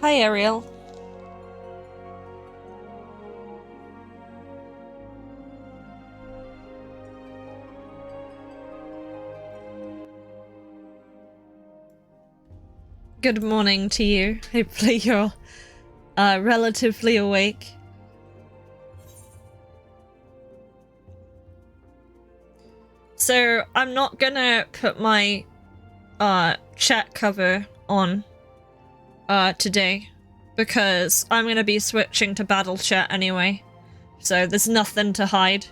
Hi, Ariel. Good morning to you. Hopefully you're relatively awake. So I'm not gonna put my chat cover on today because I'm gonna be switching to battle chat anyway. So there's nothing to hide.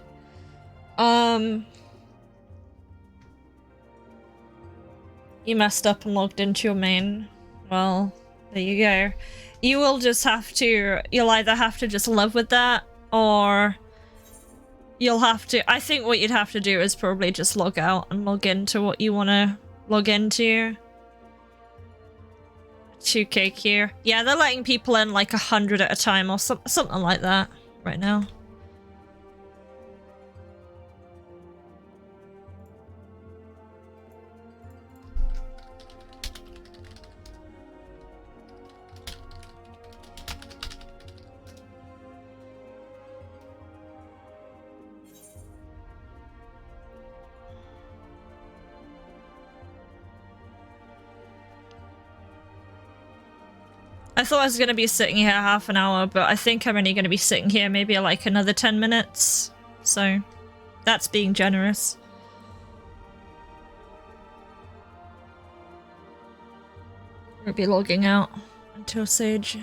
You messed up and logged into your main. Well, there you go. You will just have to, you'll either have to just live with that, or you'll have to, I think what you'd have to do is probably just log out and log into what you want to log into. 2k here. Yeah, they're letting people in like 100 at a time or something like that right now. I thought I was going to be sitting here half an hour, but I think I'm only going to be sitting here maybe like another 10 minutes. So that's being generous. Won't be logging out until Sage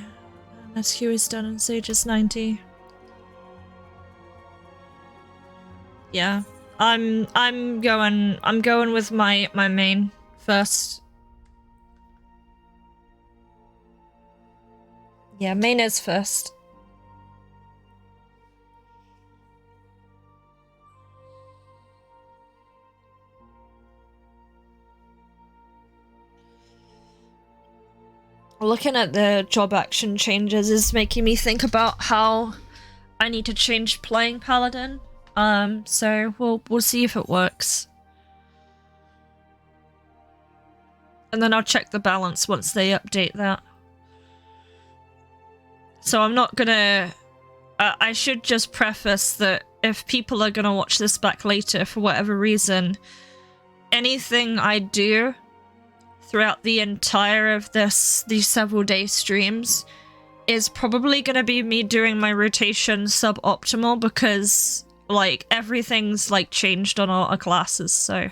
SQ is done and Sage is 90. Yeah. I'm going with my main first. Yeah, main is first. Looking at the job action changes is making me think about how I need to change playing Paladin. So we'll see if it works. And then I'll check the balance once they update that. So I'm not gonna... I should just preface that if people are gonna watch this back later for whatever reason, anything I do throughout the entire of these several day streams is probably gonna be me doing my rotation suboptimal because, like, everything's, like, changed on our classes, so...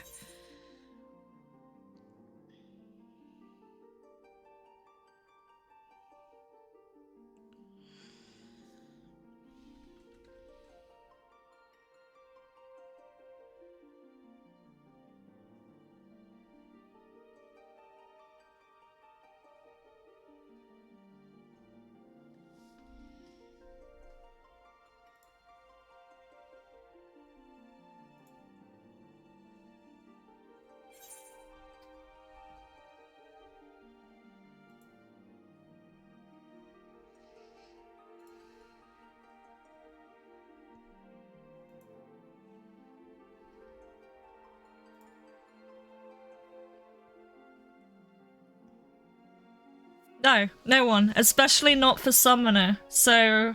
No, no one. Especially not for Summoner. So,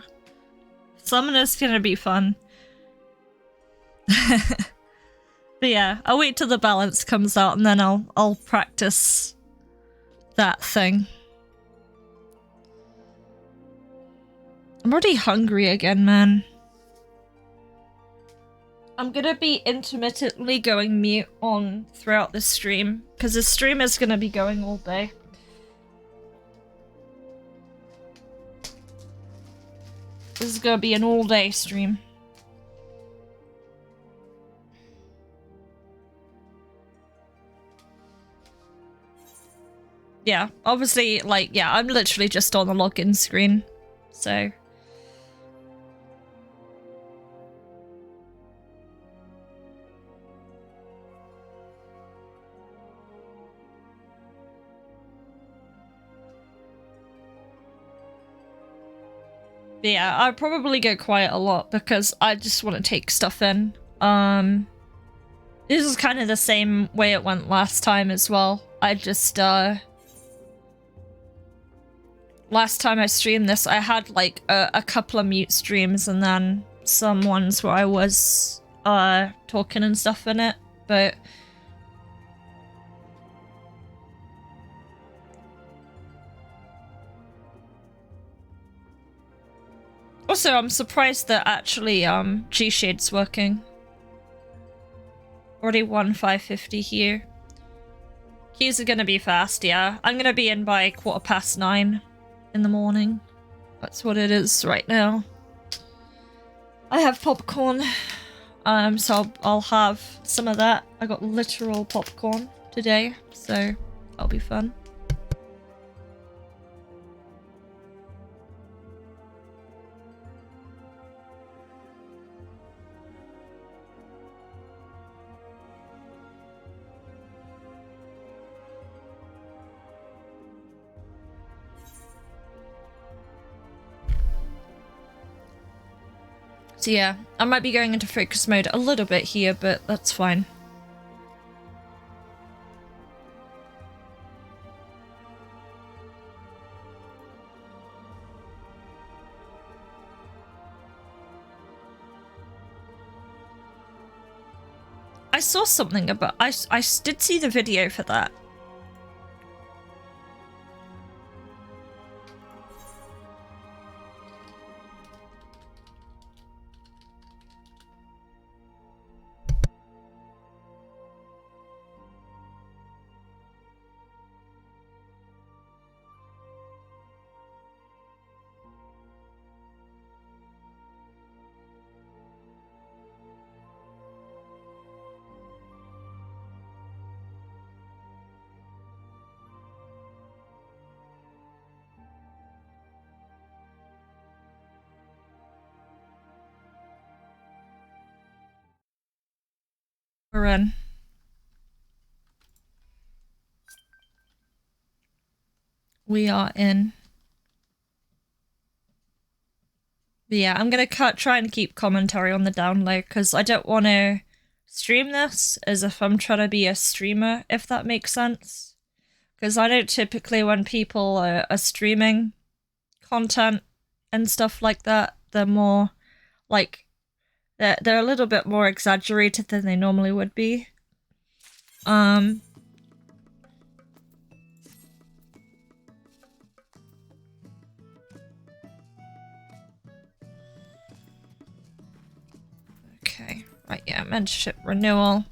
Summoner's gonna be fun. But yeah, I'll wait till the balance comes out and then I'll practice that thing. I'm already hungry again, man. I'm gonna be intermittently going mute on throughout the stream, because the stream is gonna be going all day. This is gonna be an all-day stream. Yeah, obviously, like, yeah, I'm literally just on the login screen, so... But yeah, I'll probably go quiet a lot because I just want to take stuff in. This is kind of the same way it went last time as well. I just, last time I streamed this, I had like a couple of mute streams and then some ones where I was talking and stuff in it, but also I'm surprised that actually G-Shade's working. Already won 550 here. Queues are gonna be fast, yeah. I'm gonna be in by 9:15 in the morning. That's what it is right now. I have popcorn, so I'll have some of that. I got literal popcorn today, so that'll be fun. So yeah, I might be going into focus mode a little bit here, but that's fine. I saw something about... I did see the video for that. We're in. We are in. But yeah, I'm gonna try and keep commentary on the down low because I don't want to stream this as if I'm trying to be a streamer, if that makes sense. Because I don't typically, when people are streaming content and stuff like that, they're more like they're a little bit more exaggerated than they normally would be. Okay, right, yeah, mentorship renewal.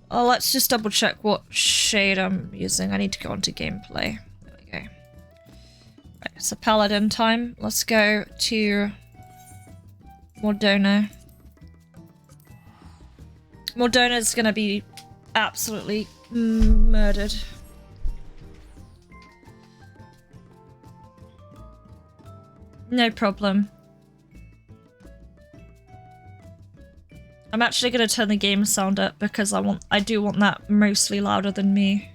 Oh, let's just double check what shade I'm using. I need to go onto gameplay. There we go. Right, it's a paladin time. Let's go to Mordona. Mordona's gonna be absolutely murdered. No problem. I'm actually gonna turn the game sound up because I do want that mostly louder than me.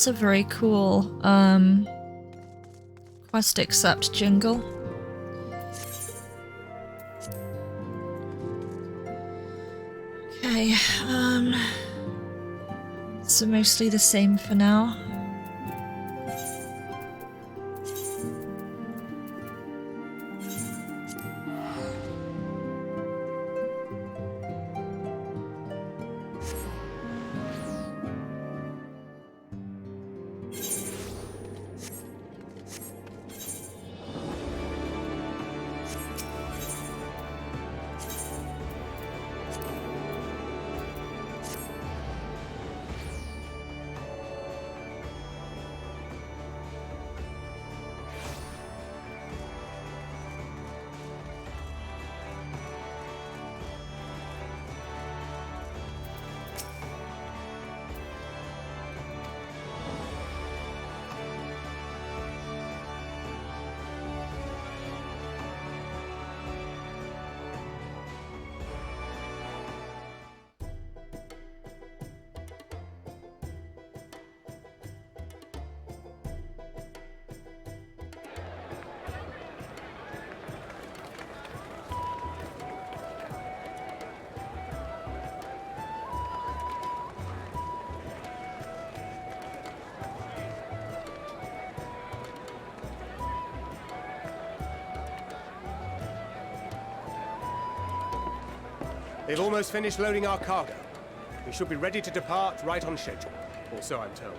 That's a very cool quest accept jingle. Okay, so mostly the same for now. They've almost finished loading our cargo. We should be ready to depart right on schedule, or so I'm told.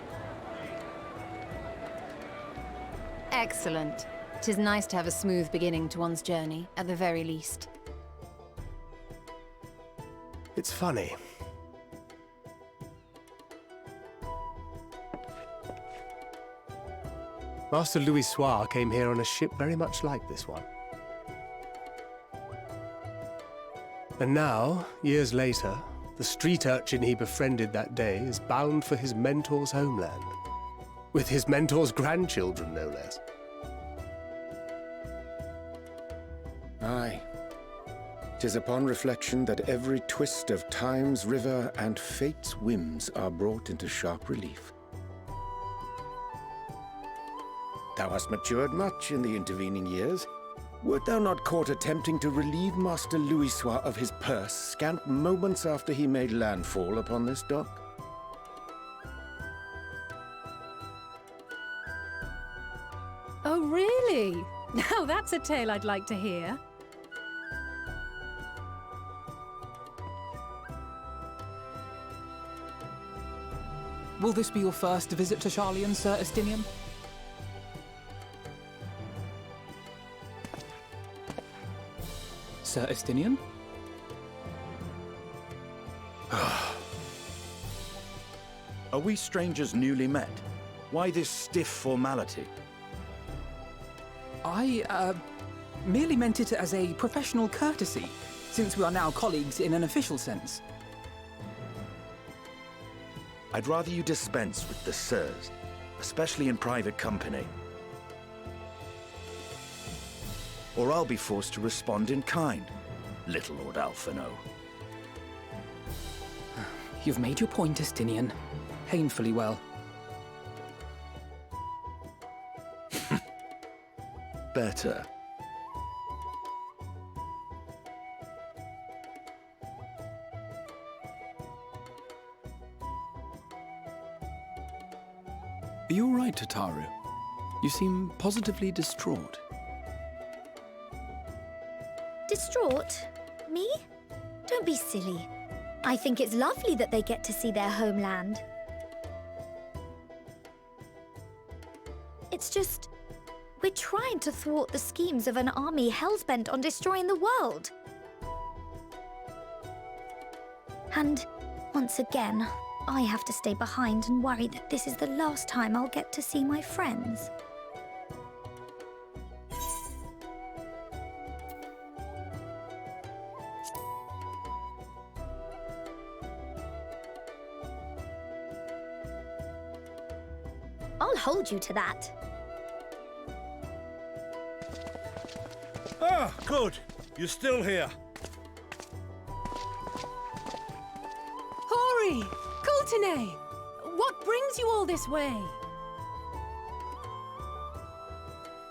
Excellent. 'Tis nice to have a smooth beginning to one's journey, at the very least. It's funny. Master Louis Soir came here on a ship very much like this one. And now, years later, the street urchin he befriended that day is bound for his mentor's homeland. With his mentor's grandchildren, no less. Aye. 'Tis upon reflection that every twist of time's river and fate's whims are brought into sharp relief. Thou hast matured much in the intervening years. Wert thou not caught attempting to relieve Master Louis Soir of his purse scant moments after he made landfall upon this dock? Oh, really? Now that's a tale I'd like to hear. Will this be your first visit to Sharlayan, Sir Estinian? Sir Estinian? Are we strangers newly met? Why this stiff formality? I, merely meant it as a professional courtesy, since we are now colleagues in an official sense. I'd rather you dispense with the sirs, especially in private company. Or I'll be forced to respond in kind, little Lord Alphino. You've made your point, Estinian. Painfully well. Better. Are you all right, Tataru? You seem positively distraught. Distraught? Me? Don't be silly. I think it's lovely that they get to see their homeland. It's just, we're trying to thwart the schemes of an army hellbent on destroying the world. And once again, I have to stay behind and worry that this is the last time I'll get to see my friends. I'll hold you to that. Ah, good. You're still here. Hori! Coulternay! What brings you all this way?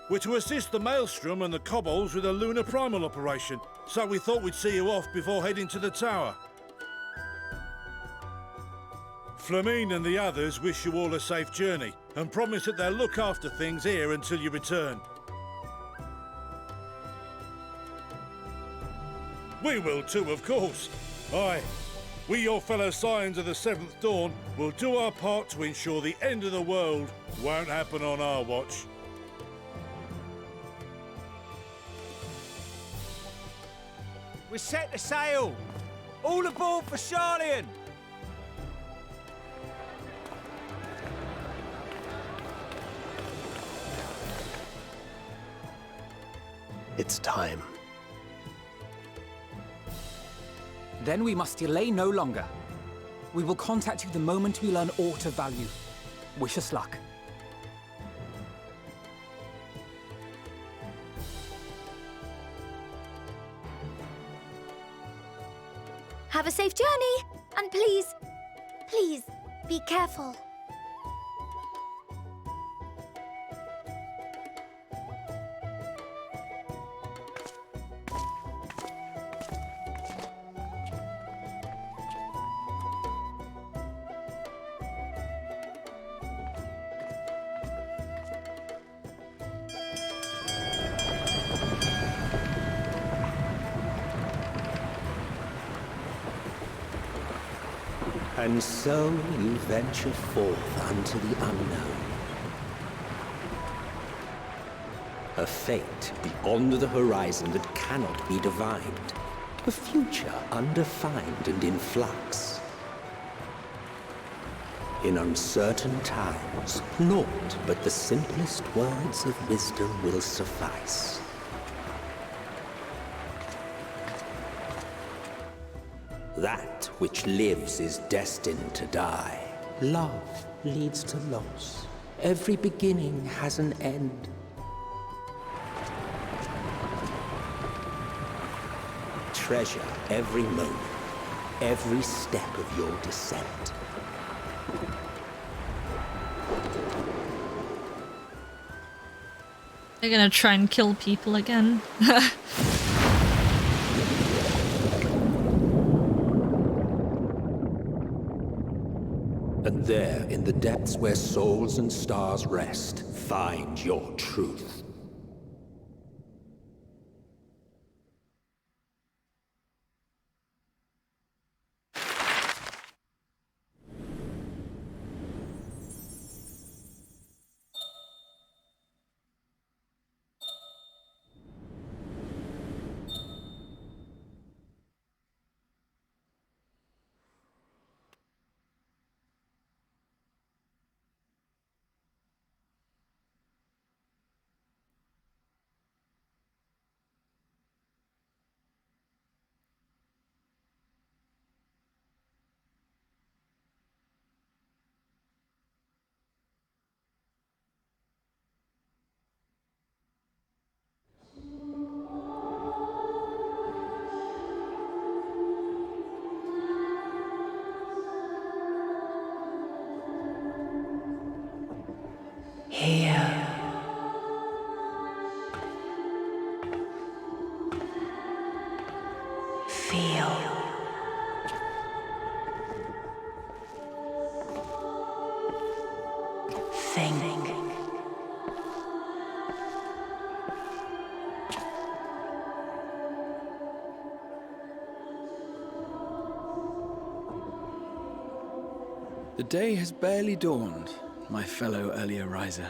We're to assist the Maelstrom and the Kobolds with a lunar primal operation, so we thought we'd see you off before heading to the tower. Flamine and the others wish you all a safe journey, and promise that they'll look after things here until you return. We will too, of course. Aye, we, your fellow Scions of the Seventh Dawn, will do our part to ensure the end of the world won't happen on our watch. We're set to sail! All aboard for Sharlayan! It's time. Then we must delay no longer. We will contact you the moment we learn aught of value. Wish us luck. Have a safe journey, and please, please, be careful. And so you venture forth unto the unknown. A fate beyond the horizon that cannot be divined. A future undefined and in flux. In uncertain times, naught but the simplest words of wisdom will suffice. That which lives is destined to die. Love leads to loss. Every beginning has an end. Treasure every moment, every step of your descent. They're gonna try and kill people again. And there, in the depths where souls and stars rest, find your truth. Here. Feel. Think. The day has barely dawned, my fellow earlier riser.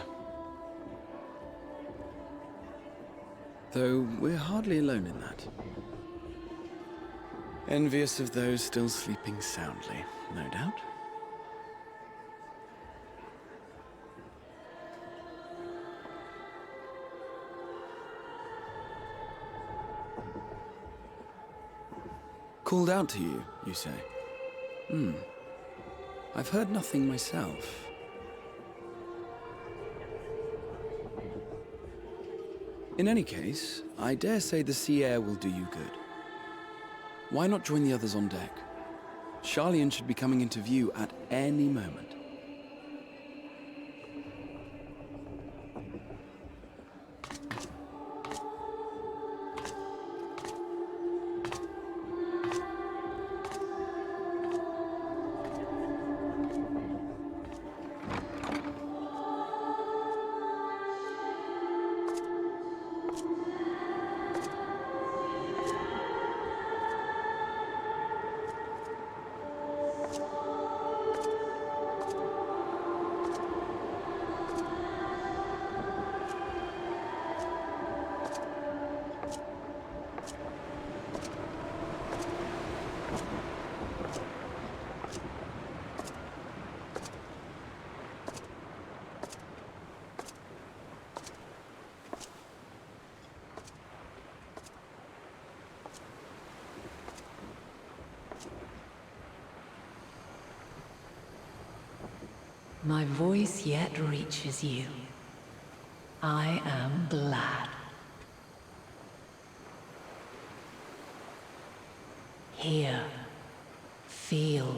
Though we're hardly alone in that. Envious of those still sleeping soundly, no doubt. Called out to you, you say? I've heard nothing myself. In any case, I dare say the sea air will do you good. Why not join the others on deck? Sharlayan should be coming into view at any moment. my voice yet reaches you. I am glad. Hear, feel,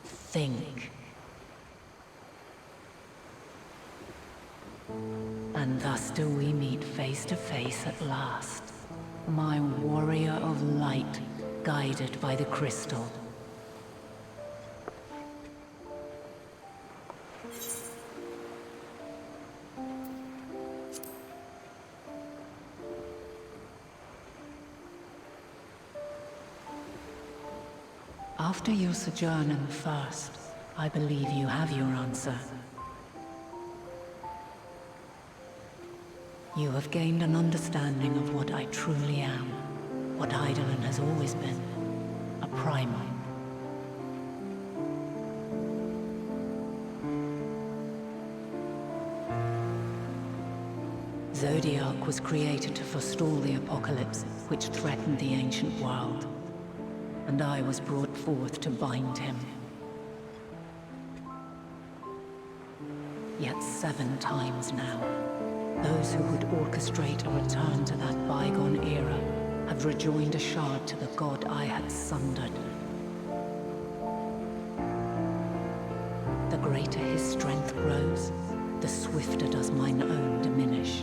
think. And thus do we meet face to face at last, my warrior of light, guided by the crystal. After your sojourn in the First, I believe you have your answer. You have gained an understanding of what I truly am, what Eidolon has always been, a primal. Zodiac was created to forestall the apocalypse which threatened the ancient world, and I was brought forth to bind him. Yet 7 times now, those who would orchestrate a return to that bygone era have rejoined a shard to the god I had sundered. The greater his strength grows, the swifter does mine own diminish.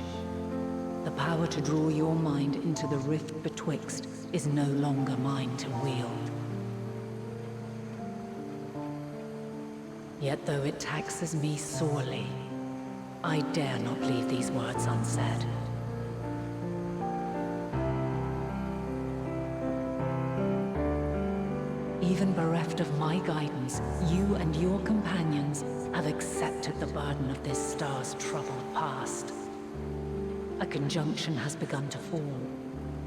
The power to draw your mind into the rift betwixt is no longer mine to wield. Yet though it taxes me sorely, I dare not leave these words unsaid. Even bereft of my guidance, you and your companions have accepted the burden of this star's troubled past. A conjunction has begun to form,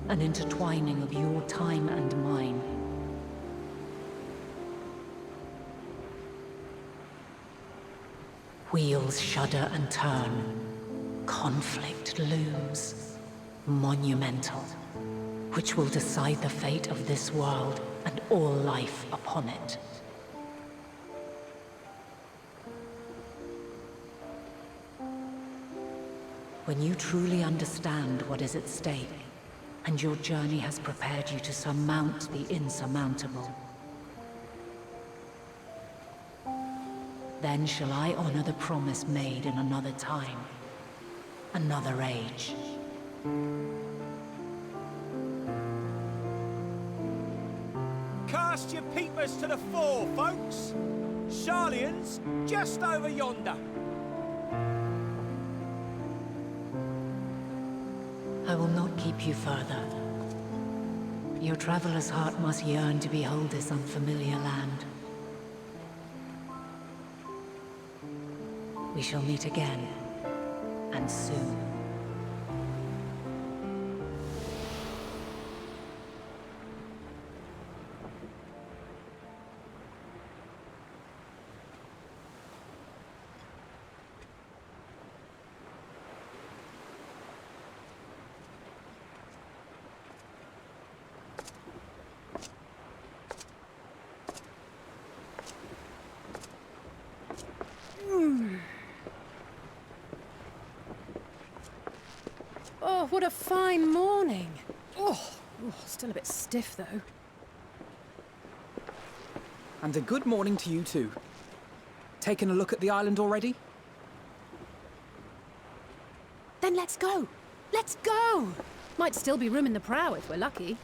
an intertwining of your time and mine. Wheels shudder and turn. Conflict looms. Monumental. Which will decide the fate of this world and all life upon it. When you truly understand what is at stake, and your journey has prepared you to surmount the insurmountable, then shall I honor the promise made in another time, another age. Cast your peepers to the fore, folks. Sharlayan's just over yonder. I will not keep you further. Your traveler's heart must yearn to behold this unfamiliar land. We shall meet again, and soon. Oh, what a fine morning. Still a bit stiff, though. And a good morning to you too. Taking a look at the island already? Then let's go. Let's go! Might still be room in the prow if we're lucky.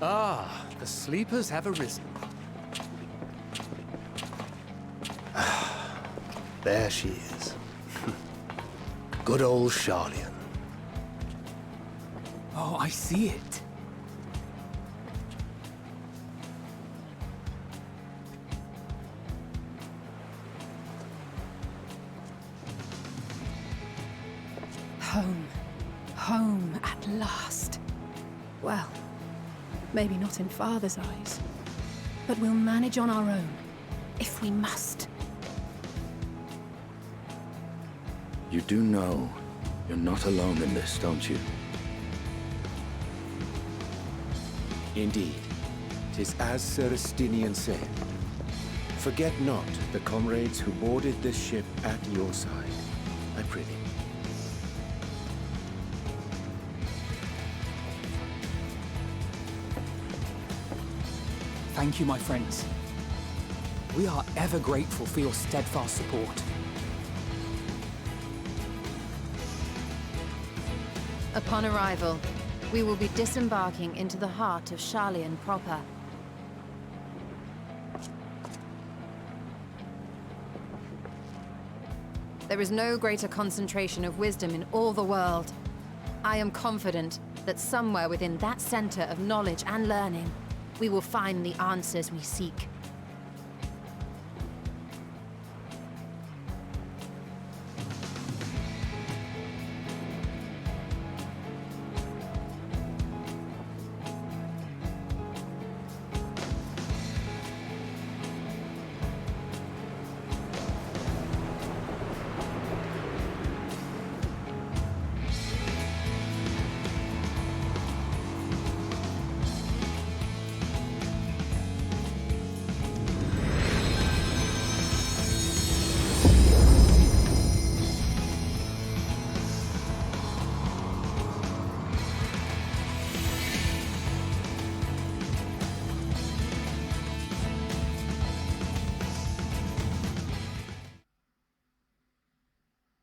Ah, the sleepers have arisen. There she is. Good old Sharlayan. Oh, I see it. Home. Home at last. Well, maybe not in Father's eyes, but we'll manage on our own, if we must. You do know you're not alone in this, don't you? Indeed. 'Tis as Sir Estinian said. Forget not the comrades who boarded this ship at your side, I prithee. Thank you, my friends. We are ever grateful for your steadfast support. Upon arrival, we will be disembarking into the heart of Sharlayan proper. There is no greater concentration of wisdom in all the world. I am confident that somewhere within that center of knowledge and learning, we will find the answers we seek.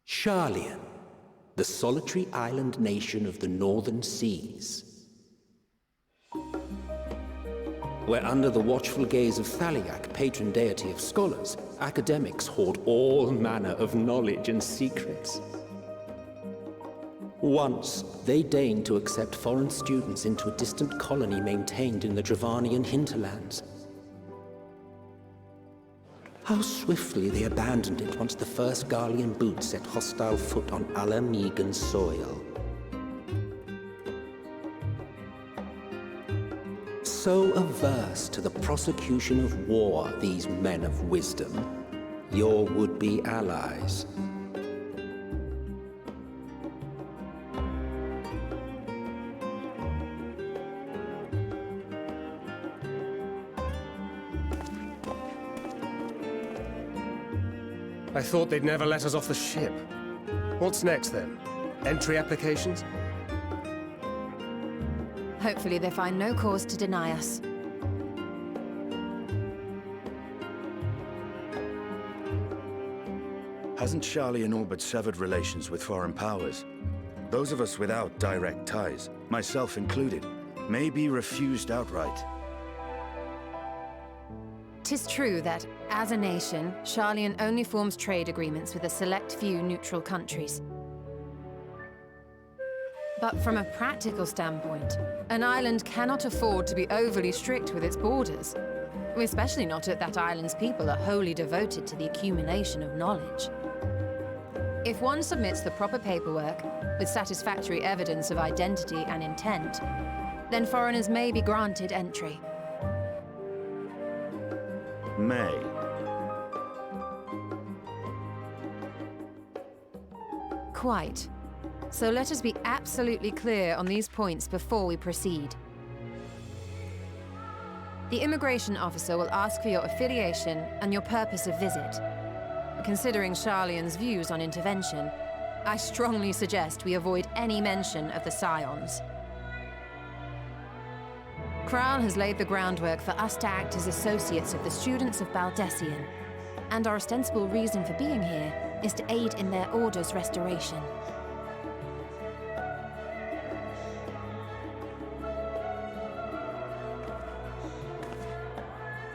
Sharlayan, the solitary island nation of the northern seas. Where under the watchful gaze of Thaliak, patron deity of scholars, academics hoard all manner of knowledge and secrets. Once, they deigned to accept foreign students into a distant colony maintained in the Dravanian hinterlands. How swiftly they abandoned it once the first Garlean boot set hostile foot on Alamegan soil. So averse to the prosecution of war, these men of wisdom, your would-be allies. I thought they'd never let us off the ship. What's next, then? Entry applications? Hopefully they find no cause to deny us. Hasn't Sharlayan all but severed relations with foreign powers? Those of us without direct ties, myself included, may be refused outright. 'Tis true that, as a nation, Sharlayan only forms trade agreements with a select few neutral countries. But from a practical standpoint, an island cannot afford to be overly strict with its borders, especially not if that island's people are wholly devoted to the accumulation of knowledge. If one submits the proper paperwork, with satisfactory evidence of identity and intent, then foreigners may be granted entry. May. Quite. So let us be absolutely clear on these points before we proceed. The immigration officer will ask for your affiliation and your purpose of visit. Considering Sharlayan's views on intervention, I strongly suggest we avoid any mention of the Scions. Kral has laid the groundwork for us to act as associates of the students of Baldessian, and our ostensible reason for being here is to aid in their order's restoration.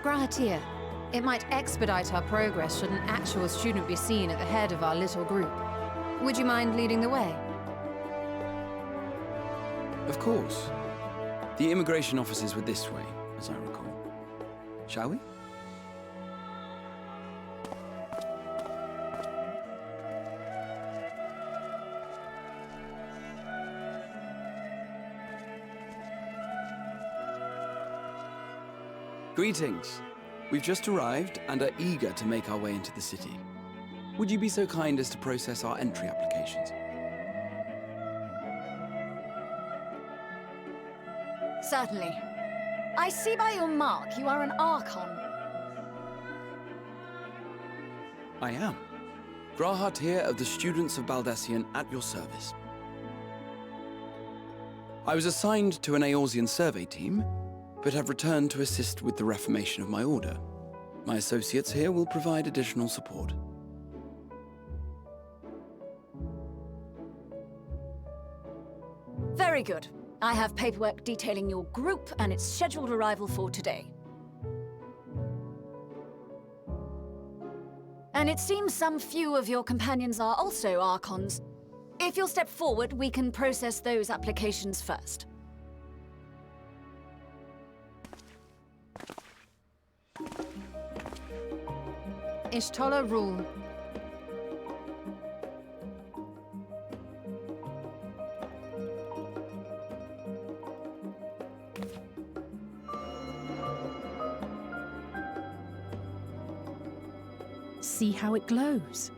Grahatir, it might expedite our progress should an actual student be seen at the head of our little group. Would you mind leading the way? Of course. The immigration officers were this way, as I recall. Shall we? Greetings. We've just arrived and are eager to make our way into the city. would you be so kind as to process our entry applications? Certainly. I see by your mark you are an Archon. I am. Grahat here of the Students of Baldessian at your service. I was assigned to an Eorzean survey team, but have returned to assist with the reformation of my order. My associates here will provide additional support. Very good. I have paperwork detailing your group and its scheduled arrival for today. And it seems some few of your companions are also Archons. If you'll step forward, we can process those applications first. Ishtola rule. See how it glows?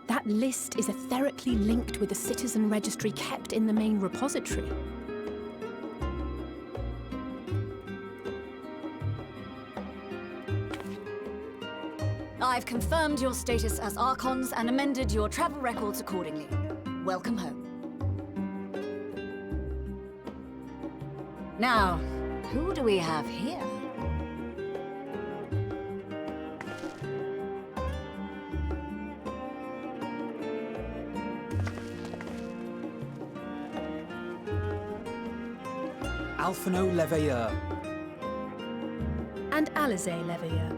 That list is etherically linked with the citizen registry kept in the main repository. I've confirmed your status as Archons and amended your travel records accordingly. Welcome home. Now, who do we have here? Alphino Leveilleur. And Alize Leveilleur.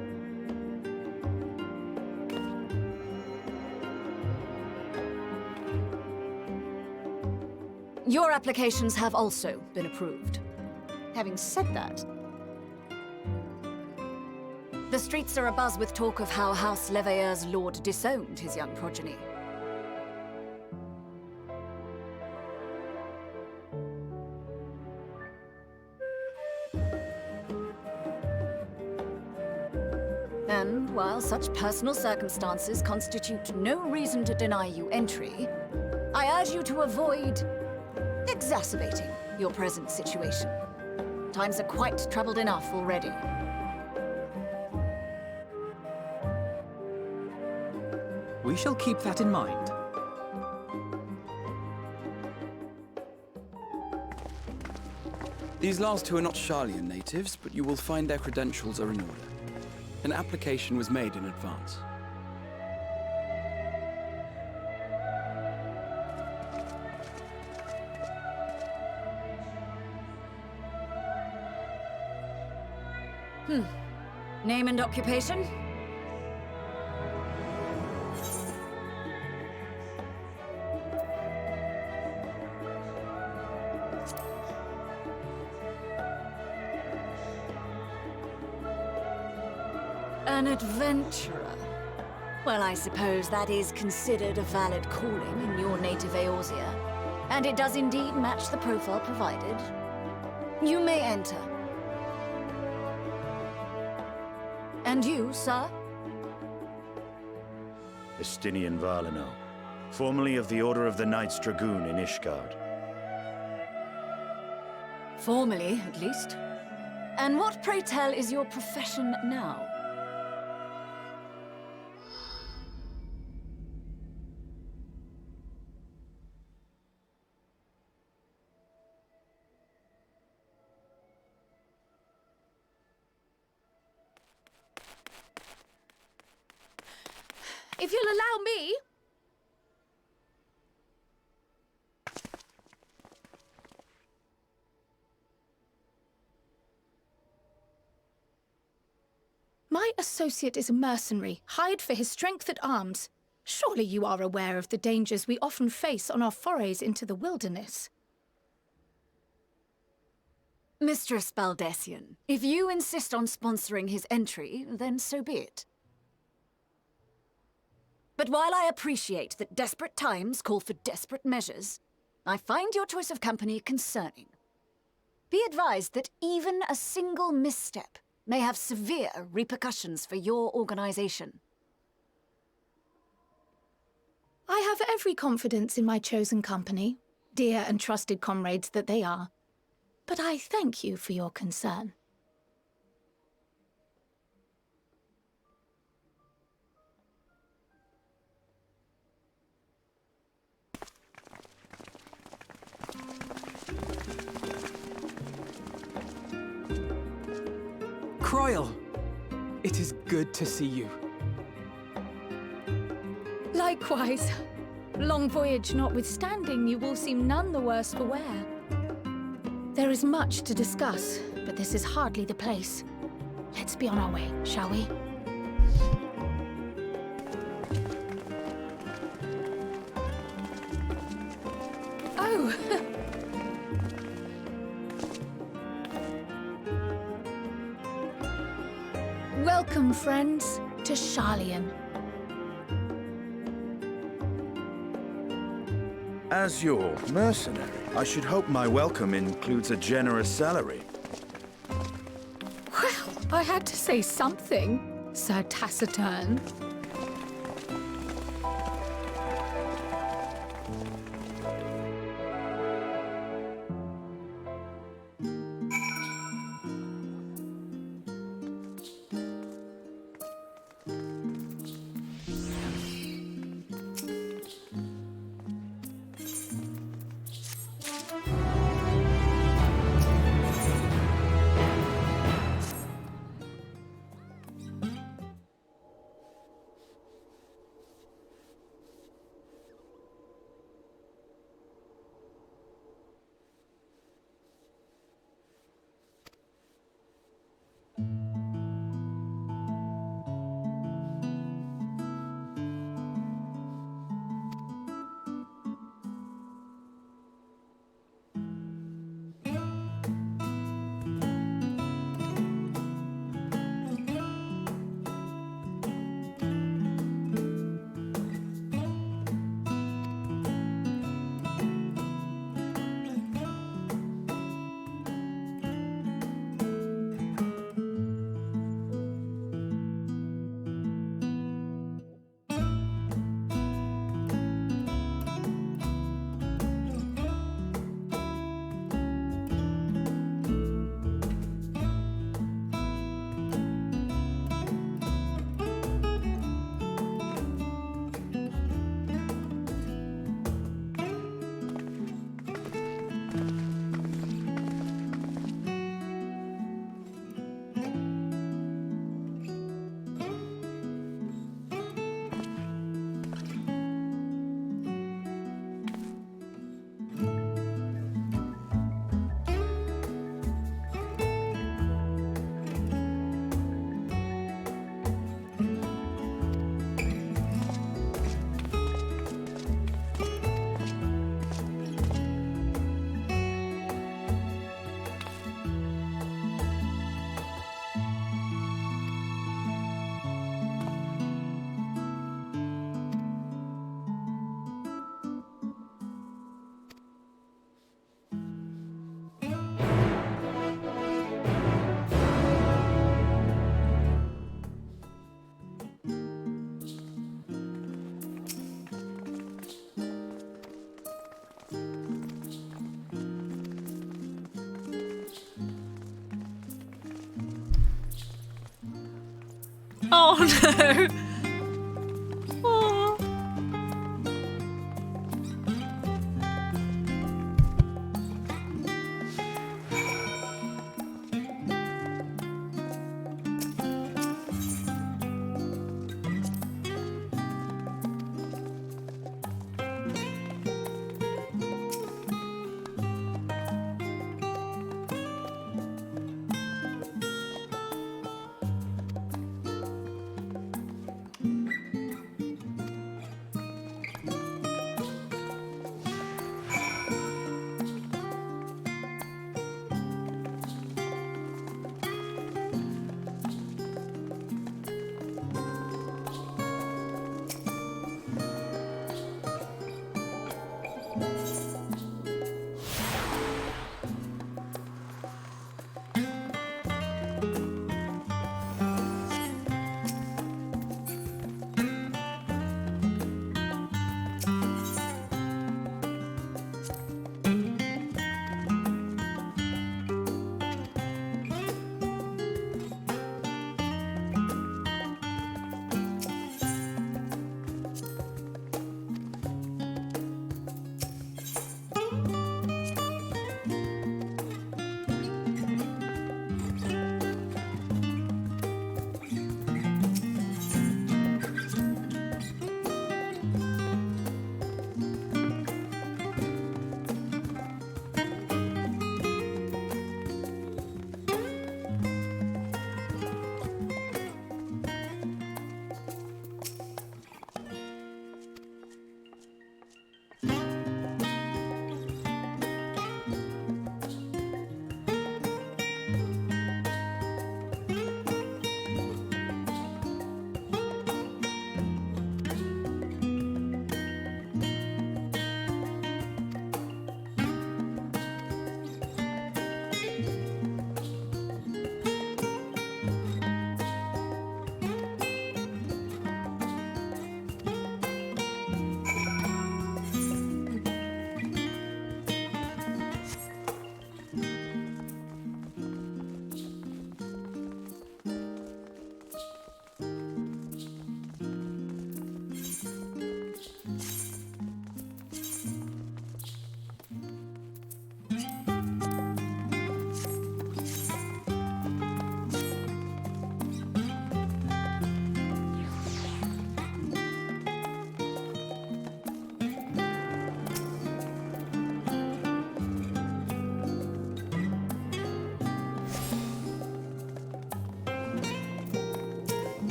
Your applications have also been approved. Having said that, the streets are abuzz with talk of how House Leveilleur's lord disowned his young progeny. And while such personal circumstances constitute no reason to deny you entry, I urge you to avoid exacerbating your present situation. Times are quite troubled enough already. We shall keep that in mind. These last two are not Sharlayan natives, but you will find their credentials are in order. An application was made in advance. Name and occupation? An adventurer. Well, I suppose that is considered a valid calling in your native Eorzea. And it does indeed match the profile provided. You may enter. And you, sir? Estinian Valino, formerly of the Order of the Knights Dragoon in Ishgard. Formally, at least. And what, pray tell, is your profession now? If you'll allow me... My associate is a mercenary, hired for his strength at arms. Surely you are aware of the dangers we often face on our forays into the wilderness. Mistress Baldessian, if you insist on sponsoring his entry, then so be it. But while I appreciate that desperate times call for desperate measures, I find your choice of company concerning. Be advised that even a single misstep may have severe repercussions for your organization. I have every confidence in my chosen company, dear and trusted comrades that they are. But I thank you for your concern. Croyle! It is good to see you. Likewise. Long voyage notwithstanding, you will seem none the worse for wear. There is much to discuss, but this is hardly the place. Let's be on our way, shall we? Oh! Welcome, friends, to Sharlayan. As your mercenary, I should hope my welcome includes a generous salary. Well, I had to say something, Sir Taciturn. Oh no! Oh.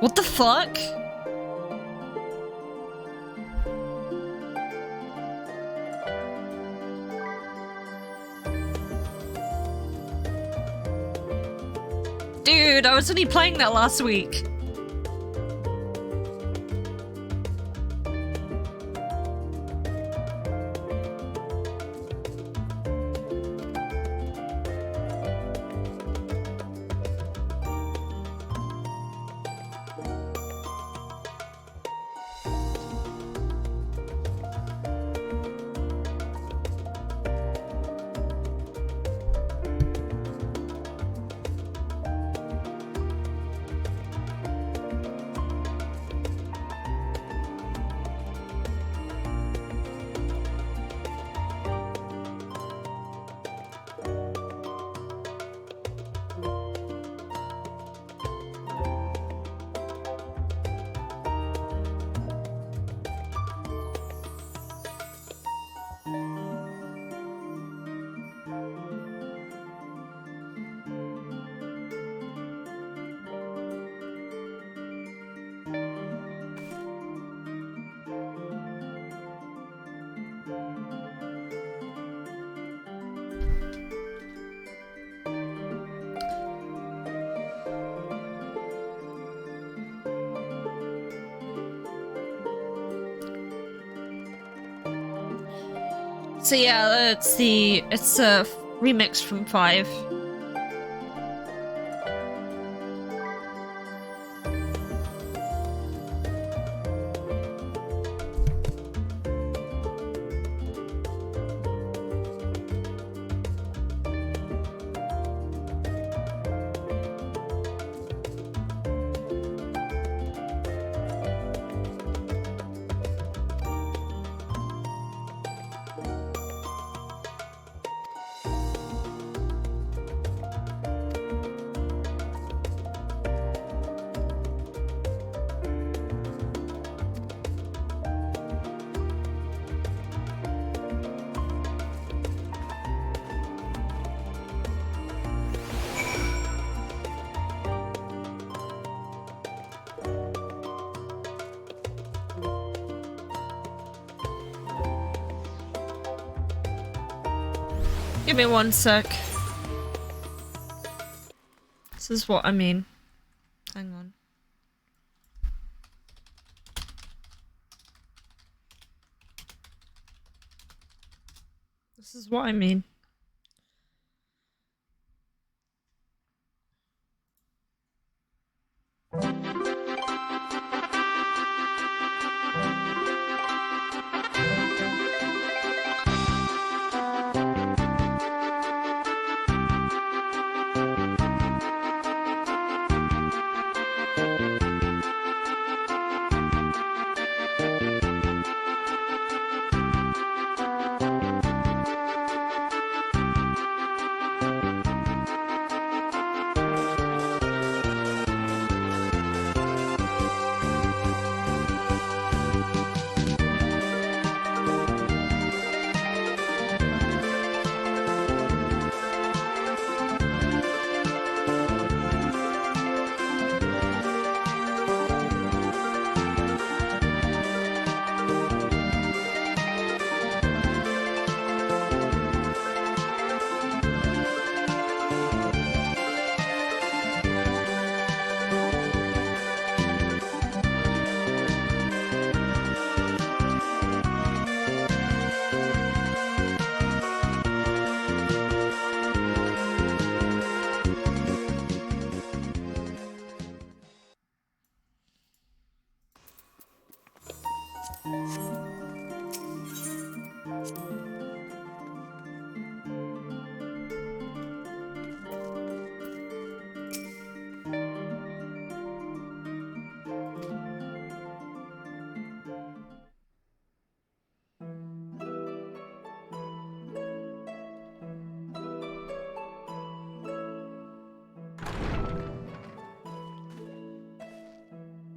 What the fuck? Dude, I was only playing that last week. So yeah, it's a remix from 5. Give me one sec. This is what I mean. Hang on. This is what I mean.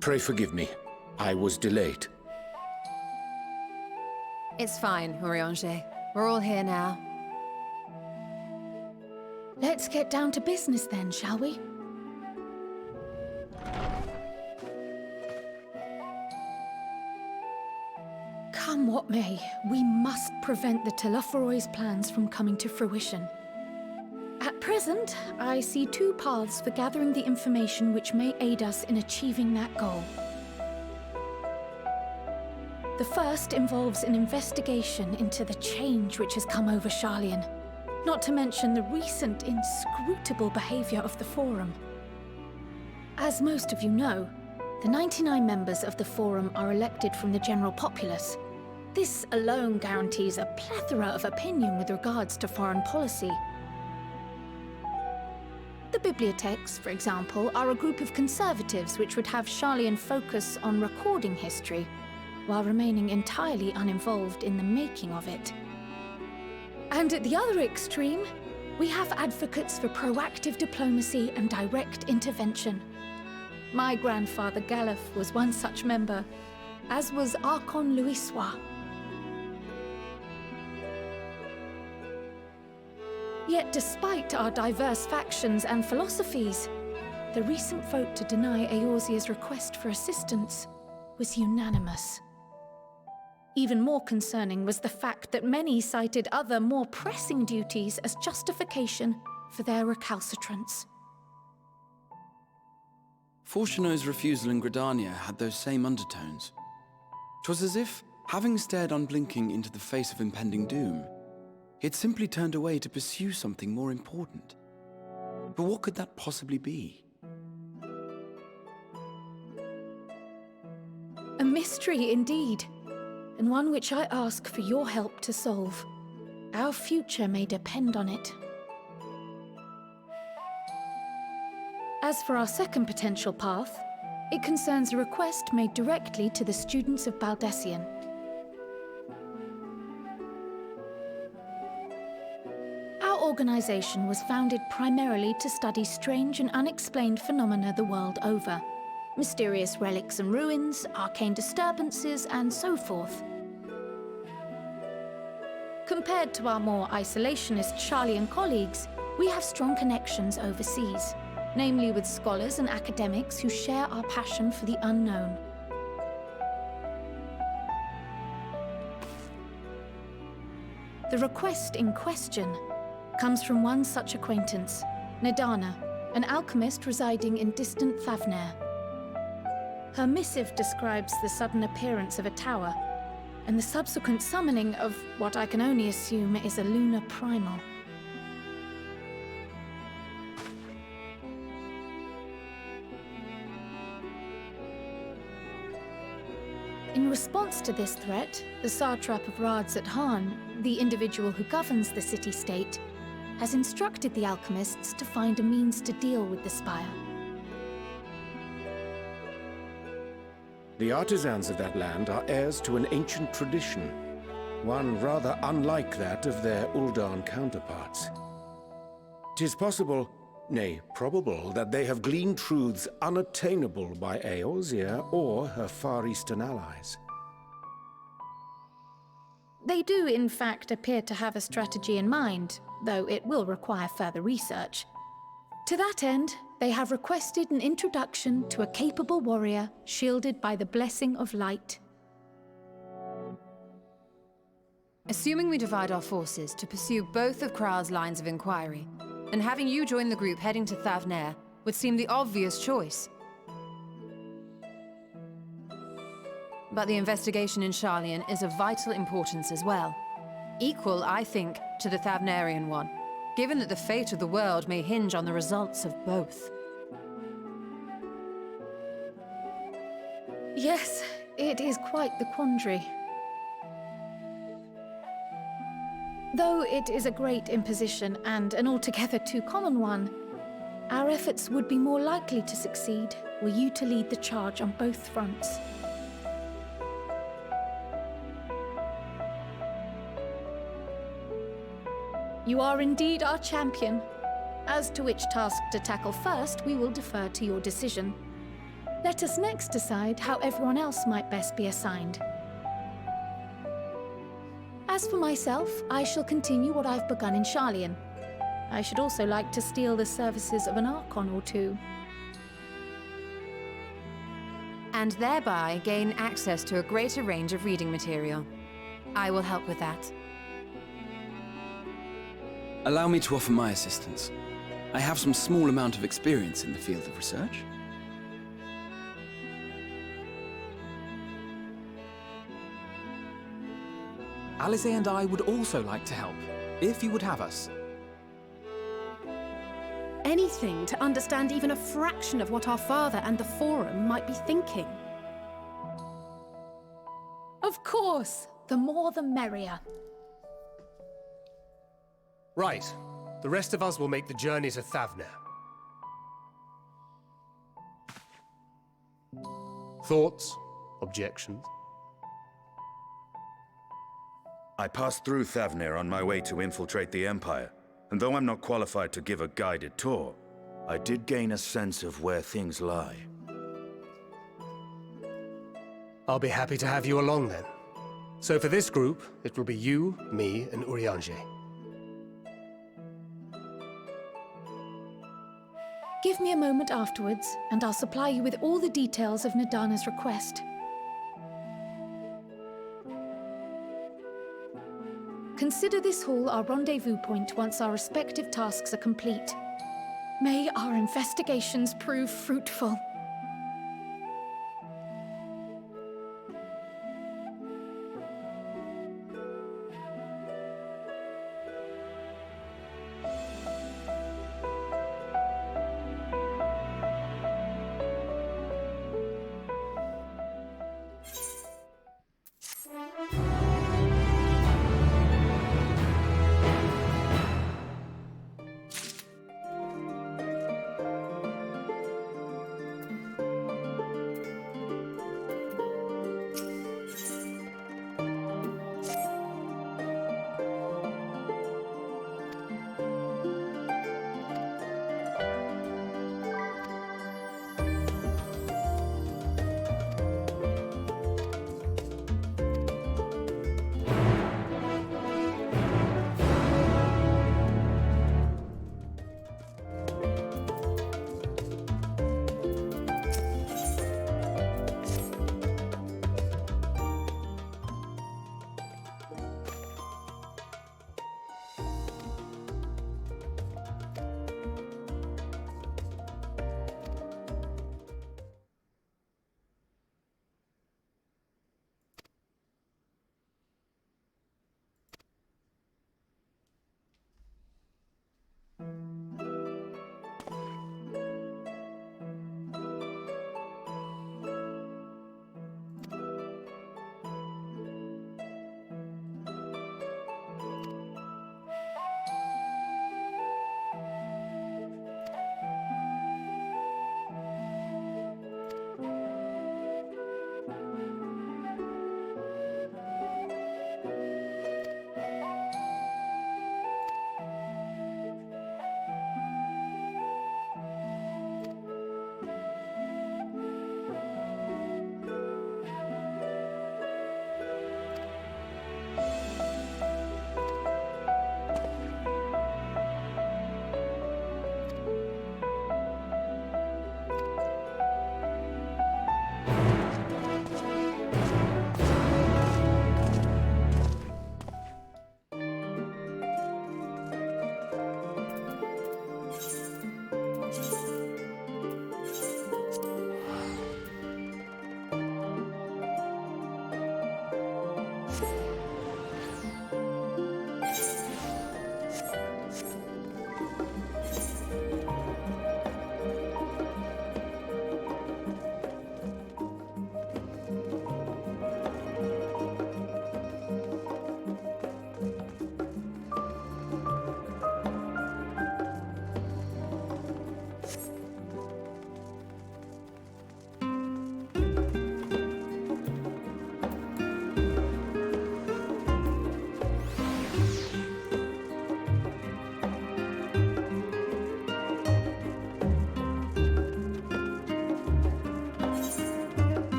Pray forgive me. I was delayed. It's fine, Urianger. We're all here now. Let's get down to business then, shall we? what may, we must prevent the Telophoroi's plans from coming to fruition. At present, I see two paths for gathering the information which may aid us in achieving that goal. The first involves an investigation into the change which has come over Sharlayan, not to mention the recent inscrutable behavior of the Forum. As most of you know, the 99 members of the Forum are elected from the general populace. This alone guarantees a plethora of opinion with regards to foreign policy. The bibliotheques, for example, are a group of conservatives which would have Sharlayan focus on recording history, while remaining entirely uninvolved in the making of it. And at the other extreme, we have advocates for proactive diplomacy and direct intervention. My grandfather Galef was one such member, as was Archon Louisois. Yet despite our diverse factions and philosophies, the recent vote to deny Eorzea's request for assistance was unanimous. Even more concerning was the fact that many cited other, more pressing duties as justification for their recalcitrance. Fortuno's refusal in Gridania had those same undertones. 'Twas as if, having stared unblinking into the face of impending doom, he had simply turned away to pursue something more important. But what could that possibly be? A mystery indeed, and one which I ask for your help to solve. Our future may depend on it. As for our second potential path, it concerns a request made directly to the students of Baldessian. Our organization was founded primarily to study strange and unexplained phenomena the world over. Mysterious relics and ruins, arcane disturbances, and so forth. Compared to our more isolationist Sharlayan colleagues, we have strong connections overseas, namely with scholars and academics who share our passion for the unknown. The request in question comes from one such acquaintance, Nadana, an alchemist residing in distant Thavnair. Her missive describes the sudden appearance of a tower, and the subsequent summoning of what I can only assume is a lunar primal. In response to this threat, the satrap of Radzat-Han, the individual who governs the city-state, has instructed the alchemists to find a means to deal with the spire. The artisans of that land are heirs to an ancient tradition, one rather unlike that of their Uldan counterparts. 'Tis possible, nay, probable, that they have gleaned truths unattainable by Eorzea or her Far Eastern allies. They do, in fact, appear to have a strategy in mind, though it will require further research. To that end, they have requested an introduction to a capable warrior shielded by the blessing of light. Assuming we divide our forces to pursue both of Kral's lines of inquiry, and having you join the group heading to Thavnair would seem the obvious choice. But the investigation in Sharlayan is of vital importance as well. Equal, I think, to the Thavnairian one, given that the fate of the world may hinge on the results of both. Yes, it is quite the quandary. Though it is a great imposition and an altogether too common one, our efforts would be more likely to succeed were you to lead the charge on both fronts. You are indeed our champion. As to which task to tackle first, we will defer to your decision. Let us next decide how everyone else might best be assigned. As for myself, I shall continue what I've begun in Sharlayan. I should also like to steal the services of an Archon or two. And thereby gain access to a greater range of reading material. I will help with that. Allow me to offer my assistance. I have some small amount of experience in the field of research. Alize and I would also like to help, if you would have us. Anything to understand even a fraction of what our father and the Forum might be thinking. Of course! The more the merrier. Right. The rest of us will make the journey to Thavnair. Thoughts? Objections? I passed through Thavnair on my way to infiltrate the Empire, and though I'm not qualified to give a guided tour, I did gain a sense of where things lie. I'll be happy to have you along then. So for this group, it will be you, me, and Urianger. Give me a moment afterwards, and I'll supply you with all the details of Nadana's request. Consider this hall our rendezvous point once our respective tasks are complete. May our investigations prove fruitful.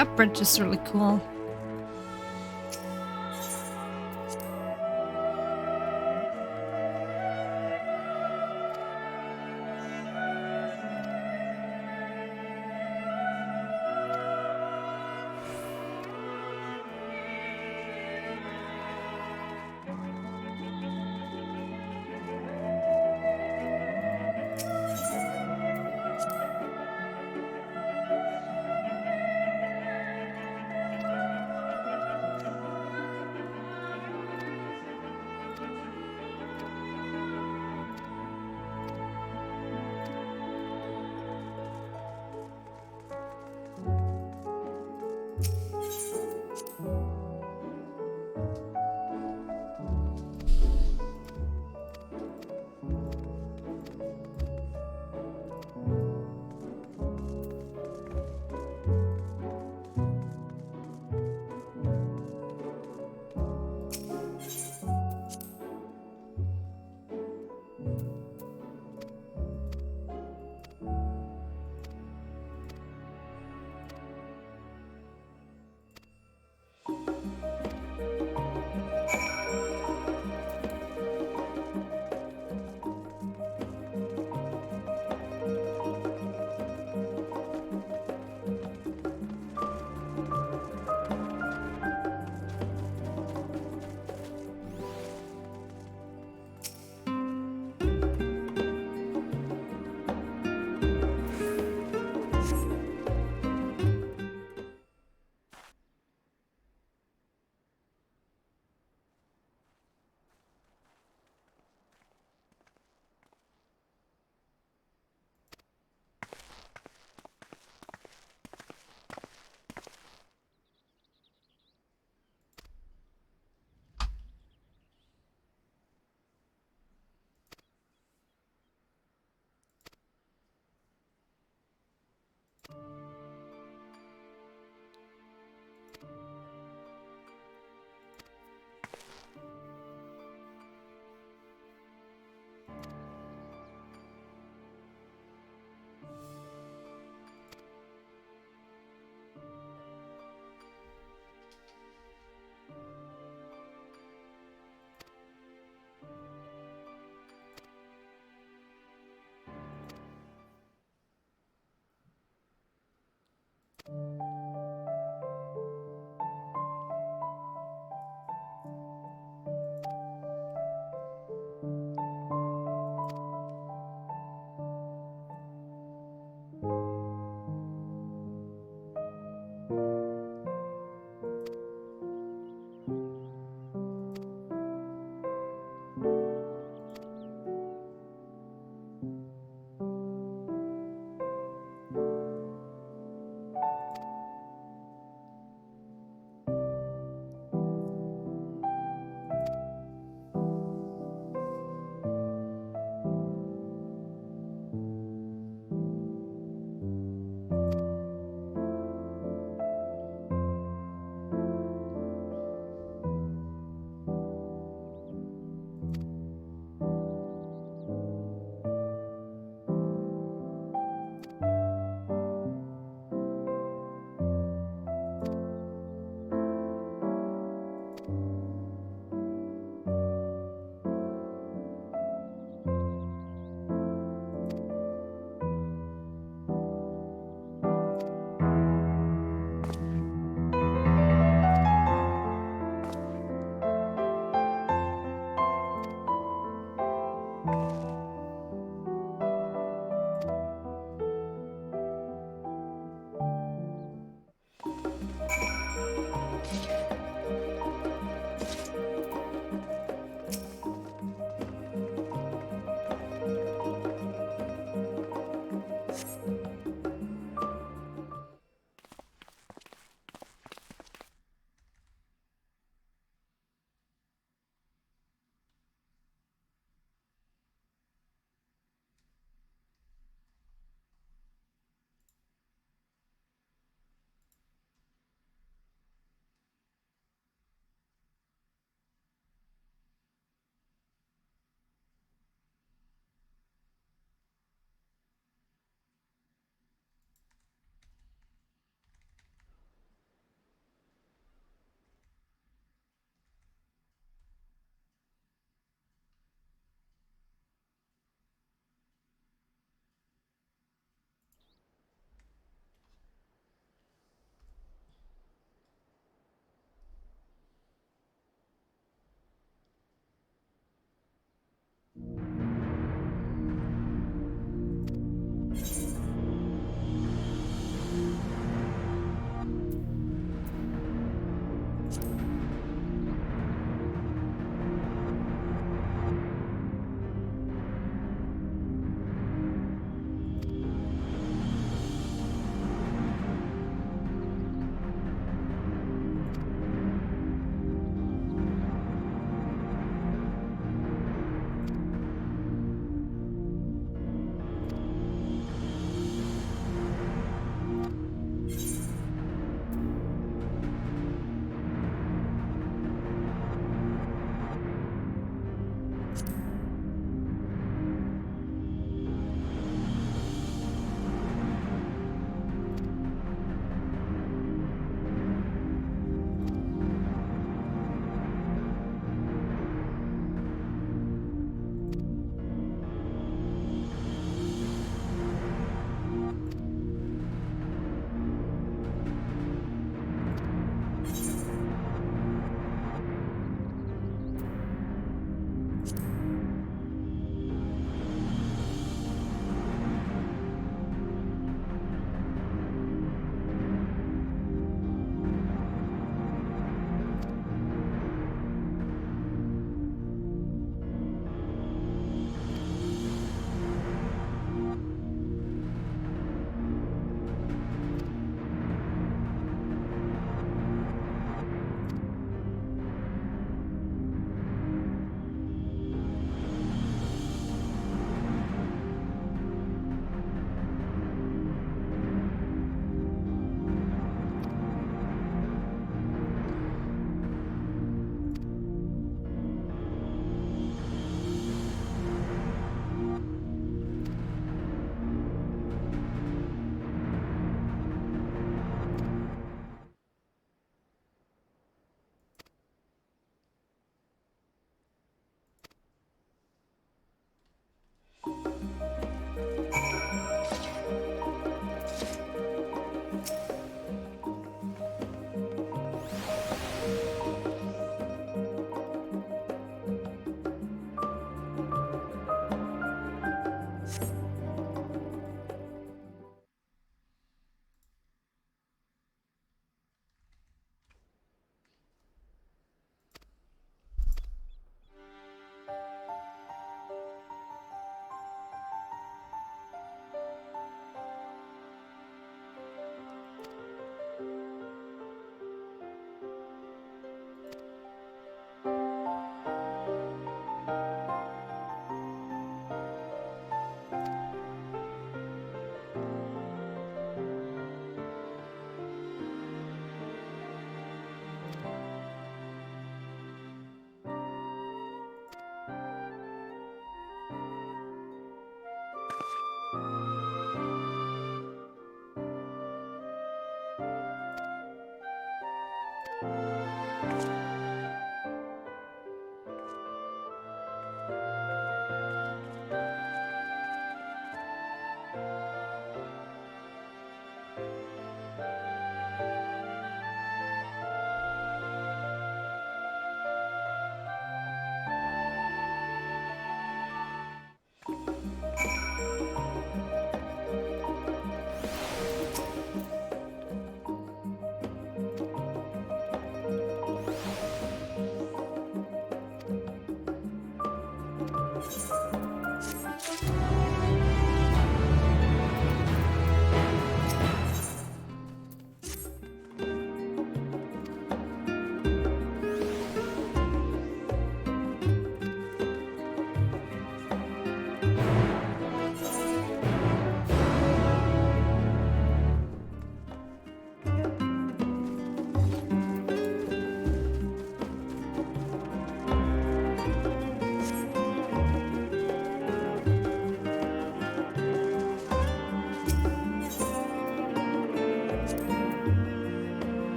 That bridge is really cool.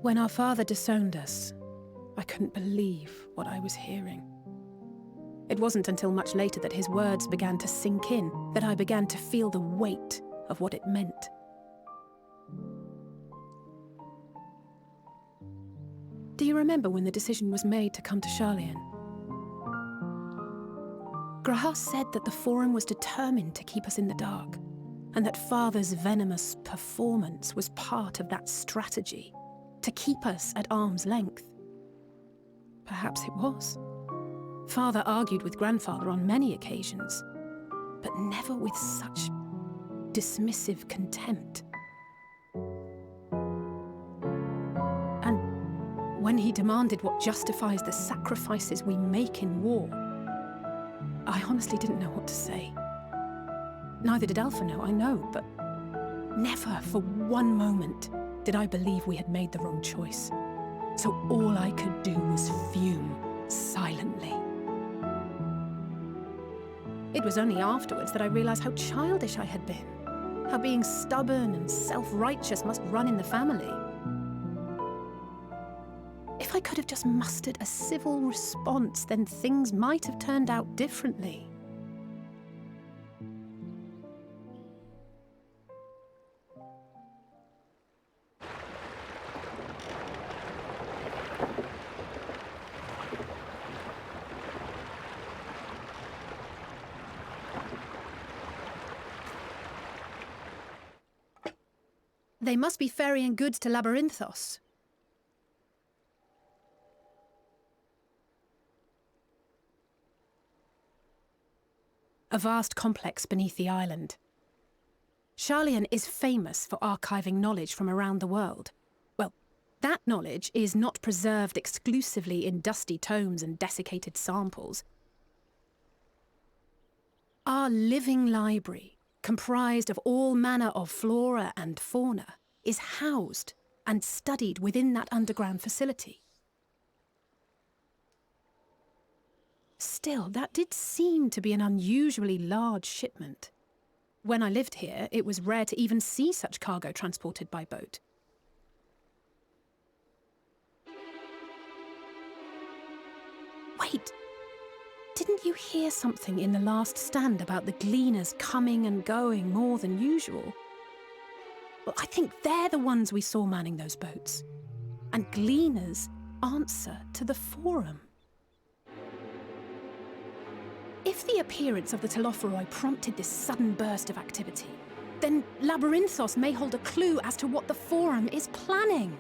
When our father disowned us, I couldn't believe what I was hearing. It wasn't until much later that his words began to sink in, that I began to feel the weight of what it meant. Do you remember when the decision was made to come to Sharlayan? Grahas said that the Forum was determined to keep us in the dark, and that Father's venomous performance was part of that strategy, to keep us at arm's length. Perhaps it was. Father argued with Grandfather on many occasions, but never with such dismissive contempt. And when he demanded what justifies the sacrifices we make in war, I honestly didn't know what to say. Neither did Alpha know, I know, but never for one moment did I believe we had made the wrong choice. So all I could do was fume silently. It was only afterwards that I realized how childish I had been, how being stubborn and self-righteous must run in the family. If I could have just mustered a civil response, then things might have turned out differently. They must be ferrying goods to Labyrinthos. A vast complex beneath the island. Sharlayan is famous for archiving knowledge from around the world. Well, that knowledge is not preserved exclusively in dusty tomes and desiccated samples. Our living library, comprised of all manner of flora and fauna, is housed and studied within that underground facility. Still, that did seem to be an unusually large shipment. When I lived here, it was rare to even see such cargo transported by boat. Wait! Didn't you hear something in the last stand about the gleaners coming and going more than usual? Well, I think they're the ones we saw manning those boats. And gleaners answer to the Forum. If the appearance of the Telophoroi prompted this sudden burst of activity, then Labyrinthos may hold a clue as to what the Forum is planning.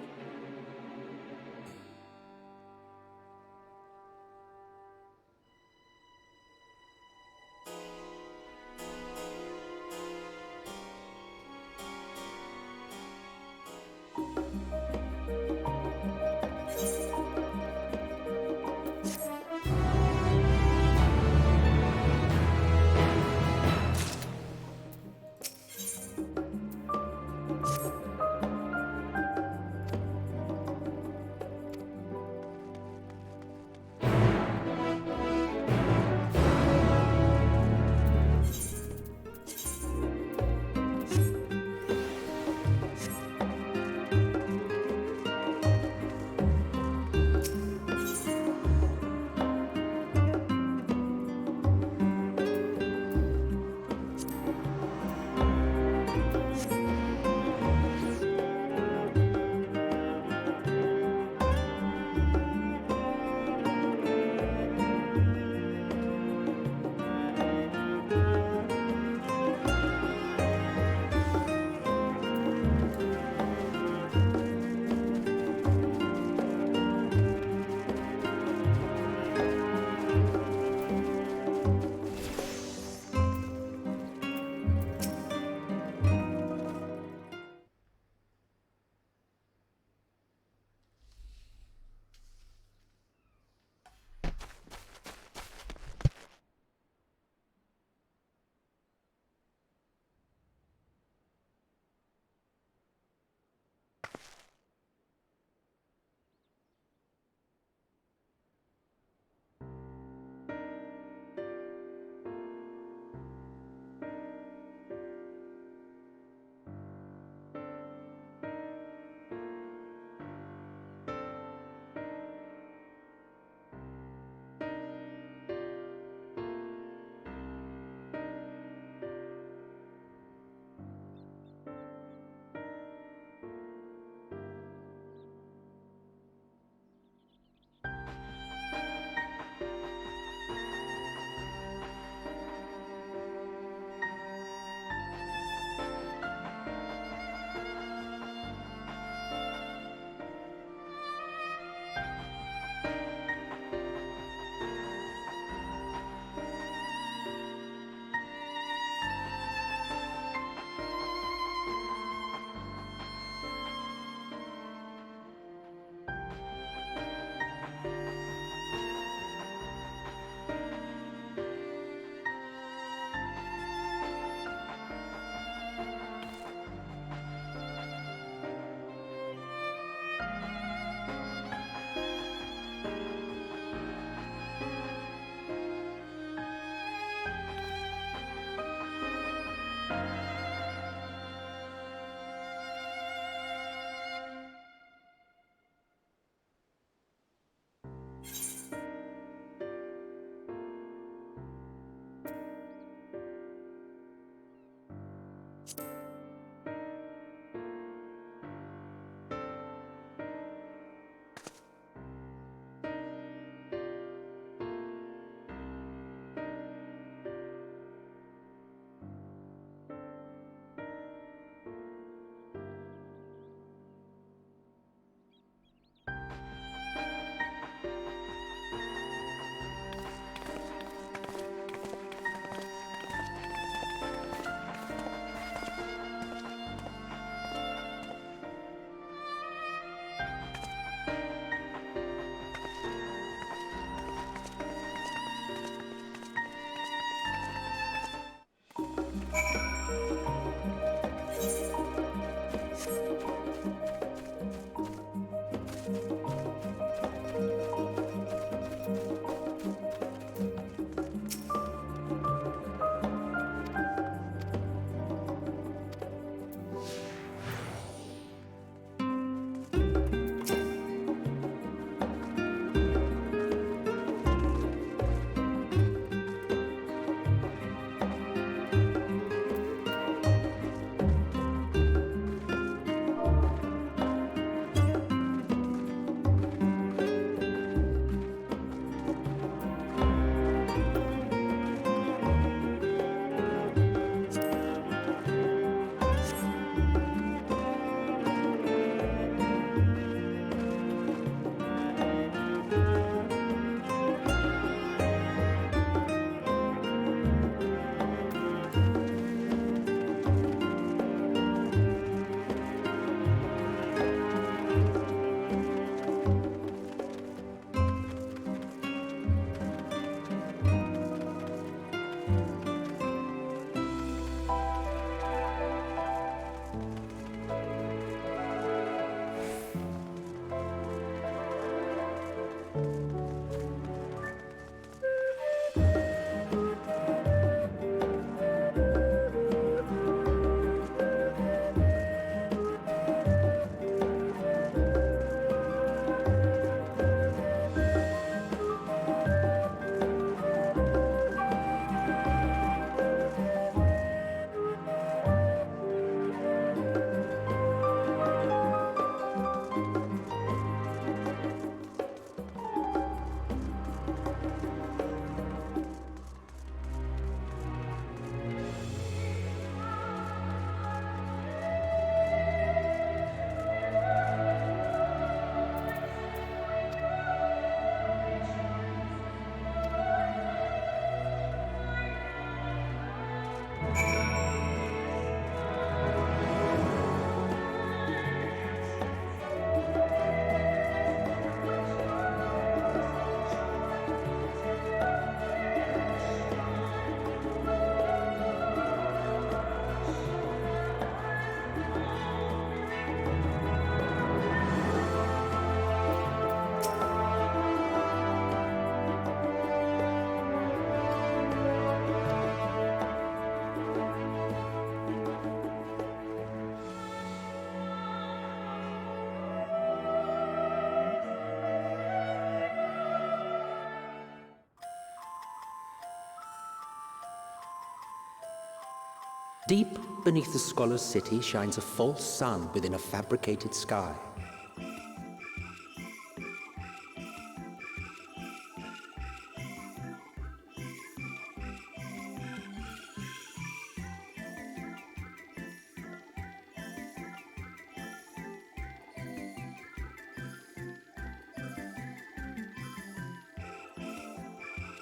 Deep beneath the scholar's city shines a false sun within a fabricated sky.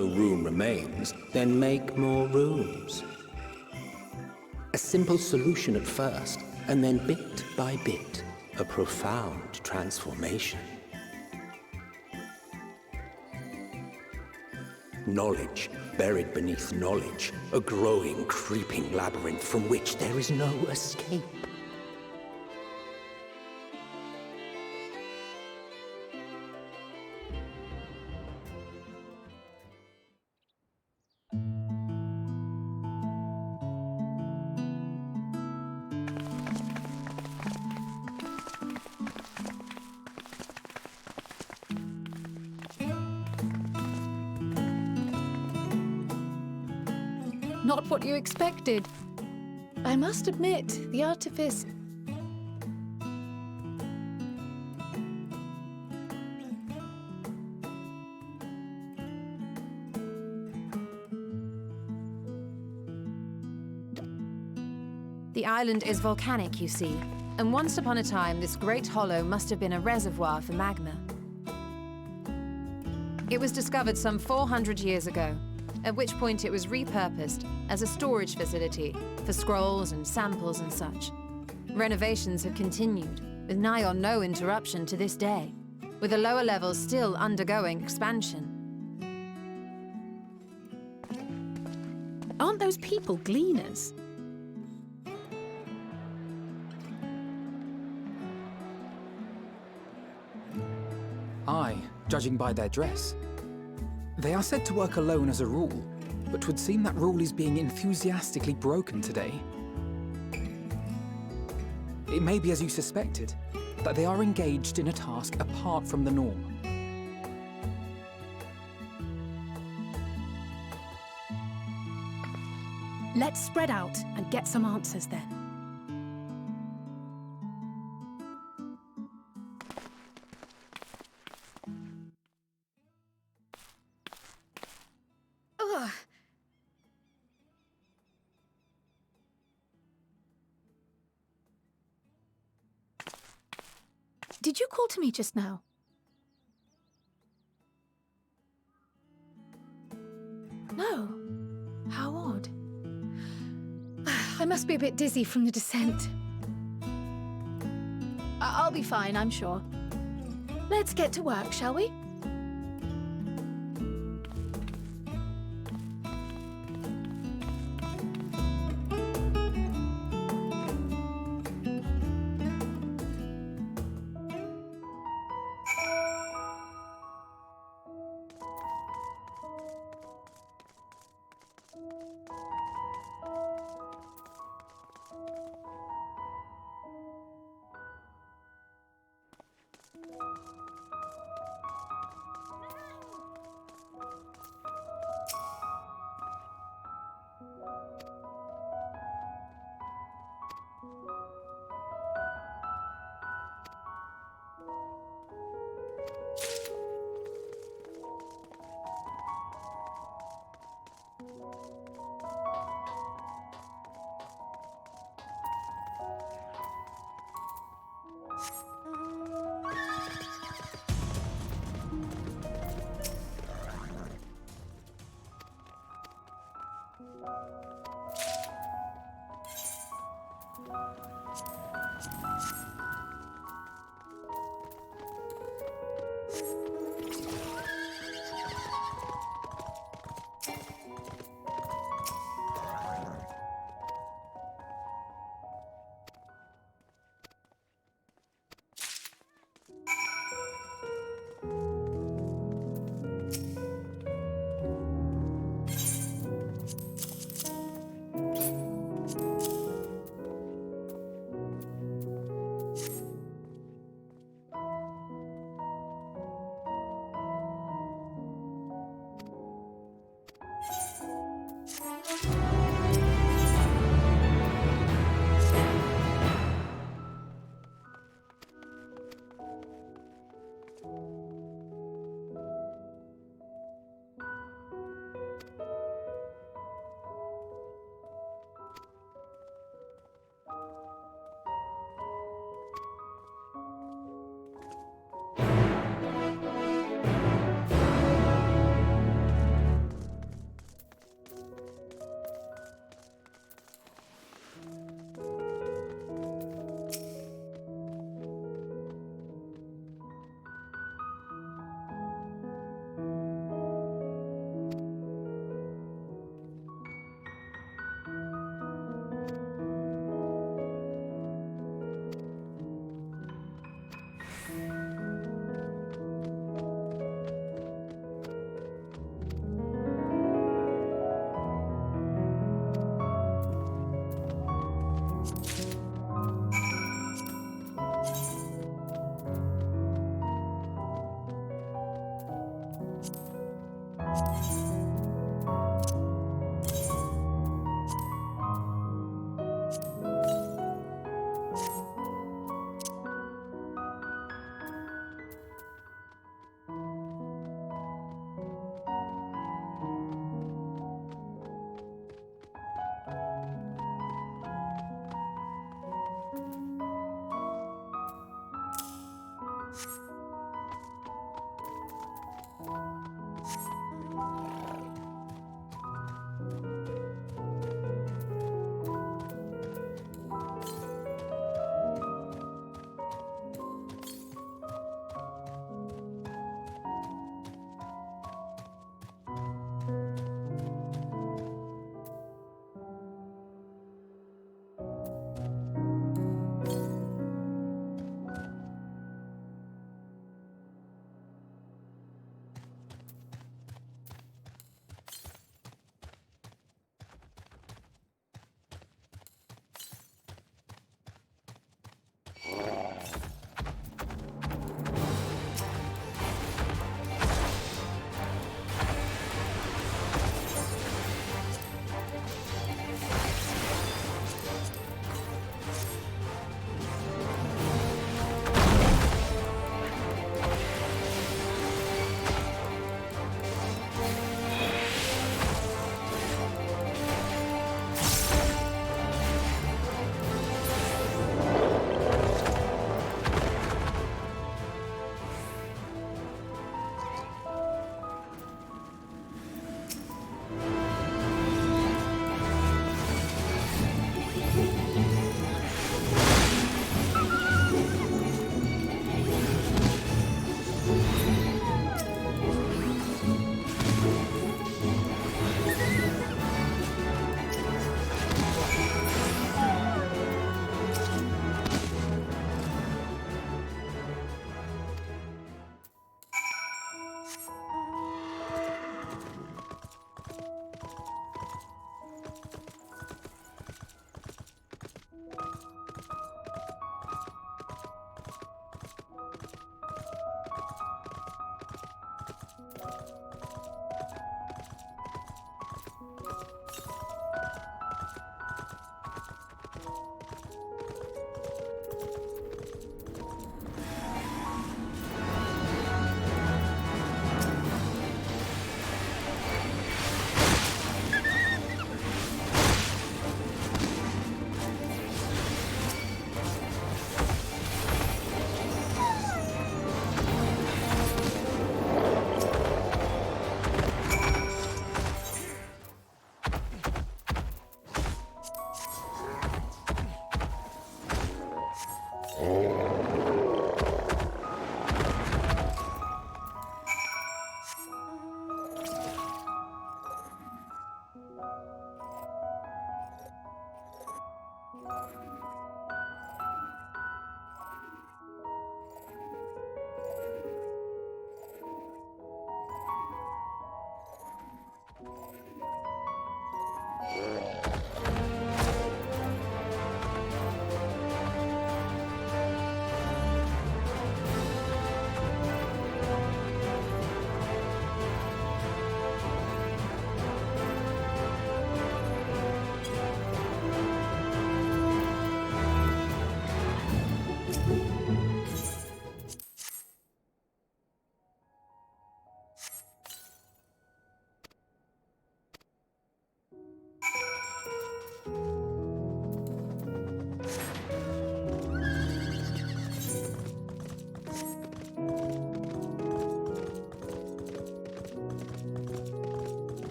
A room remains, then make more rooms. A simple solution at first, and then bit by bit, a profound transformation. Knowledge buried beneath knowledge, a growing, creeping labyrinth from which there is no escape. Not what you expected. I must admit, the artifice... The island is volcanic, you see, and once upon a time this great hollow must have been a reservoir for magma. It was discovered some 400 years ago, at which point it was repurposed as a storage facility for scrolls and samples and such. Renovations have continued, with nigh on no interruption to this day, with the lower levels still undergoing expansion. Aren't those people gleaners? Aye, judging by their dress. They are said to work alone as a rule, but 'twould seem that rule is being enthusiastically broken today. It may be as you suspected, that they are engaged in a task apart from the norm. Let's spread out and get some answers then. Ugh. Did you call to me just now? No. How odd. I must be a bit dizzy from the descent. I'll be fine, I'm sure. Let's get to work, shall we?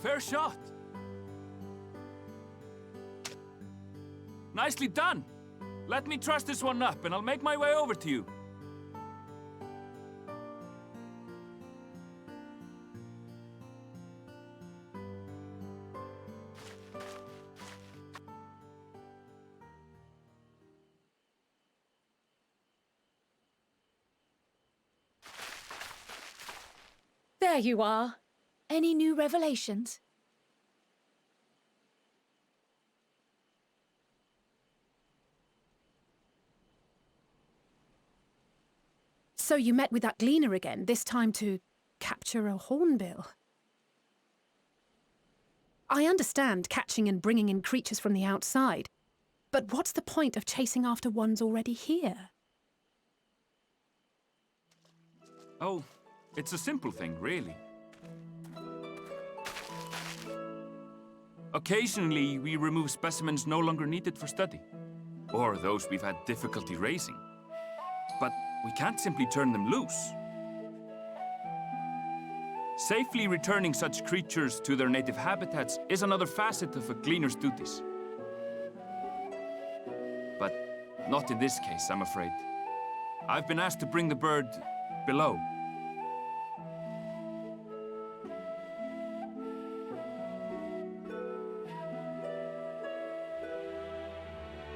fair shot. Nicely done. Let me truss this one up, and I'll make my way over to you. There you are. Any new revelations? So you met with that gleaner again, this time to capture a hornbill. I understand catching and bringing in creatures from the outside, but what's the point of chasing after ones already here? Oh, it's a simple thing, really. Occasionally, we remove specimens no longer needed for study, or those we've had difficulty raising. But we can't simply turn them loose. Safely returning such creatures to their native habitats is another facet of a gleaner's duties. But not in this case, I'm afraid. I've been asked to bring the bird below.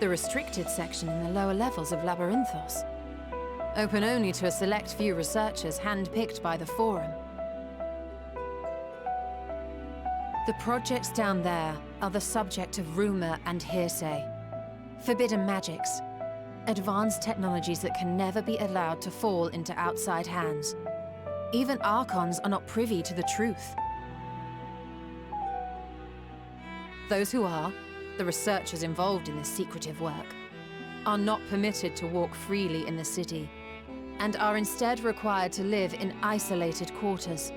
The restricted section in the lower levels of Labyrinthos. Open only to a select few researchers handpicked by the Forum. The projects down there are the subject of rumor and hearsay. Forbidden magics. Advanced technologies that can never be allowed to fall into outside hands. Even Archons are not privy to the truth. Those who are, the researchers involved in this secretive work, are not permitted to walk freely in the city, and are instead required to live in isolated quarters.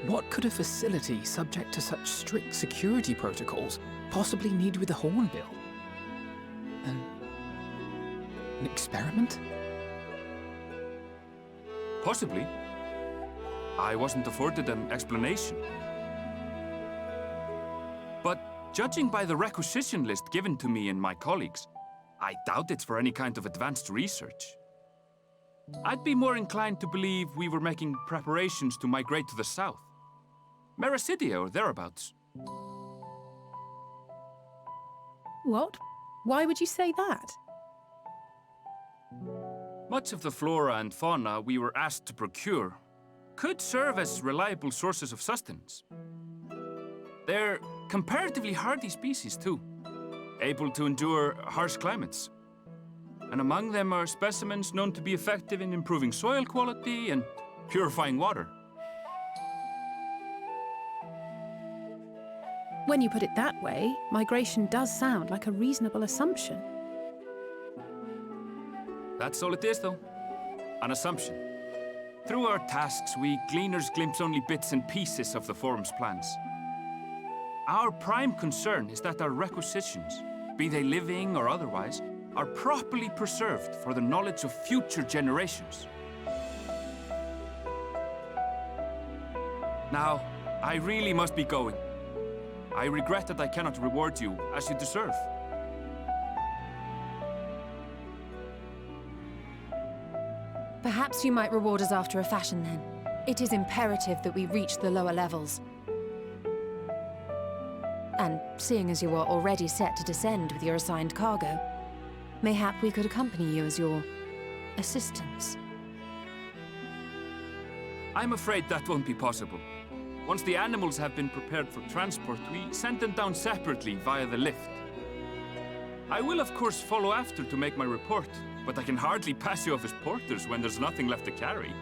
What could a facility subject to such strict security protocols possibly need with a hornbill? An experiment? Possibly. I wasn't afforded an explanation. But judging by the requisition list given to me and my colleagues, I doubt it's for any kind of advanced research. I'd be more inclined to believe we were making preparations to migrate to the south. Mericidia or thereabouts. What? Why would you say that? Much of the flora and fauna we were asked to procure could serve as reliable sources of sustenance. They're comparatively hardy species, too, able to endure harsh climates. And among them are specimens known to be effective in improving soil quality and purifying water. When you put it that way, migration does sound like a reasonable assumption. That's all it is, though. An assumption. Through our tasks, we gleaners glimpse only bits and pieces of the Forum's plans. Our prime concern is that our requisitions, be they living or otherwise, are properly preserved for the knowledge of future generations. Now, I really must be going. I regret that I cannot reward you as you deserve. Perhaps you might reward us after a fashion then. It is imperative that we reach the lower levels. And seeing as you are already set to descend with your assigned cargo, mayhap we could accompany you as your assistants. I'm afraid that won't be possible. Once the animals have been prepared for transport, we send them down separately via the lift. I will, of course, follow after to make my report, but I can hardly pass you off as porters when there's nothing left to carry.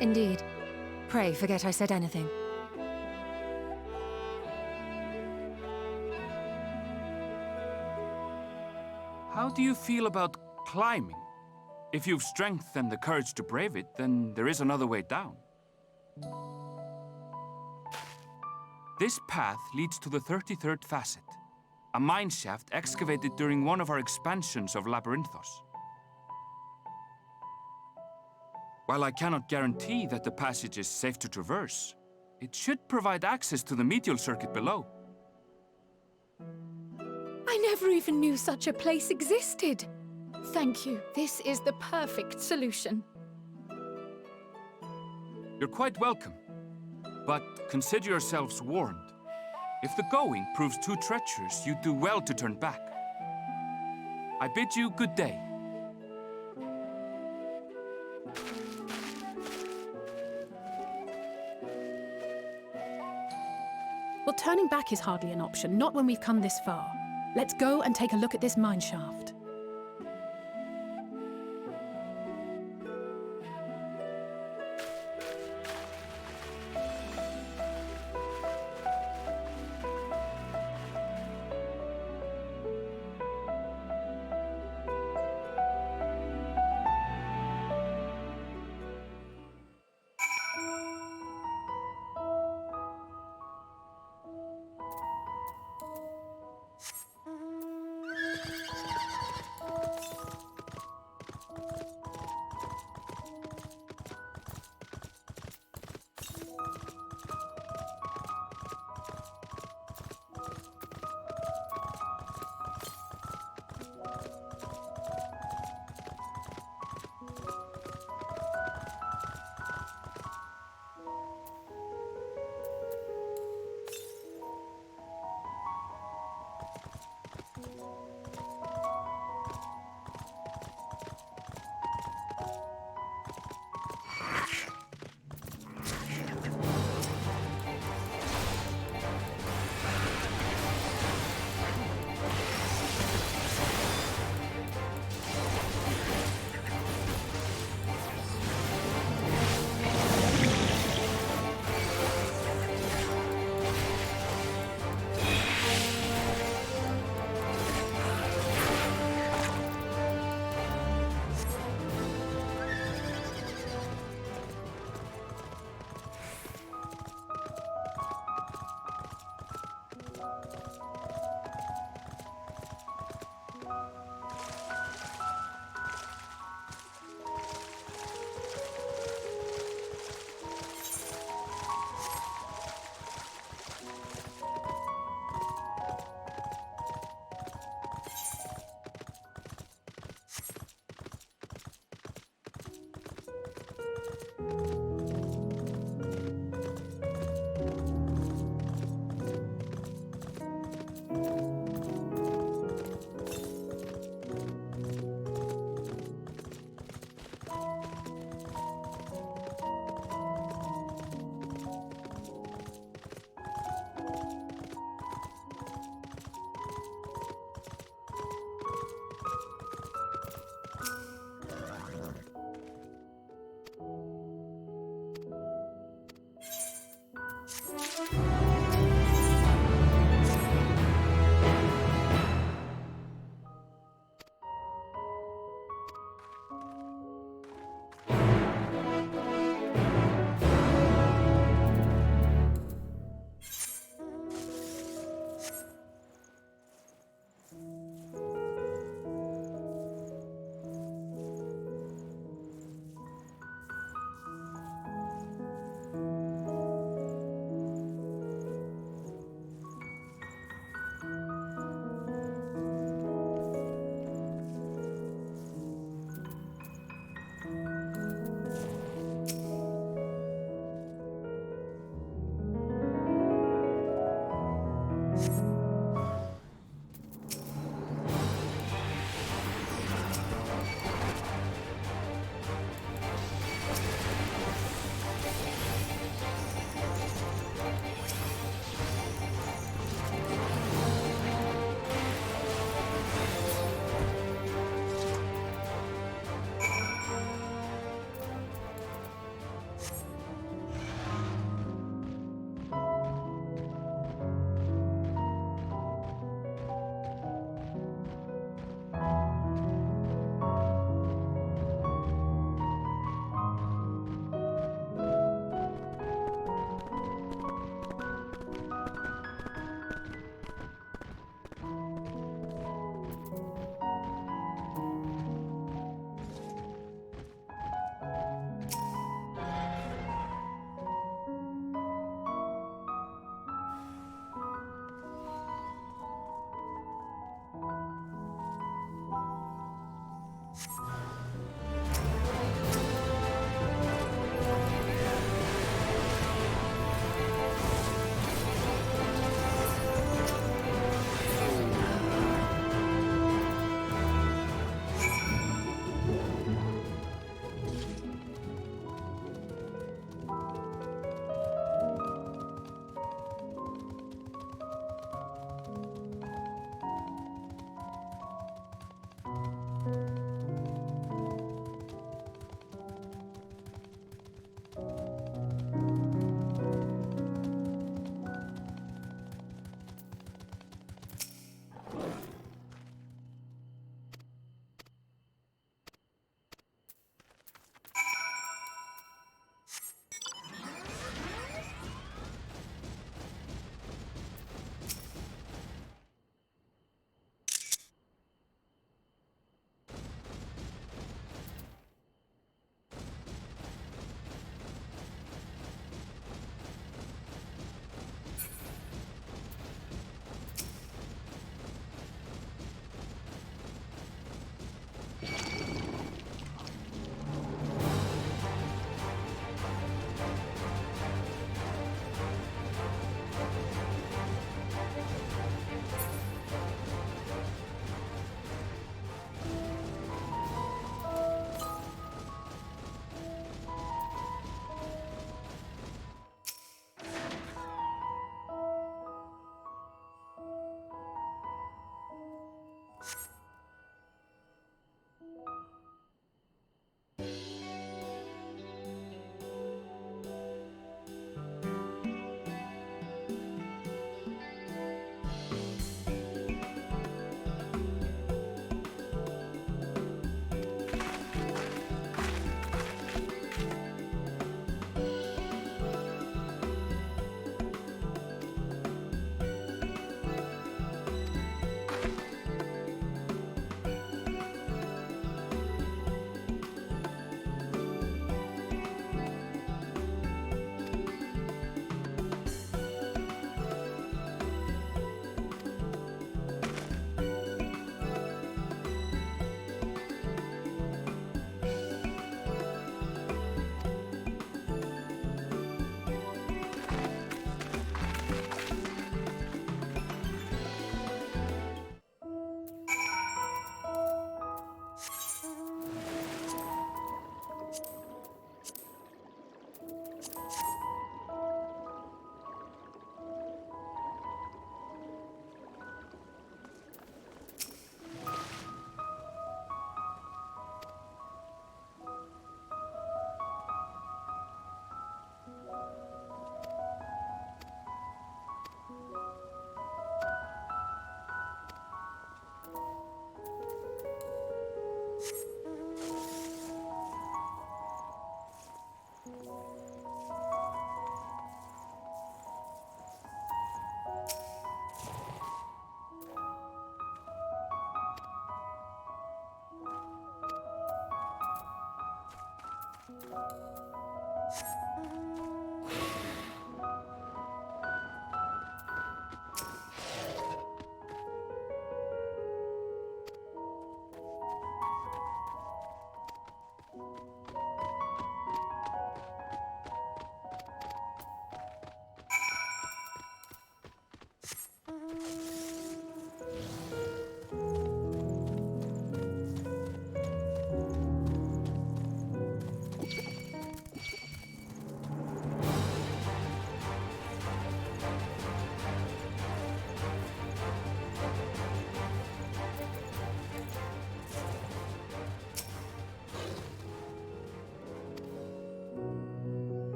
Indeed. Pray forget I said anything. How do you feel about climbing? If you've strength and the courage to brave it, then there is another way down. This path leads to the 33rd facet, a mine shaft excavated during one of our expansions of Labyrinthos. While I cannot guarantee that the passage is safe to traverse, it should provide access to the medial circuit below. I never even knew such a place existed. Thank you. This is the perfect solution. You're quite welcome, but consider yourselves warned. If the going proves too treacherous, you do well to turn back. I bid you good day. Well, turning back is hardly an option, not when we've come this far. Let's go and take a look at this mine shaft.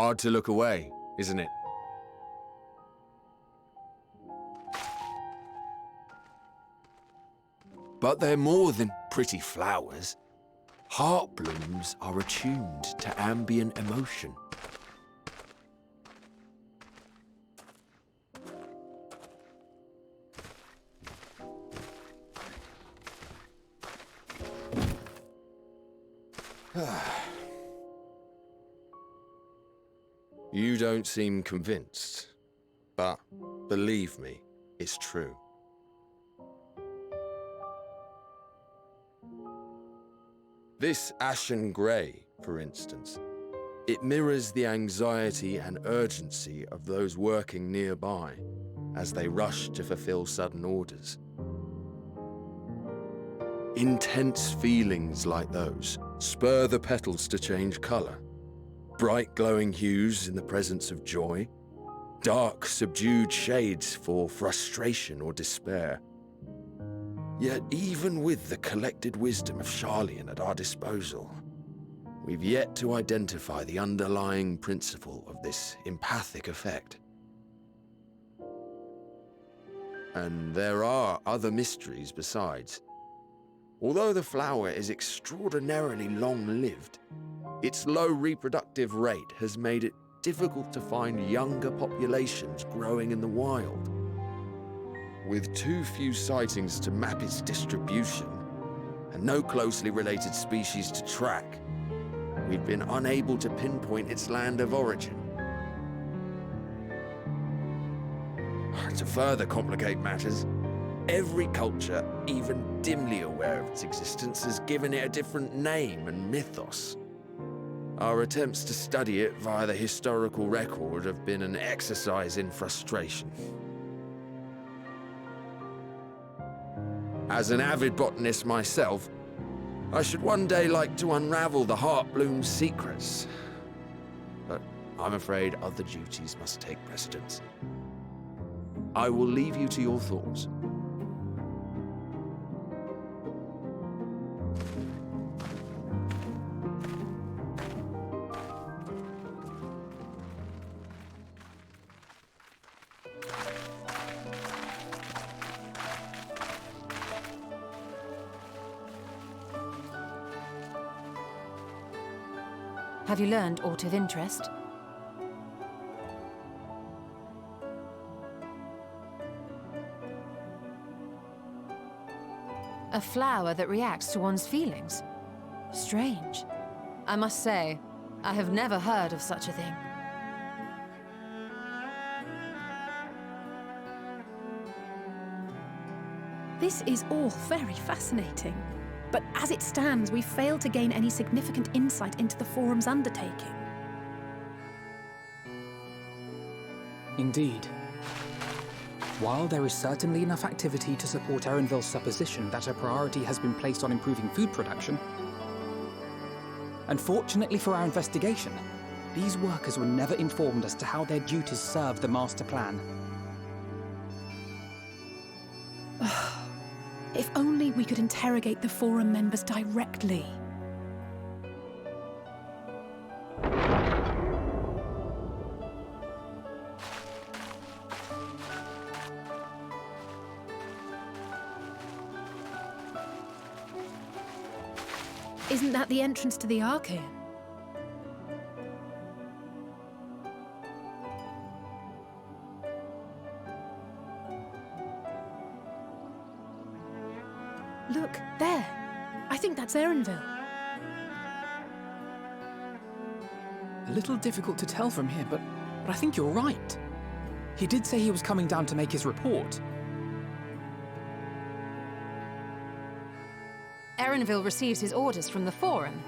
Hard to look away, isn't it? But they're more than pretty flowers. Heart blooms are attuned to ambient emotion. You don't seem convinced, but believe me, it's true. This ashen grey, for instance, it mirrors the anxiety and urgency of those working nearby as they rush to fulfill sudden orders. Intense feelings like those spur the petals to change colour. Bright glowing hues in the presence of joy, dark subdued shades for frustration or despair. Yet even with the collected wisdom of Sharlayan at our disposal, we've yet to identify the underlying principle of this empathic effect. And there are other mysteries besides. Although the flower is extraordinarily long-lived, its low reproductive rate has made it difficult to find younger populations growing in the wild. With too few sightings to map its distribution, and no closely related species to track, we've been unable to pinpoint its land of origin. To further complicate matters, every culture, even dimly aware of its existence, has given it a different name and mythos. Our attempts to study it via the historical record have been an exercise in frustration. As an avid botanist myself, I should one day like to unravel the Heartbloom's secrets. But I'm afraid other duties must take precedence. I will leave you to your thoughts. Have you learned aught of interest? A flower that reacts to one's feelings? Strange. I must say, I have never heard of such a thing. This is all very fascinating. But as it stands, we've failed to gain any significant insight into the Forum's undertaking. Indeed. While there is certainly enough activity to support Erenville's supposition that a priority has been placed on improving food production, unfortunately for our investigation, these workers were never informed as to how their duties serve the master plan. If only we could interrogate the Forum members directly. Isn't that the entrance to the Archaeum? Look, there. I think that's Erenville. A little difficult to tell from here, but I think you're right. He did say he was coming down to make his report. Erenville receives his orders from the Forum.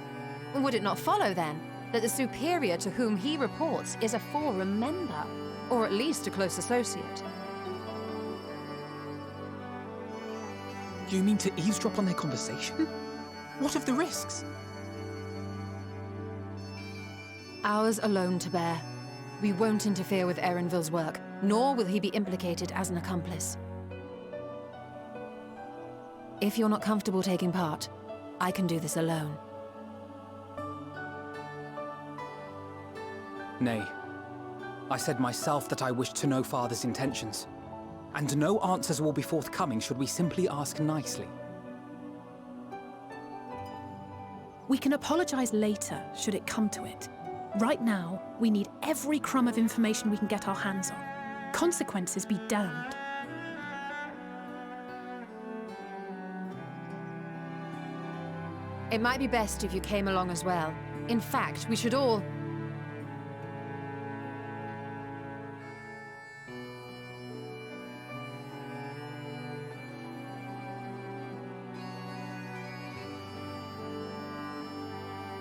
Would it not follow, then, that the superior to whom he reports is a Forum member, or at least a close associate? You mean to eavesdrop on their conversation? What of the risks? Ours alone to bear. We won't interfere with Erenville's work, nor will he be implicated as an accomplice. If you're not comfortable taking part, I can do this alone. Nay. I said myself that I wished to know Father's intentions. And no answers will be forthcoming should we simply ask nicely. We can apologize later, should it come to it. Right now, we need every crumb of information we can get our hands on. Consequences be damned. It might be best if you came along as well. In fact, we should all...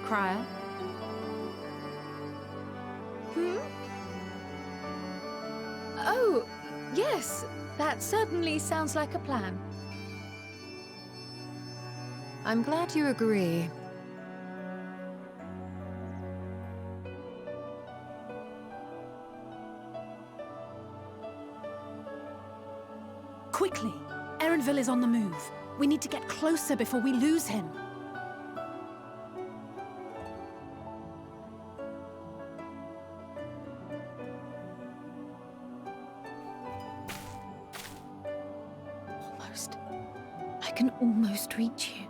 Crier? Oh, yes. That certainly sounds like a plan. I'm glad you agree. Quickly! Erenville is on the move. We need to get closer before we lose him. Almost. I can almost reach you.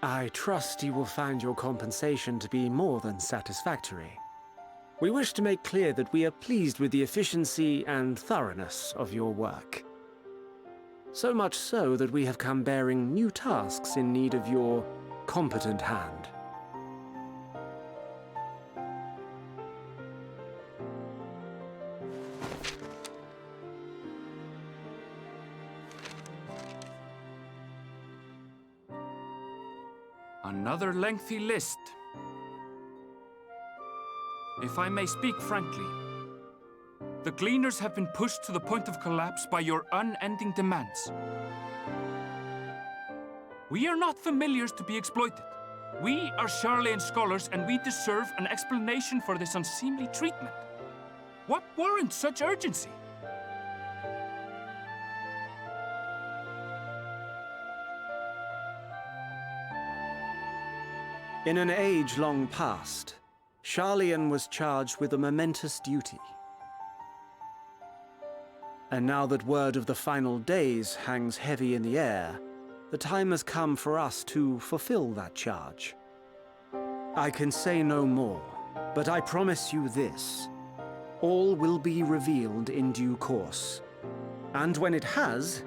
I trust you will find your compensation to be more than satisfactory. We wish to make clear that we are pleased with the efficiency and thoroughness of your work. So much so that we have come bearing new tasks in need of your competent hand. Another lengthy list. If I may speak frankly, the Gleaners have been pushed to the point of collapse by your unending demands. We are not familiars to be exploited. We are Sharlayan scholars, and we deserve an explanation for this unseemly treatment. What warrants such urgency? In an age long past, Sharlayan was charged with a momentous duty. And now that word of the final days hangs heavy in the air, the time has come for us to fulfill that charge. I can say no more, but I promise you this. All will be revealed in due course. And when it has,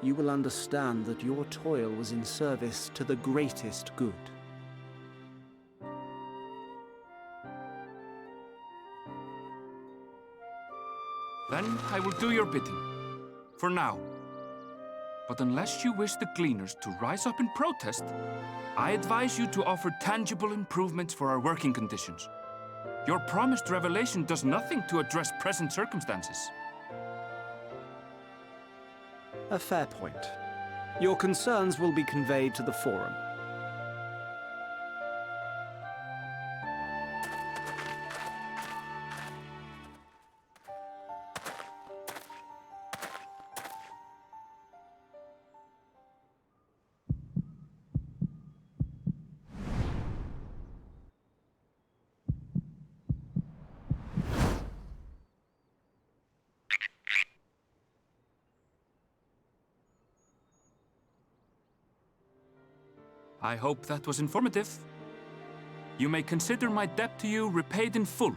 you will understand that your toil was in service to the greatest good. Then I will do your bidding. For now. But unless you wish the Gleaners to rise up in protest, I advise you to offer tangible improvements for our working conditions. Your promised revelation does nothing to address present circumstances. A fair point. Your concerns will be conveyed to the Forum. I hope that was informative. You may consider my debt to you repaid in full.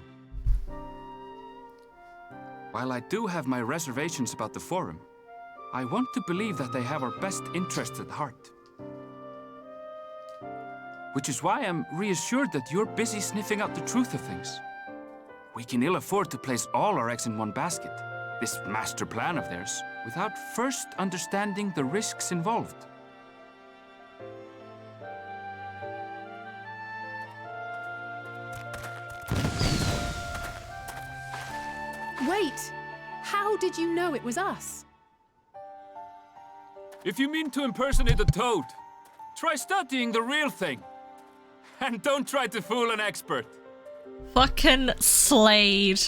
While I do have my reservations about the Forum, I want to believe that they have our best interests at heart. Which is why I'm reassured that you're busy sniffing out the truth of things. We can ill afford to place all our eggs in one basket, this master plan of theirs, without first understanding the risks involved. Wait! How did you know it was us? If you mean to impersonate a toad, try studying the real thing. And don't try to fool an expert. Fucking Slade.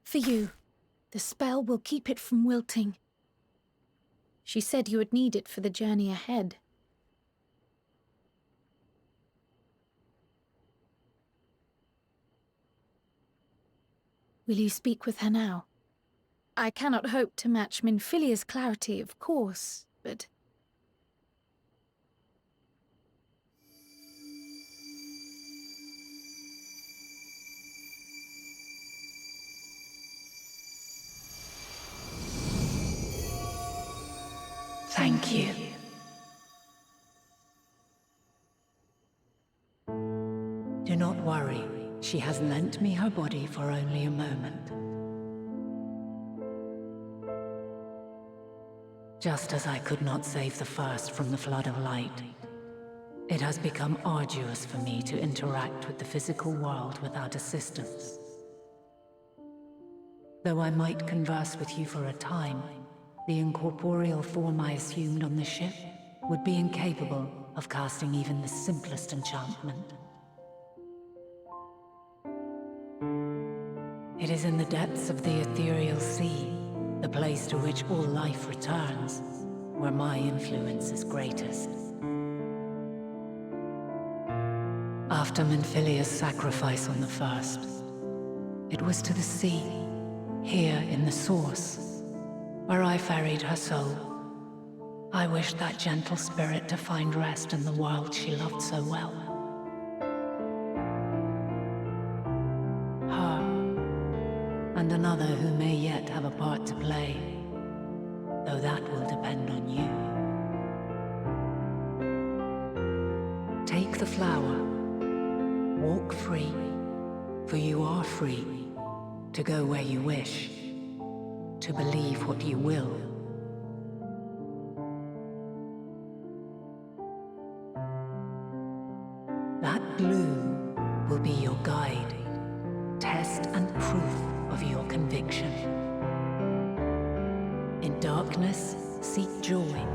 For you. The spell will keep it from wilting. She said you would need it for the journey ahead. Will you speak with her now? I cannot hope to match Minfilia's clarity, of course, but... Thank you. Do not worry. She has lent me her body for only a moment. Just as I could not save the first from the flood of light, it has become arduous for me to interact with the physical world without assistance. Though I might converse with you for a time, the incorporeal form I assumed on the ship would be incapable of casting even the simplest enchantment. It is in the depths of the ethereal sea, the place to which all life returns, where my influence is greatest. After Minfilia's sacrifice on the first, it was to the sea, here in the source, where I ferried her soul. I wished that gentle spirit to find rest in the world she loved so well. And another who may yet have a part to play, though that will depend on you. Take the flower, walk free, for you are free, to go where you wish, to believe what you will. That blue will be your guide, test and proof of your conviction. In darkness, seek joy.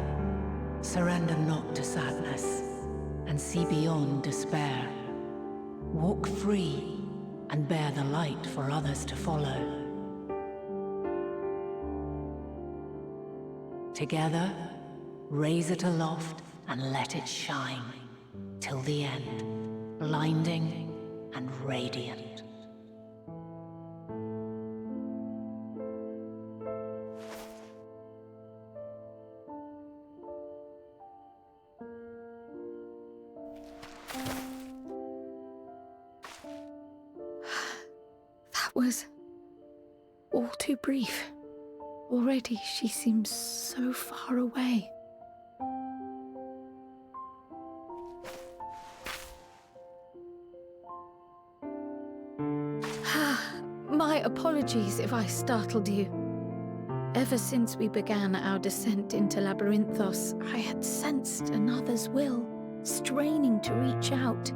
Surrender not to sadness, and see beyond despair. Walk free, and bear the light for others to follow. Together, raise it aloft and let it shine, till the end, blinding and radiant. Was all too brief. Already she seems so far away. My apologies if I startled you. Ever since we began our descent into Labyrinthos, I had sensed another's will, straining to reach out.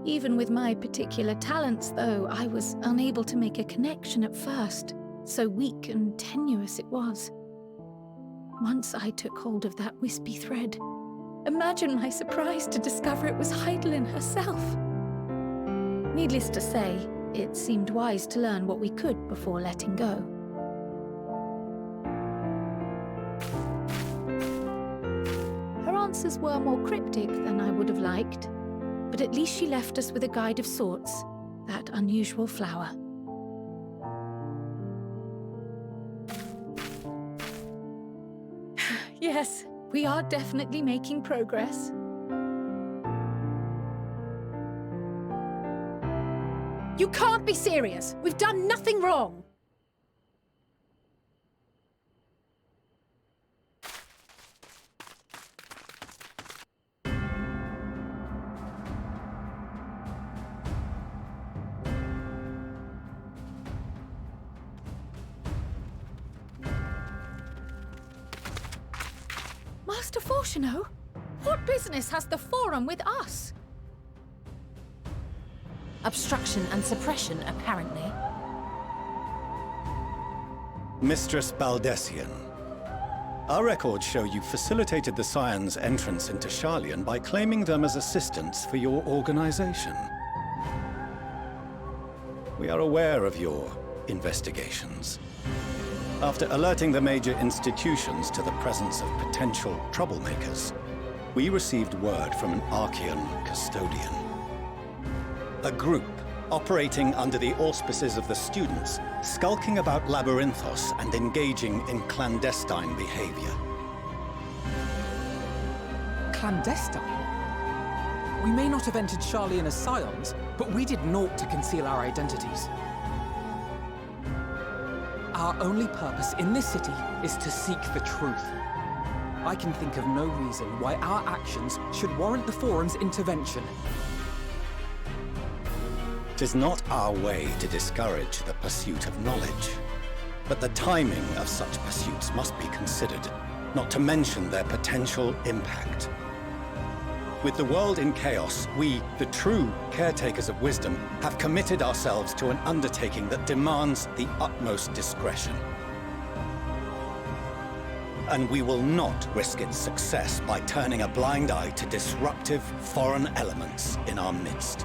Even with my particular talents, though, I was unable to make a connection at first, so weak and tenuous it was. Once I took hold of that wispy thread, imagine my surprise to discover it was Heidelin herself. Needless to say, it seemed wise to learn what we could before letting go. Her answers were more cryptic than I would have liked, but at least she left us with a guide of sorts, that unusual flower. Yes, we are definitely making progress. You can't be serious! We've done nothing wrong! Master Fortuno? What business has the Forum with us? Obstruction and suppression, apparently. Mistress Baldessian, our records show you facilitated the Scions' entrance into Sharlayan by claiming them as assistants for your organization. We are aware of your investigations. After alerting the major institutions to the presence of potential troublemakers, we received word from an Archean custodian. A group operating under the auspices of the students, skulking about Labyrinthos and engaging in clandestine behavior. Clandestine? We may not have entered Sharlayan as scions, but we did naught to conceal our identities. Our only purpose in this city is to seek the truth. I can think of no reason why our actions should warrant the Forum's intervention. 'Tis not our way to discourage the pursuit of knowledge, but the timing of such pursuits must be considered, not to mention their potential impact. With the world in chaos, we, the true caretakers of wisdom, have committed ourselves to an undertaking that demands the utmost discretion. And we will not risk its success by turning a blind eye to disruptive foreign elements in our midst.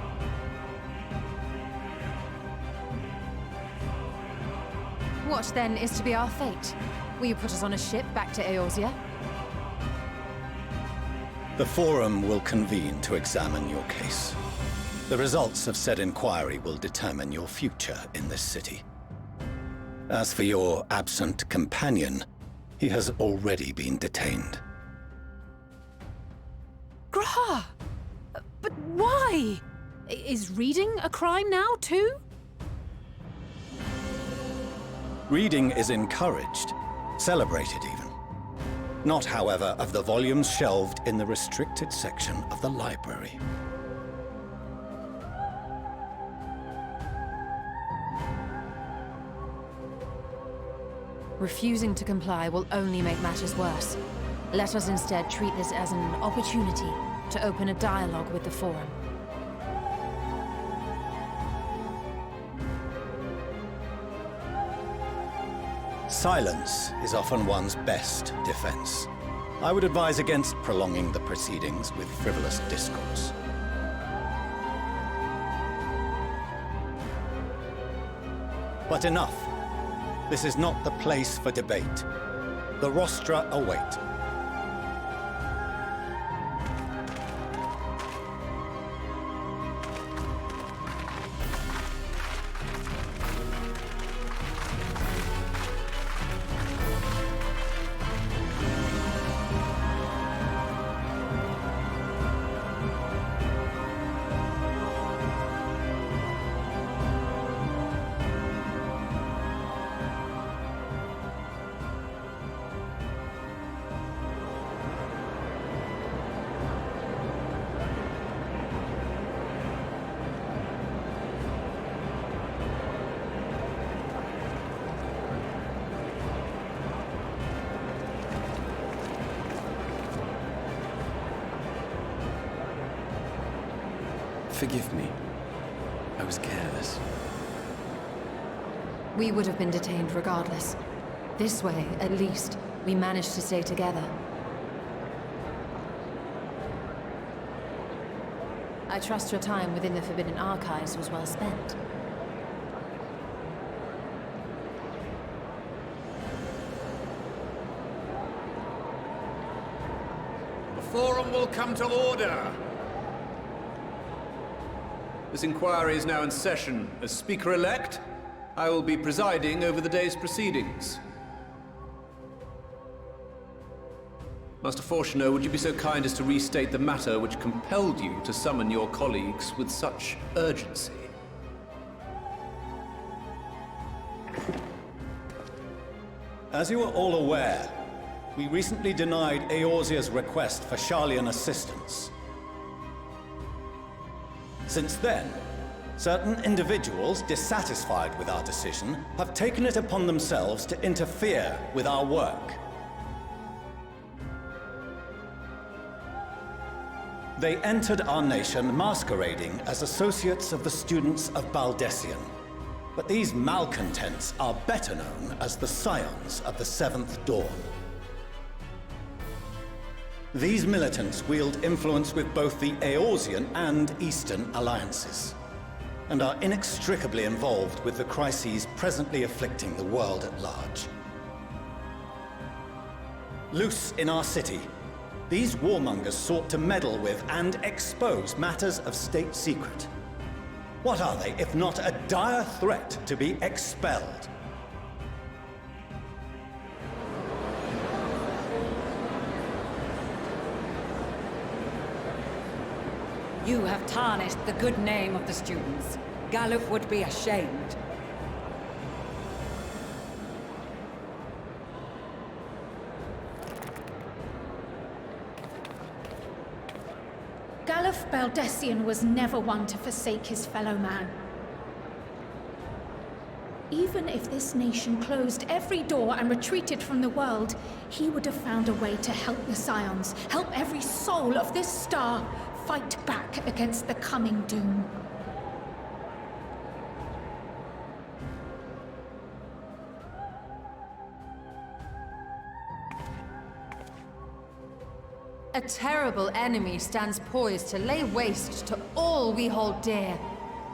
What then is to be our fate? Will you put us on a ship back to Eorzea? The Forum will convene to examine your case. The results of said inquiry will determine your future in this city. As for your absent companion, he has already been detained. Graha! But why? Is reading a crime now, too? Reading is encouraged, celebrated even. Not, however, of the volumes shelved in the restricted section of the library. Refusing to comply will only make matters worse. Let us instead treat this as an opportunity to open a dialogue with the Forum. Silence is often one's best defense. I would advise against prolonging the proceedings with frivolous discourse. But enough. This is not the place for debate. The rostra await. Forgive me. I was careless. We would have been detained regardless. This way, at least, we managed to stay together. I trust your time within the Forbidden Archives was well spent. The Forum will come to order. This inquiry is now in session. As Speaker-elect, I will be presiding over the day's proceedings. Master Fortuner, would you be so kind as to restate the matter which compelled you to summon your colleagues with such urgency? As you are all aware, we recently denied Eorzea's request for Sharlayan assistance. Since then, certain individuals dissatisfied with our decision have taken it upon themselves to interfere with our work. They entered our nation masquerading as associates of the students of Baldessian. But these malcontents are better known as the Scions of the Seventh Dawn. These militants wield influence with both the Eorzean and Eastern alliances. and are inextricably involved with the crises presently afflicting the world at large. Loose in our city, these warmongers sought to meddle with and expose matters of state secret. What are they, if not a dire threat to be expelled? You have tarnished the good name of the students. Galuf would be ashamed. Galuf Baldessian was never one to forsake his fellow man. Even if this nation closed every door and retreated from the world, he would have found a way to help the Scions, help every soul of this star fight back against the coming doom. A terrible enemy stands poised to lay waste to all we hold dear.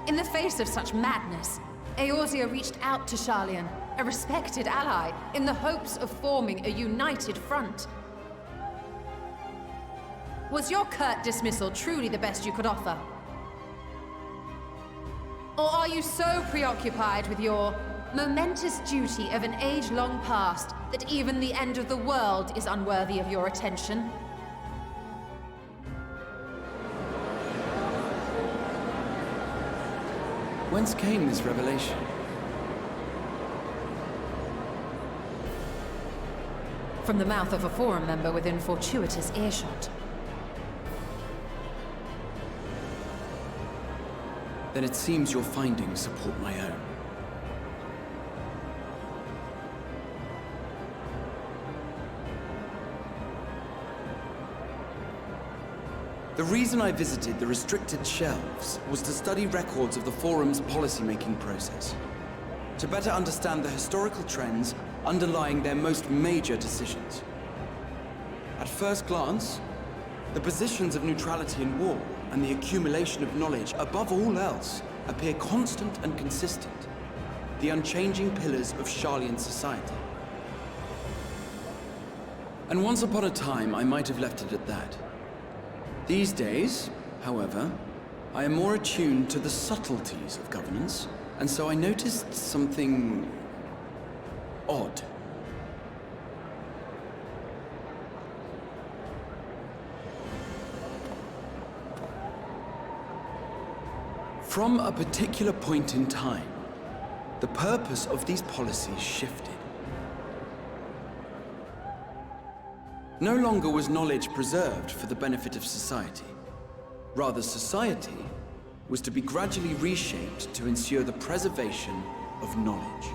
In the face of such madness, Eorzea reached out to Sharlayan, a respected ally, in the hopes of forming a united front. Was your curt dismissal truly the best you could offer? Or are you so preoccupied with your momentous duty of an age long past that even the end of the world is unworthy of your attention? Whence came this revelation? From the mouth of a Forum member within fortuitous earshot. Then it seems your findings support my own. The reason I visited the restricted shelves was to study records of the Forum's policymaking process, to better understand the historical trends underlying their most major decisions. At first glance, the positions of neutrality in war and the accumulation of knowledge above all else appear constant and consistent, the unchanging pillars of Sharlayan society. And once upon a time, I might have left it at that. These days, however, I am more attuned to the subtleties of governance, and so I noticed something odd. From a particular point in time, the purpose of these policies shifted. No longer was knowledge preserved for the benefit of society. Rather, society was to be gradually reshaped to ensure the preservation of knowledge.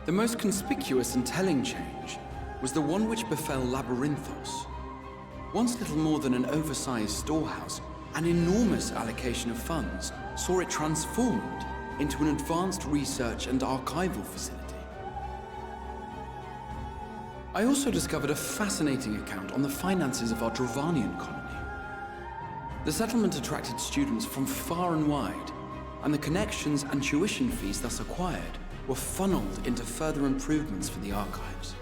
The most conspicuous and telling change was the one which befell Labyrinthos. Once little more than an oversized storehouse, an enormous allocation of funds saw it transformed into an advanced research and archival facility. I also discovered a fascinating account on the finances of our Dravanian colony. The settlement attracted students from far and wide, and the connections and tuition fees thus acquired were funneled into further improvements for the archives.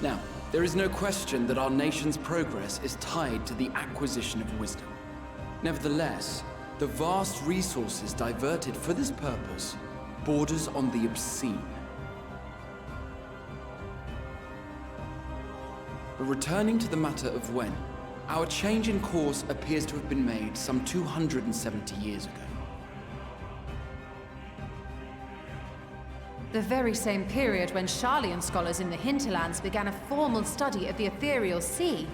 Now, there is no question that our nation's progress is tied to the acquisition of wisdom. Nevertheless, the vast resources diverted for this purpose borders on the obscene. But returning to the matter of when, our change in course appears to have been made some 270 years ago. The very same period when Sharlayan scholars in the hinterlands began a formal study of the ethereal sea.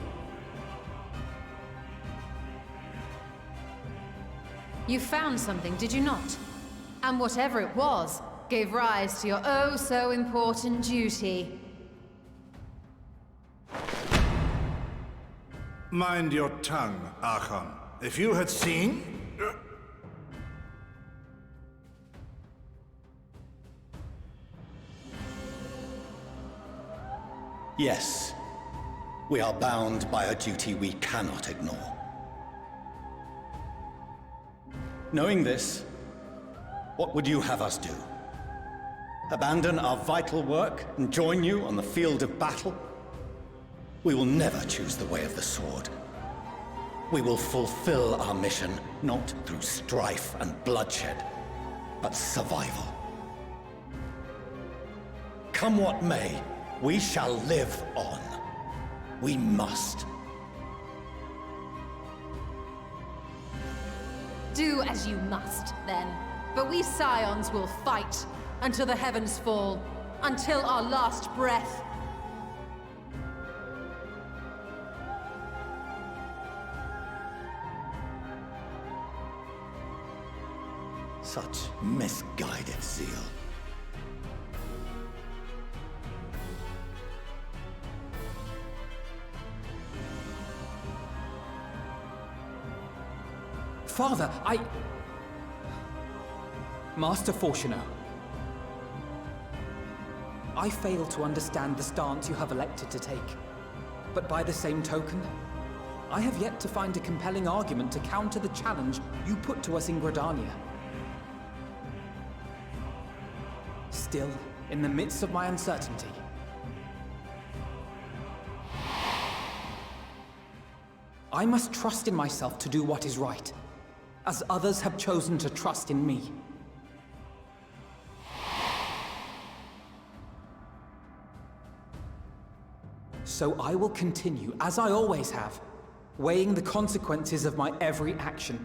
You found something, did you not? And whatever it was, gave rise to your oh-so-important duty. Mind your tongue, Archon. If you had seen... Yes, we are bound by a duty we cannot ignore. Knowing this, what would you have us do? Abandon our vital work and join you on the field of battle? We will never choose the way of the sword. We will fulfill our mission not through strife and bloodshed, but survival. Come what may, we shall live on. We must. Do as you must, then. But we Scions will fight until the heavens fall, until our last breath. Such misguided zeal. Father, Master Fortuno, I fail to understand the stance you have elected to take. But by the same token, I have yet to find a compelling argument to counter the challenge you put to us in Gridania. Still, in the midst of my uncertainty, I must trust in myself to do what is right, as others have chosen to trust in me. So I will continue, as I always have, weighing the consequences of my every action,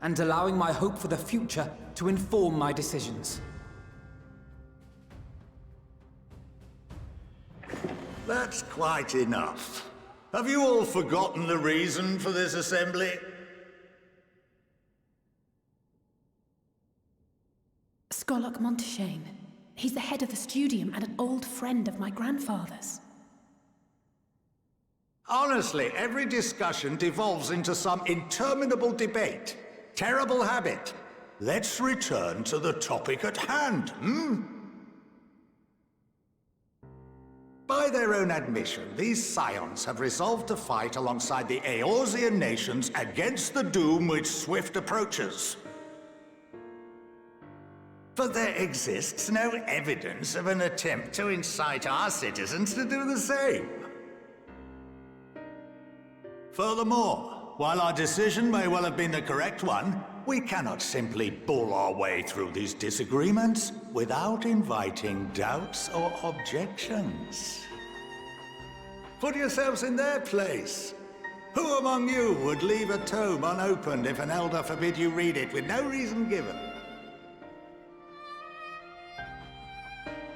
and allowing my hope for the future to inform my decisions. That's quite enough. Have you all forgotten the reason for this assembly? Skolok Monteshane. He's the head of the Studium and an old friend of my grandfather's. Honestly, every discussion devolves into some interminable debate. Terrible habit. Let's return to the topic at hand, By their own admission, these Scions have resolved to fight alongside the Eorzean nations against the doom which swift approaches. But there exists no evidence of an attempt to incite our citizens to do the same. Furthermore, while our decision may well have been the correct one, we cannot simply bull our way through these disagreements without inviting doubts or objections. Put yourselves in their place. Who among you would leave a tome unopened if an elder forbid you read it with no reason given?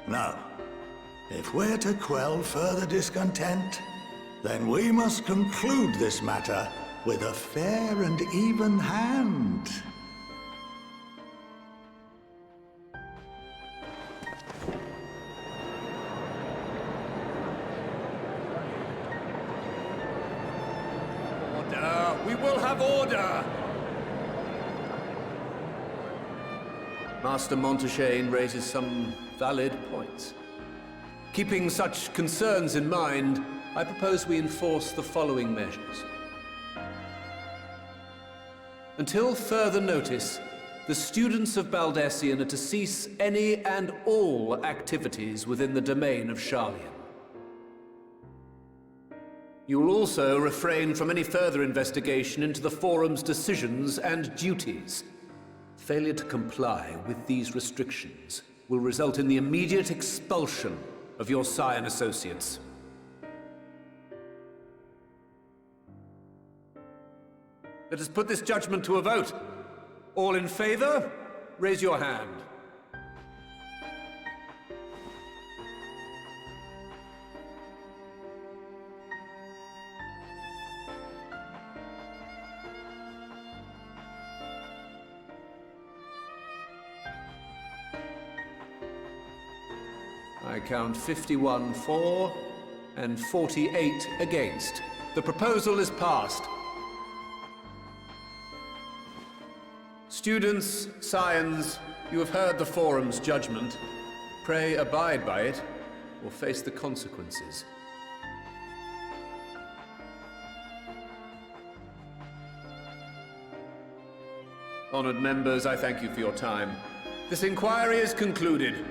Now, if we're to quell further discontent, then we must conclude this matter with a fair and even hand. Order! We will have order! Master Monteshane raises some valid points. Keeping such concerns in mind, I propose we enforce the following measures. Until further notice, the students of Baldesion are to cease any and all activities within the domain of Sharlayan. You will also refrain from any further investigation into the Forum's decisions and duties. Failure to comply with these restrictions will result in the immediate expulsion of your Scion associates. Let us put this judgment to a vote. All in favor, raise your hand. I count 51 for and 48 against. The proposal is passed. Students, Scions, you have heard the Forum's judgment. Pray abide by it, or face the consequences. Honored members, I thank you for your time. This inquiry is concluded.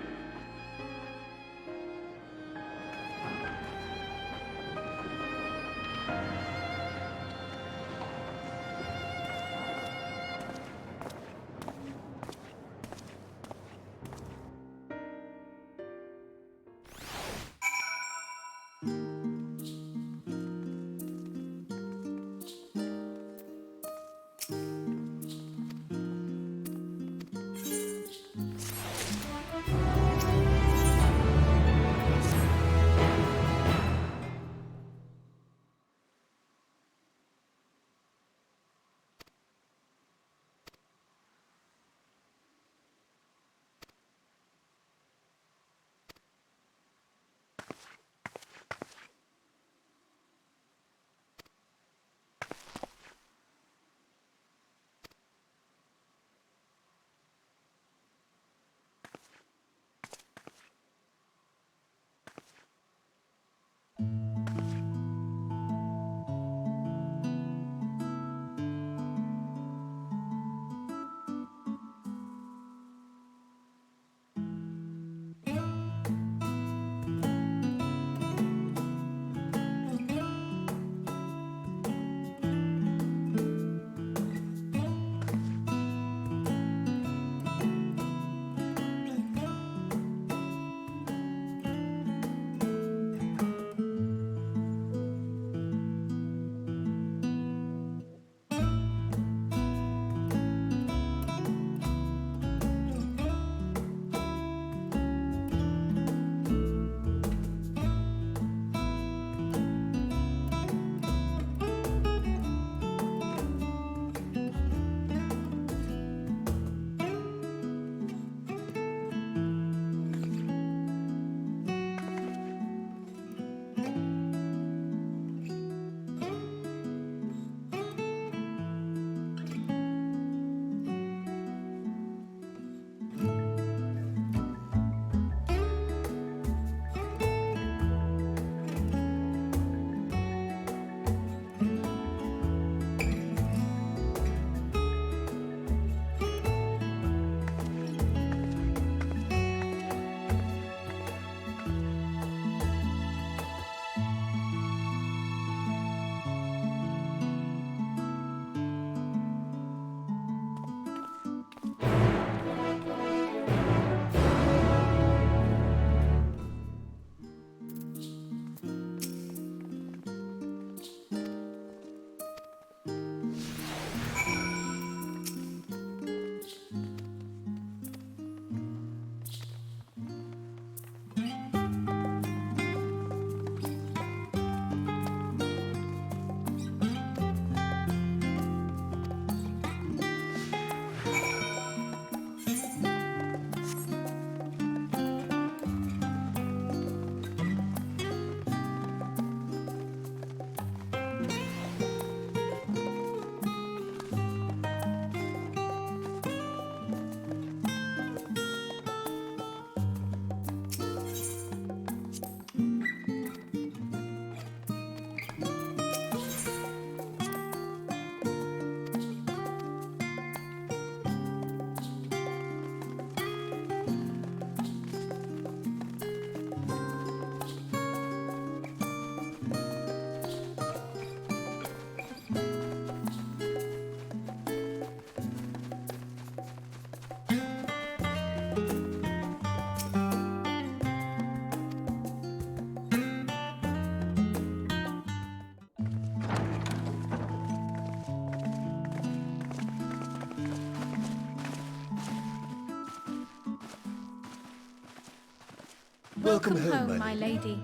Welcome home, my lady.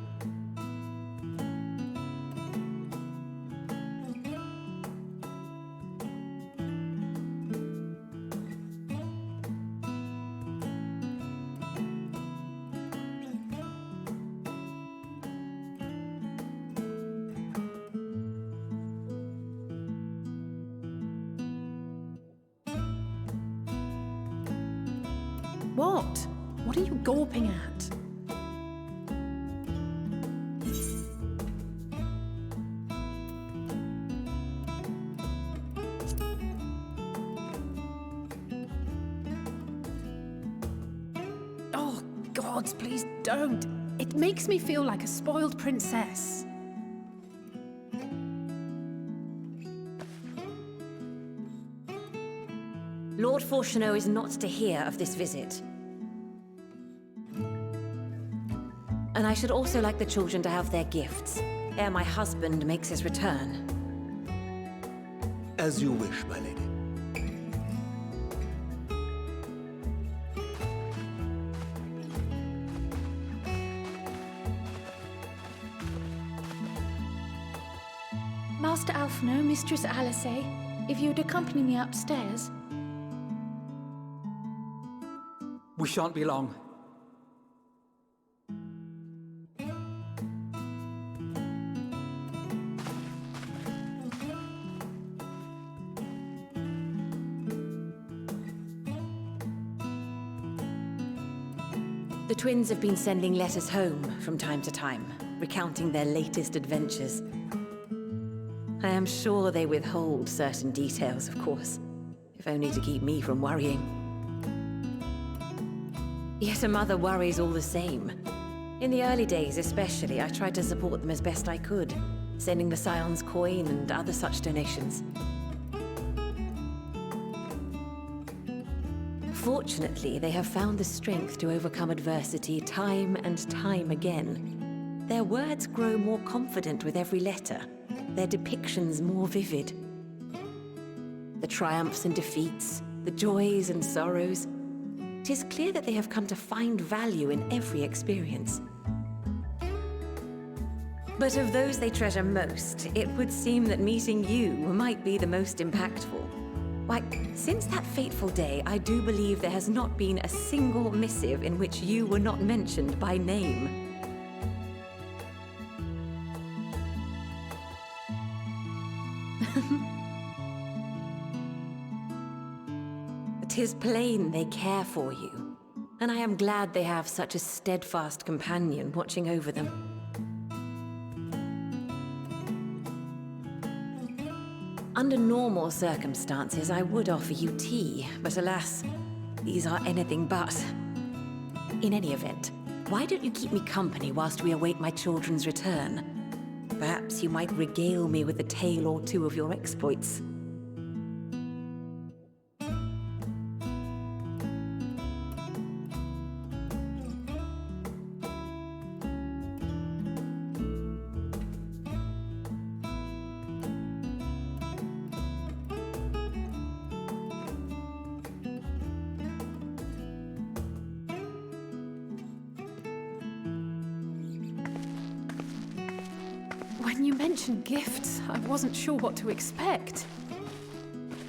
What? What are you gawping at? gods, please don't. It makes me feel like a spoiled princess. Lord Fortuneau is not to hear of this visit. And I should also like the children to have their gifts, ere my husband makes his return. As you wish, my lady. Master Alphino, Mistress Alice, if you would accompany me upstairs. We shan't be long. The twins have been sending letters home from time to time, recounting their latest adventures. I am sure they withhold certain details, of course, if only to keep me from worrying. Yet a mother worries all the same. In the early days especially, I tried to support them as best I could, sending the Scion's coin and other such donations. Fortunately, they have found the strength to overcome adversity time and time again. Their words grow more confident with every letter, their depictions more vivid. The triumphs and defeats, the joys and sorrows. It is clear that they have come to find value in every experience. But of those they treasure most, it would seem that meeting you might be the most impactful. Why, since that fateful day, I do believe there has not been a single missive in which you were not mentioned by name. Tis plain they care for you, and I am glad they have such a steadfast companion watching over them. Under normal circumstances, I would offer you tea, but alas, these are anything but. In any event, why don't you keep me company whilst we await my children's return? Perhaps you might regale me with a tale or two of your exploits. When you mentioned gifts, I wasn't sure what to expect.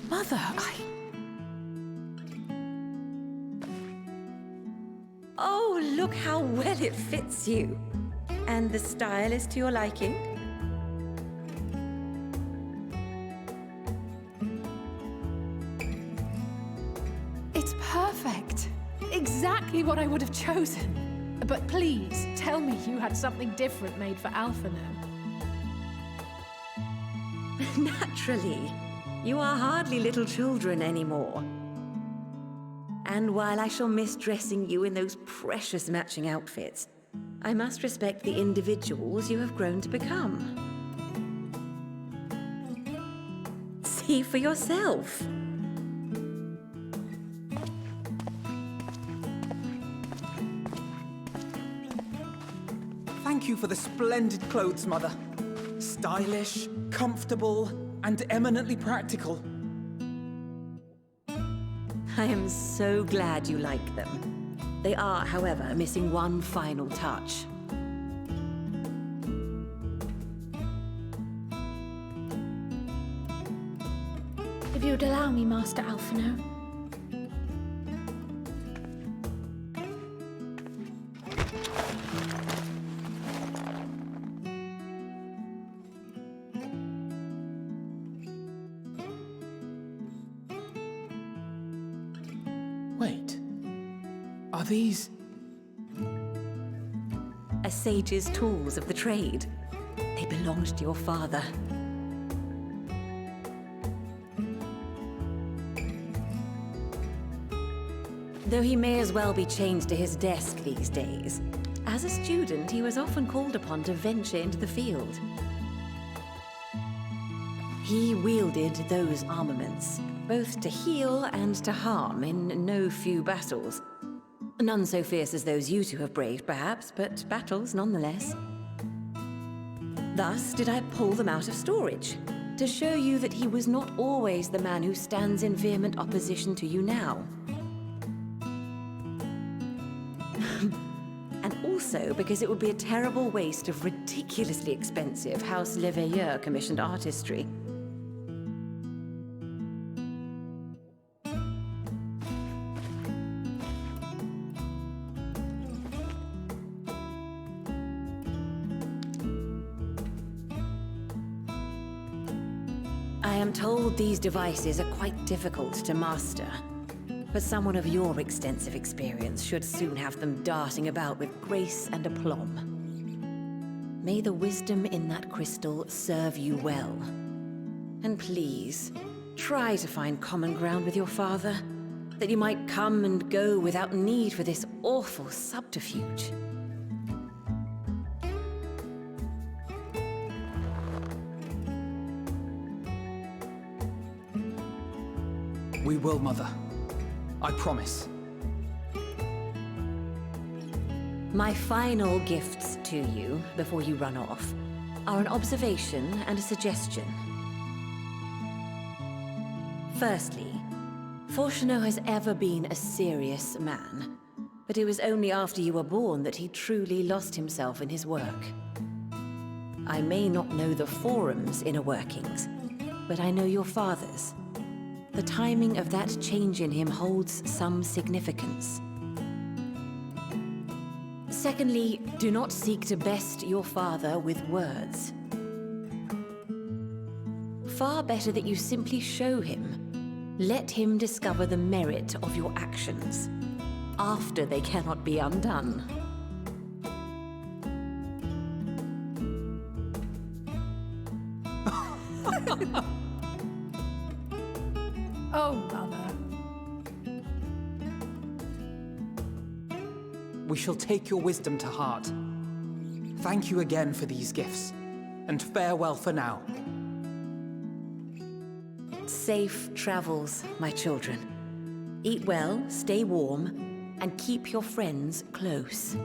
Mother, Oh, look how well it fits you. And the style is to your liking? It's perfect. Exactly what I would have chosen. But please, tell me you had something different made for Alphino. Naturally. You are hardly little children anymore. And while I shall miss dressing you in those precious matching outfits, I must respect the individuals you have grown to become. See for yourself. Thank you for the splendid clothes, Mother. Stylish, comfortable, and eminently practical. I am so glad you like them. They are, however, missing one final touch. If you would allow me, Master Alphino. Wait. Are these... A sage's tools of the trade. They belonged to your father. Though he may as well be chained to his desk these days, as a student he was often called upon to venture into the field. He wielded those armaments, both to heal and to harm in no few battles. None so fierce as those you two have braved, perhaps, but battles nonetheless. Thus did I pull them out of storage, to show you that he was not always the man who stands in vehement opposition to you now. And also because it would be a terrible waste of ridiculously expensive House Leveilleur commissioned artistry. I am told these devices are quite difficult to master, but someone of your extensive experience should soon have them darting about with grace and aplomb. May the wisdom in that crystal serve you well. And please, try to find common ground with your father, that you might come and go without need for this awful subterfuge. We will, Mother. I promise. My final gifts to you, before you run off, are an observation and a suggestion. Firstly, Fortunato has ever been a serious man, but it was only after you were born that he truly lost himself in his work. I may not know the Forum's inner workings, but I know your father's. The timing of that change in him holds some significance. Secondly, do not seek to best your father with words. Far better that you simply show him. Let him discover the merit of your actions, after they cannot be undone. Oh, Mother. We shall take your wisdom to heart. Thank you again for these gifts, and farewell for now. Safe travels, my children. Eat well, stay warm, and keep your friends close.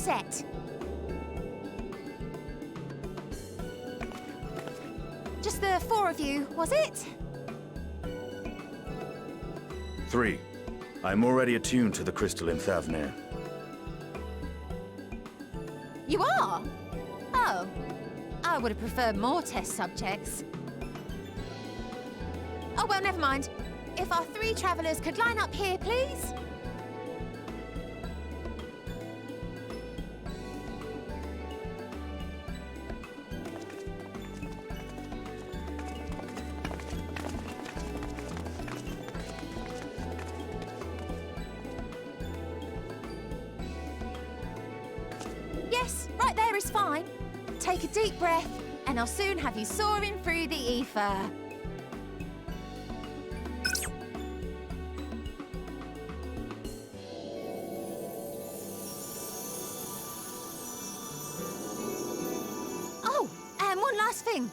set. Just the 4 of you, was it? 3. I'm already attuned to the crystal in Thavnair. You are? Oh. I would have preferred more test subjects. Oh, well, never mind. If our 3 travelers could line up here, please. Yes, right there is fine. Take a deep breath, and I'll soon have you soaring through the ether. Oh, and one last thing.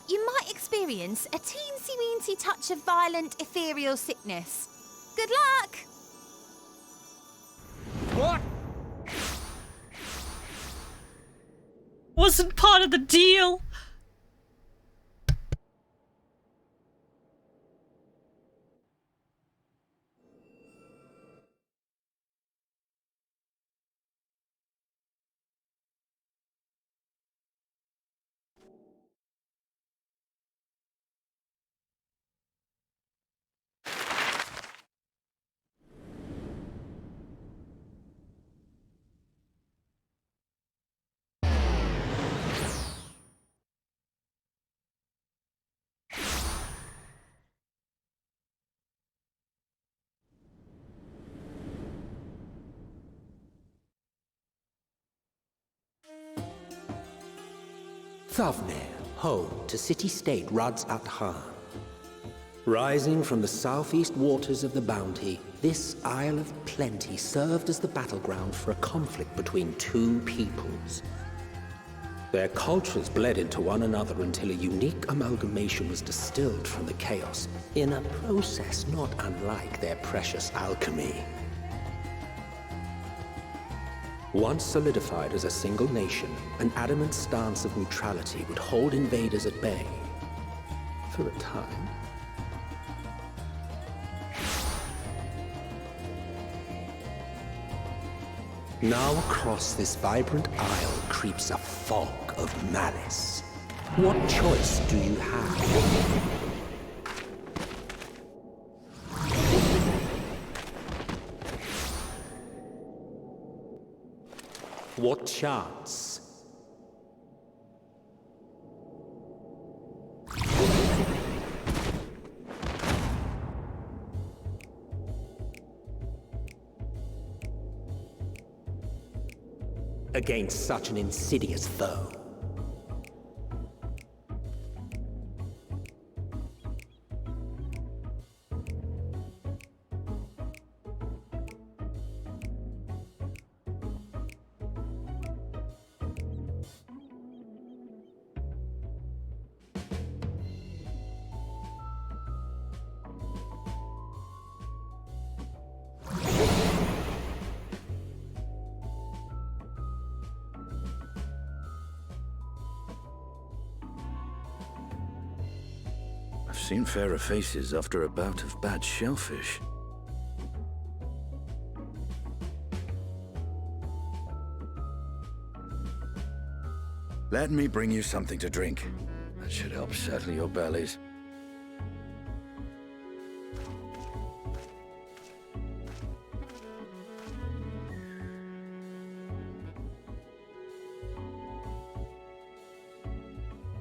You might experience a teensy-weensy touch of violent ethereal sickness. Good luck! What? Wasn't part of the deal. Thavnair, home to city-state Rads at Han. Rising from the southeast waters of the Bounty, this Isle of Plenty served as the battleground for a conflict between 2 peoples. Their cultures bled into one another until a unique amalgamation was distilled from the chaos, in a process not unlike their precious alchemy. Once solidified as a single nation, an adamant stance of neutrality would hold invaders at bay. For a time. Now across this vibrant isle creeps a fog of malice. What choice do you have? What chance? Against such an insidious foe. I've seen fairer faces after a bout of bad shellfish. Let me bring you something to drink. That should help settle your bellies.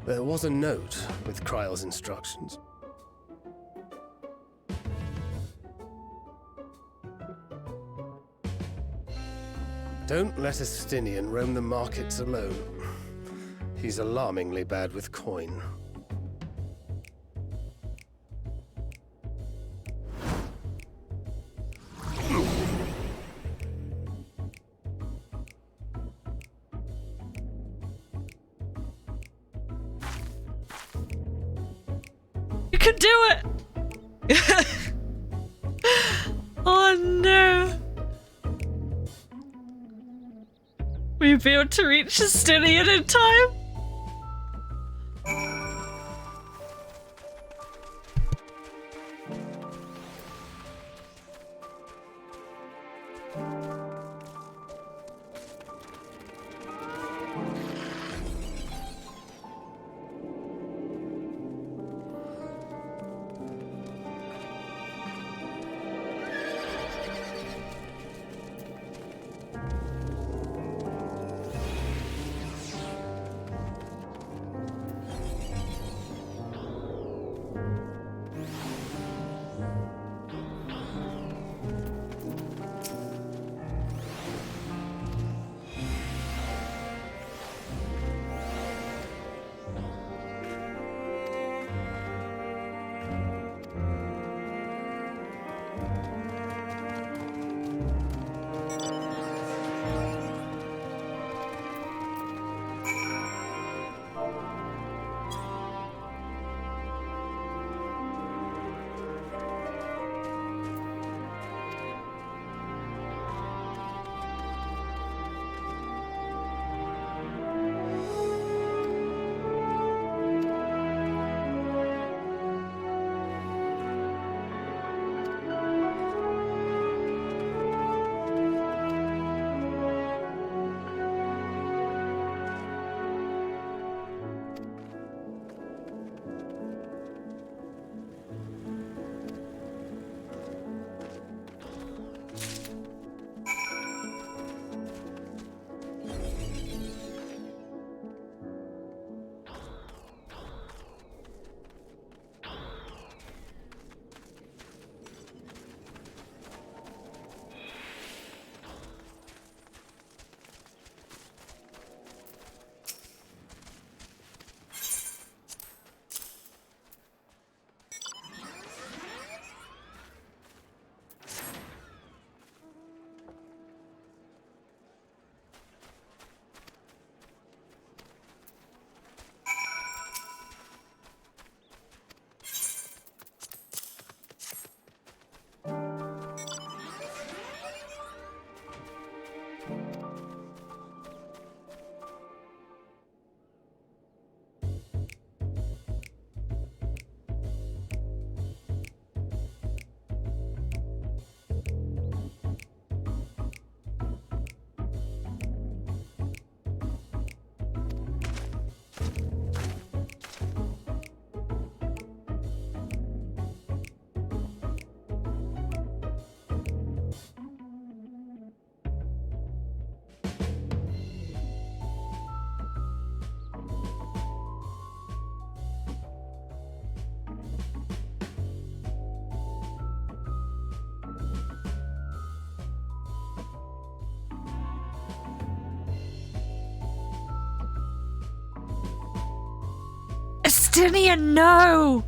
There was a note with Kryle's instructions. Don't let a Stinian roam the markets alone. He's alarmingly bad with coin. You can do it! Oh no! Will you be able to reach Justinian in time? Estinian, no!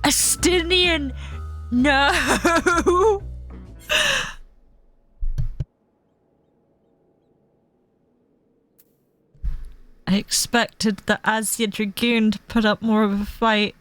Estinian, no! I expected the Azia Dragoon to put up more of a fight.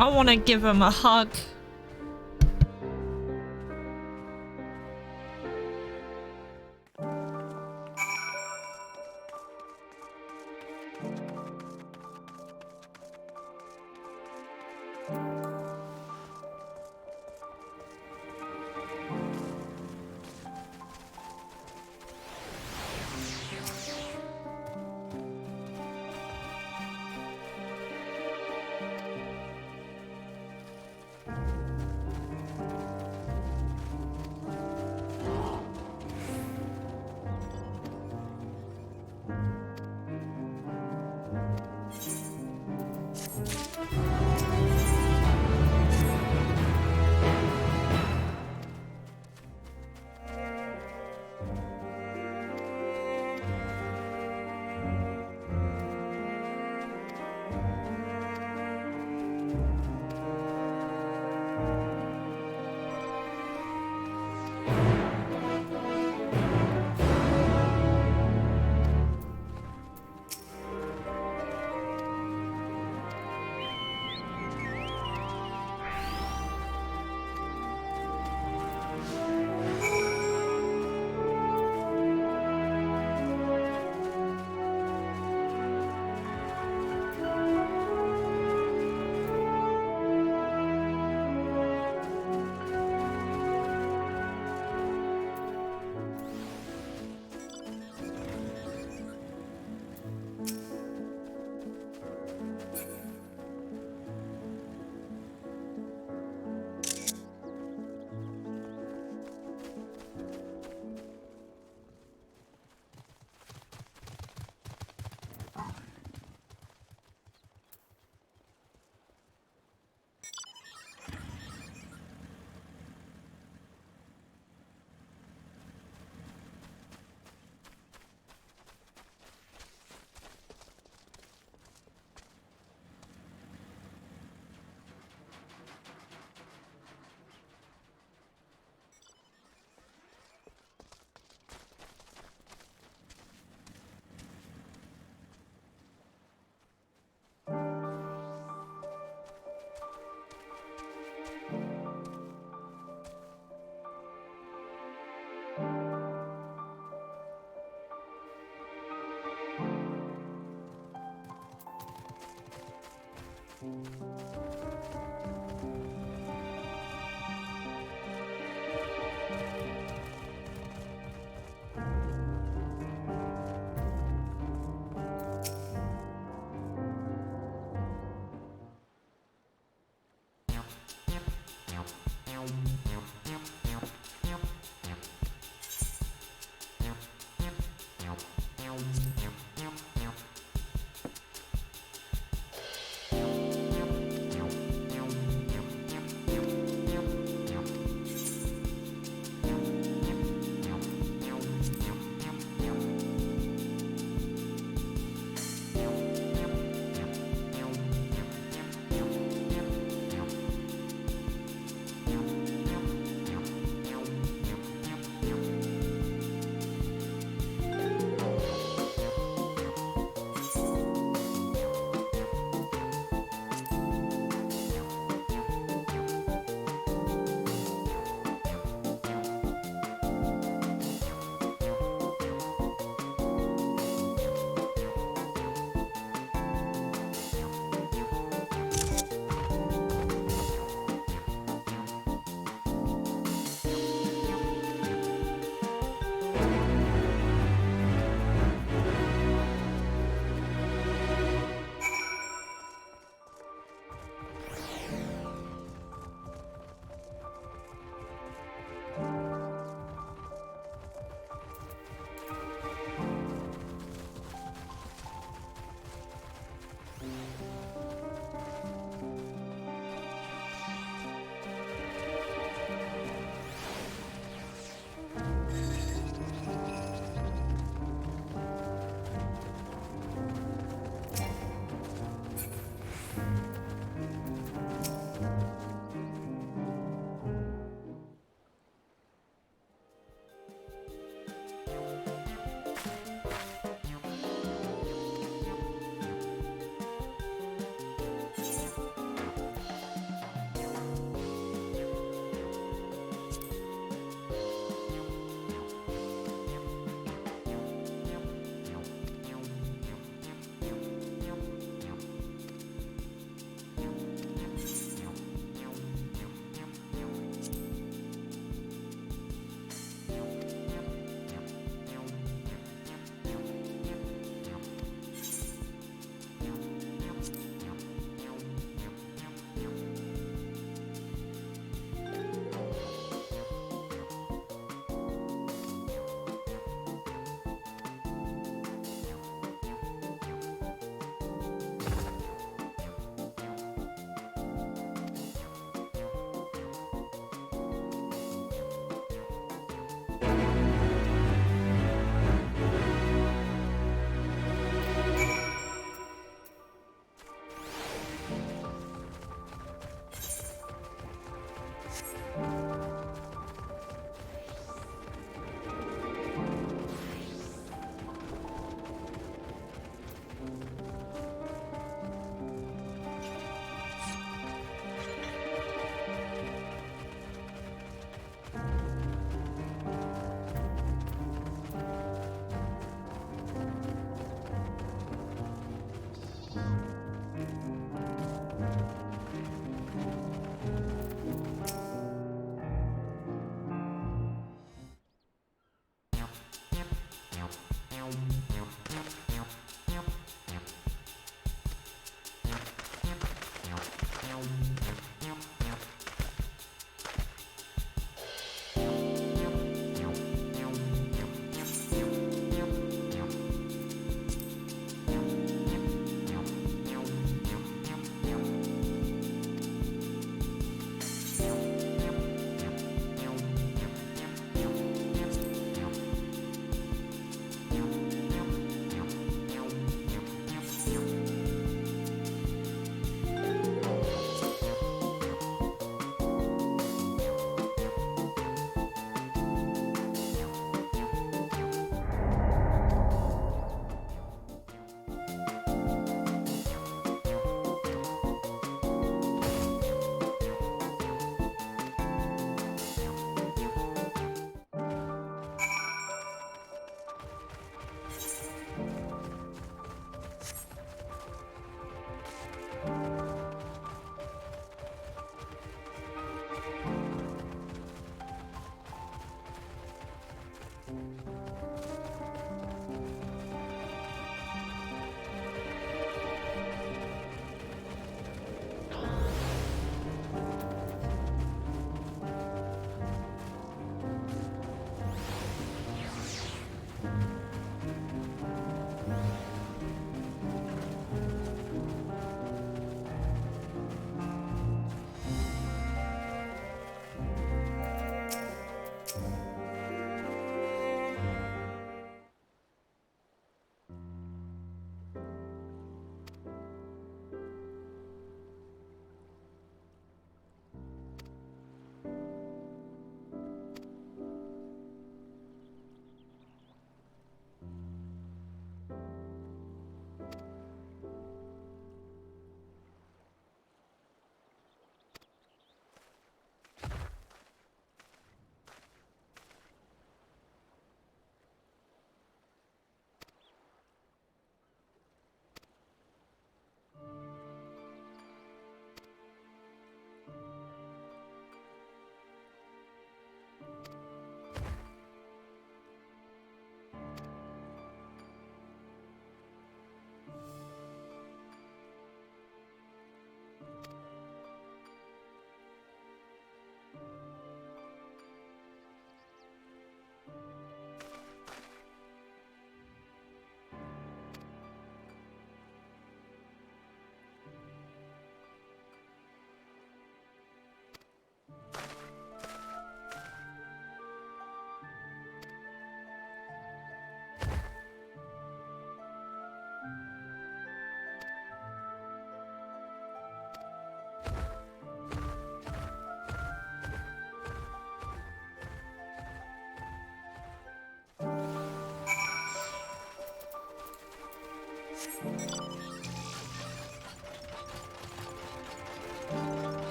I want to give him a hug.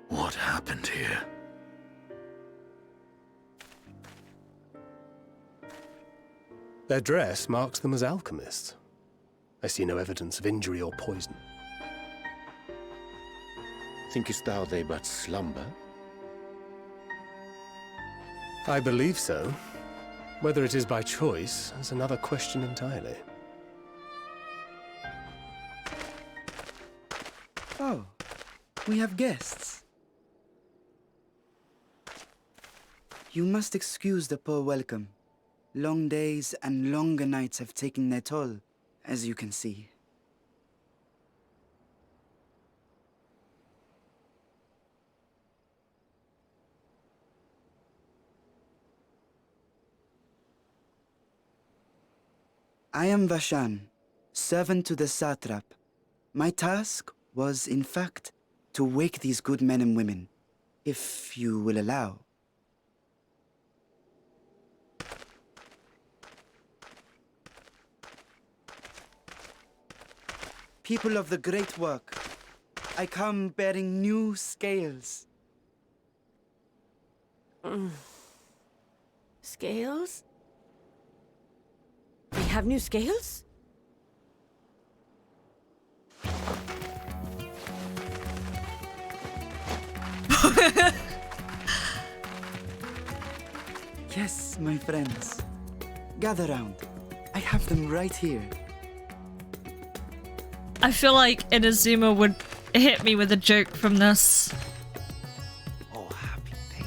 What happened here? Their dress marks them as alchemists. I see no evidence of injury or poison. Thinkest thou they but slumber? I believe so. Whether it is by choice is another question entirely. Oh, we have guests. You must excuse the poor welcome. Long days and longer nights have taken their toll, as you can see. I am Vashan, servant to the satrap. My task was, in fact, to wake these good men and women, if you will allow. People of the great work, I come bearing new scales. Scales? We have new scales? Yes, my friends. Gather round. I have them right here. I feel like Inazuma would hit me with a joke from this. Oh, happy day.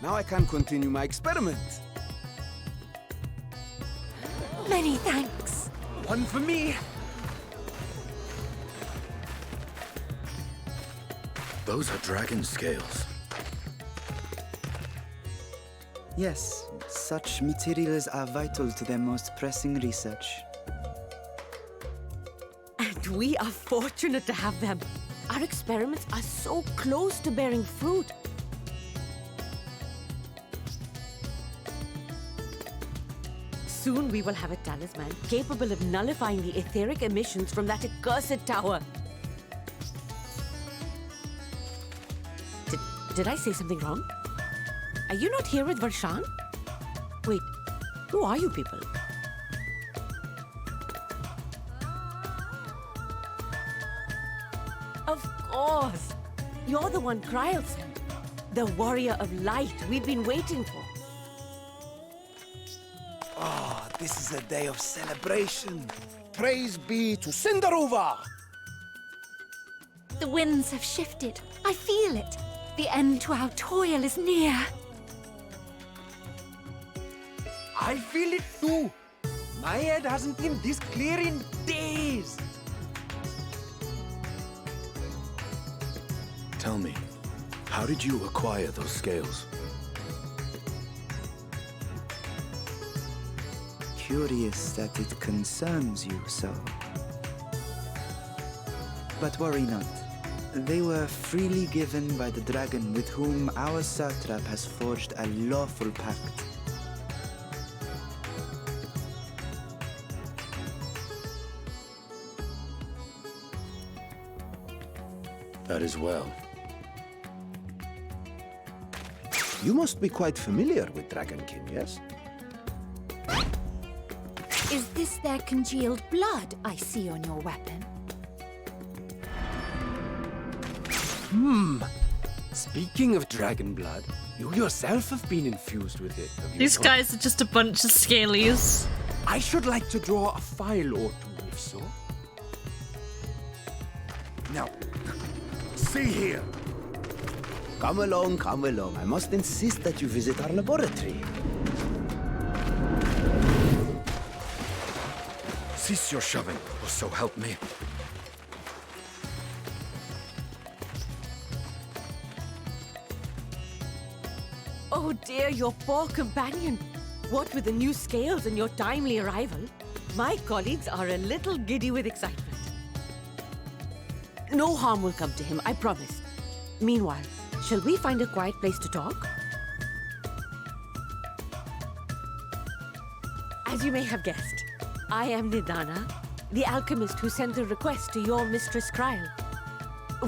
Now I can continue my experiment. Many thanks. One for me. Those are dragon scales. Yes, such materials are vital to their most pressing research. And we are fortunate to have them. Our experiments are so close to bearing fruit. Soon we will have a talisman capable of nullifying the etheric emissions from that accursed tower. Did I say something wrong? Are you not here with Varshan? Wait, who are you people? Of course! You're the one Kryl sent. The warrior of light we've been waiting for. Ah, this is a day of celebration. Praise be to Cinderova! The winds have shifted. I feel it. The end to our toil is near. I feel it too. My head hasn't been this clear in days. Tell me, how did you acquire those scales? Curious that it concerns you so. But worry not. They were freely given by the dragon with whom our satrap has forged a lawful pact. That is well. You must be quite familiar with Dragonkin, yes? Is this their congealed blood I see on your weapon? Speaking of dragon blood, you yourself have been infused with it. Have you These not? guys are just a bunch of scalies. I should like to draw a file or two, if so. Now, see here. Come along, come along. I must insist that you visit our laboratory. Cease your shoving, or so help me. Oh dear, your poor companion. What with the new scales and your timely arrival, my colleagues are a little giddy with excitement. No harm will come to him, I promise. Meanwhile, shall we find a quiet place to talk? As you may have guessed, I am Nidana, the alchemist who sent the request to your Mistress Kryl.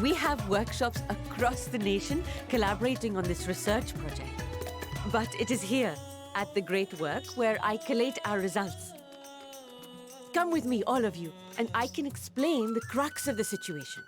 We have workshops across the nation collaborating on this research project. But it is here, at the Great Work, where I collate our results. Come with me, all of you, and I can explain the crux of the situation.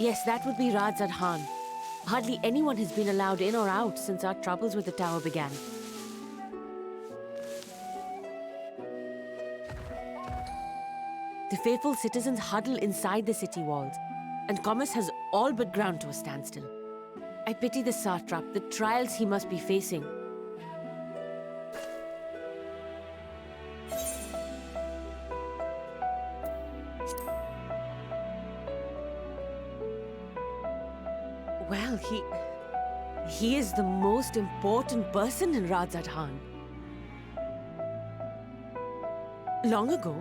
Yes, that would be Radzad Khan. Hardly anyone has been allowed in or out since our troubles with the tower began. The faithful citizens huddle inside the city walls, and commerce has all but ground to a standstill. I pity the satrap, the trials he must be facing. Well, he is the most important person in Radzad Khan. Long ago,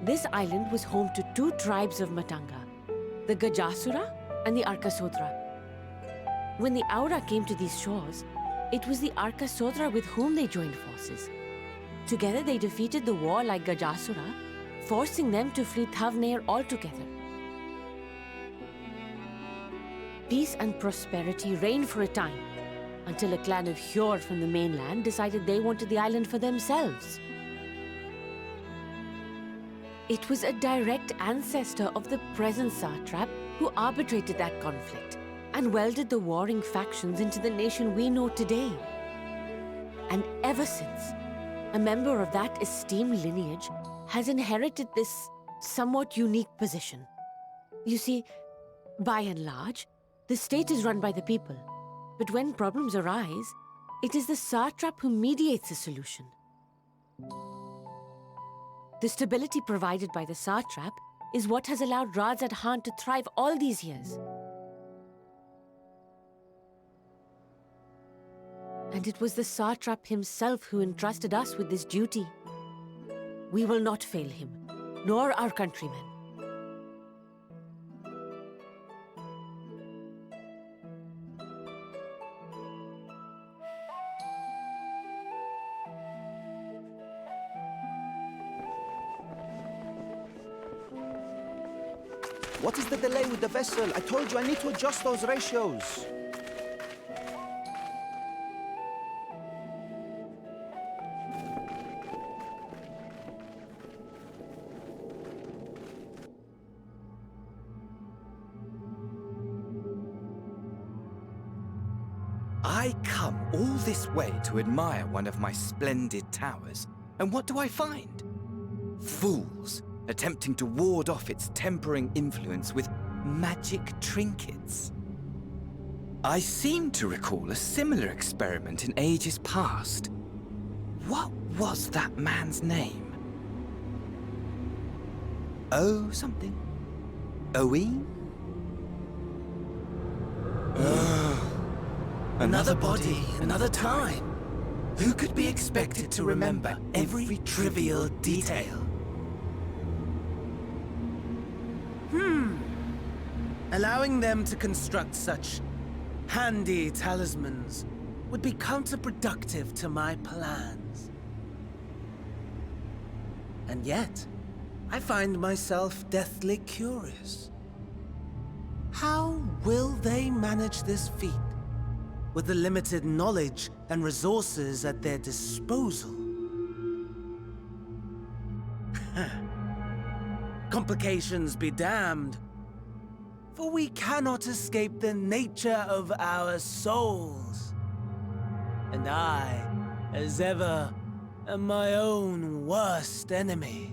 this island was home to two tribes of Matanga, the Gajasura and the Arkasodra. When the Aura came to these shores, it was the Arkasodra with whom they joined forces. Together they defeated the warlike Gajasura, forcing them to flee Thavnair altogether. Peace and prosperity reigned for a time, until a clan of Hjord from the mainland decided they wanted the island for themselves. It was a direct ancestor of the present satrap who arbitrated that conflict and welded the warring factions into the nation we know today. And ever since, a member of that esteemed lineage has inherited this somewhat unique position. You see, by and large, the state is run by the people, but when problems arise, it is the satrap who mediates a solution. The stability provided by the satrap is what has allowed Radzad Khan to thrive all these years. And it was the satrap himself who entrusted us with this duty. We will not fail him, nor our countrymen. What is the delay with the vessel? I told you I need to adjust those ratios. I come all this way to admire one of my splendid towers, and what do I find? Fools attempting to ward off its tempering influence with magic trinkets. I seem to recall a similar experiment in ages past. What was that man's name? Oh, something? Owen? Another body, another time. Who could be expected to remember every trivial detail? Allowing them to construct such handy talismans would be counterproductive to my plans. And yet, I find myself deathly curious. How will they manage this feat with the limited knowledge and resources at their disposal? Complications be damned. For we cannot escape the nature of our souls. And I, as ever, am my own worst enemy.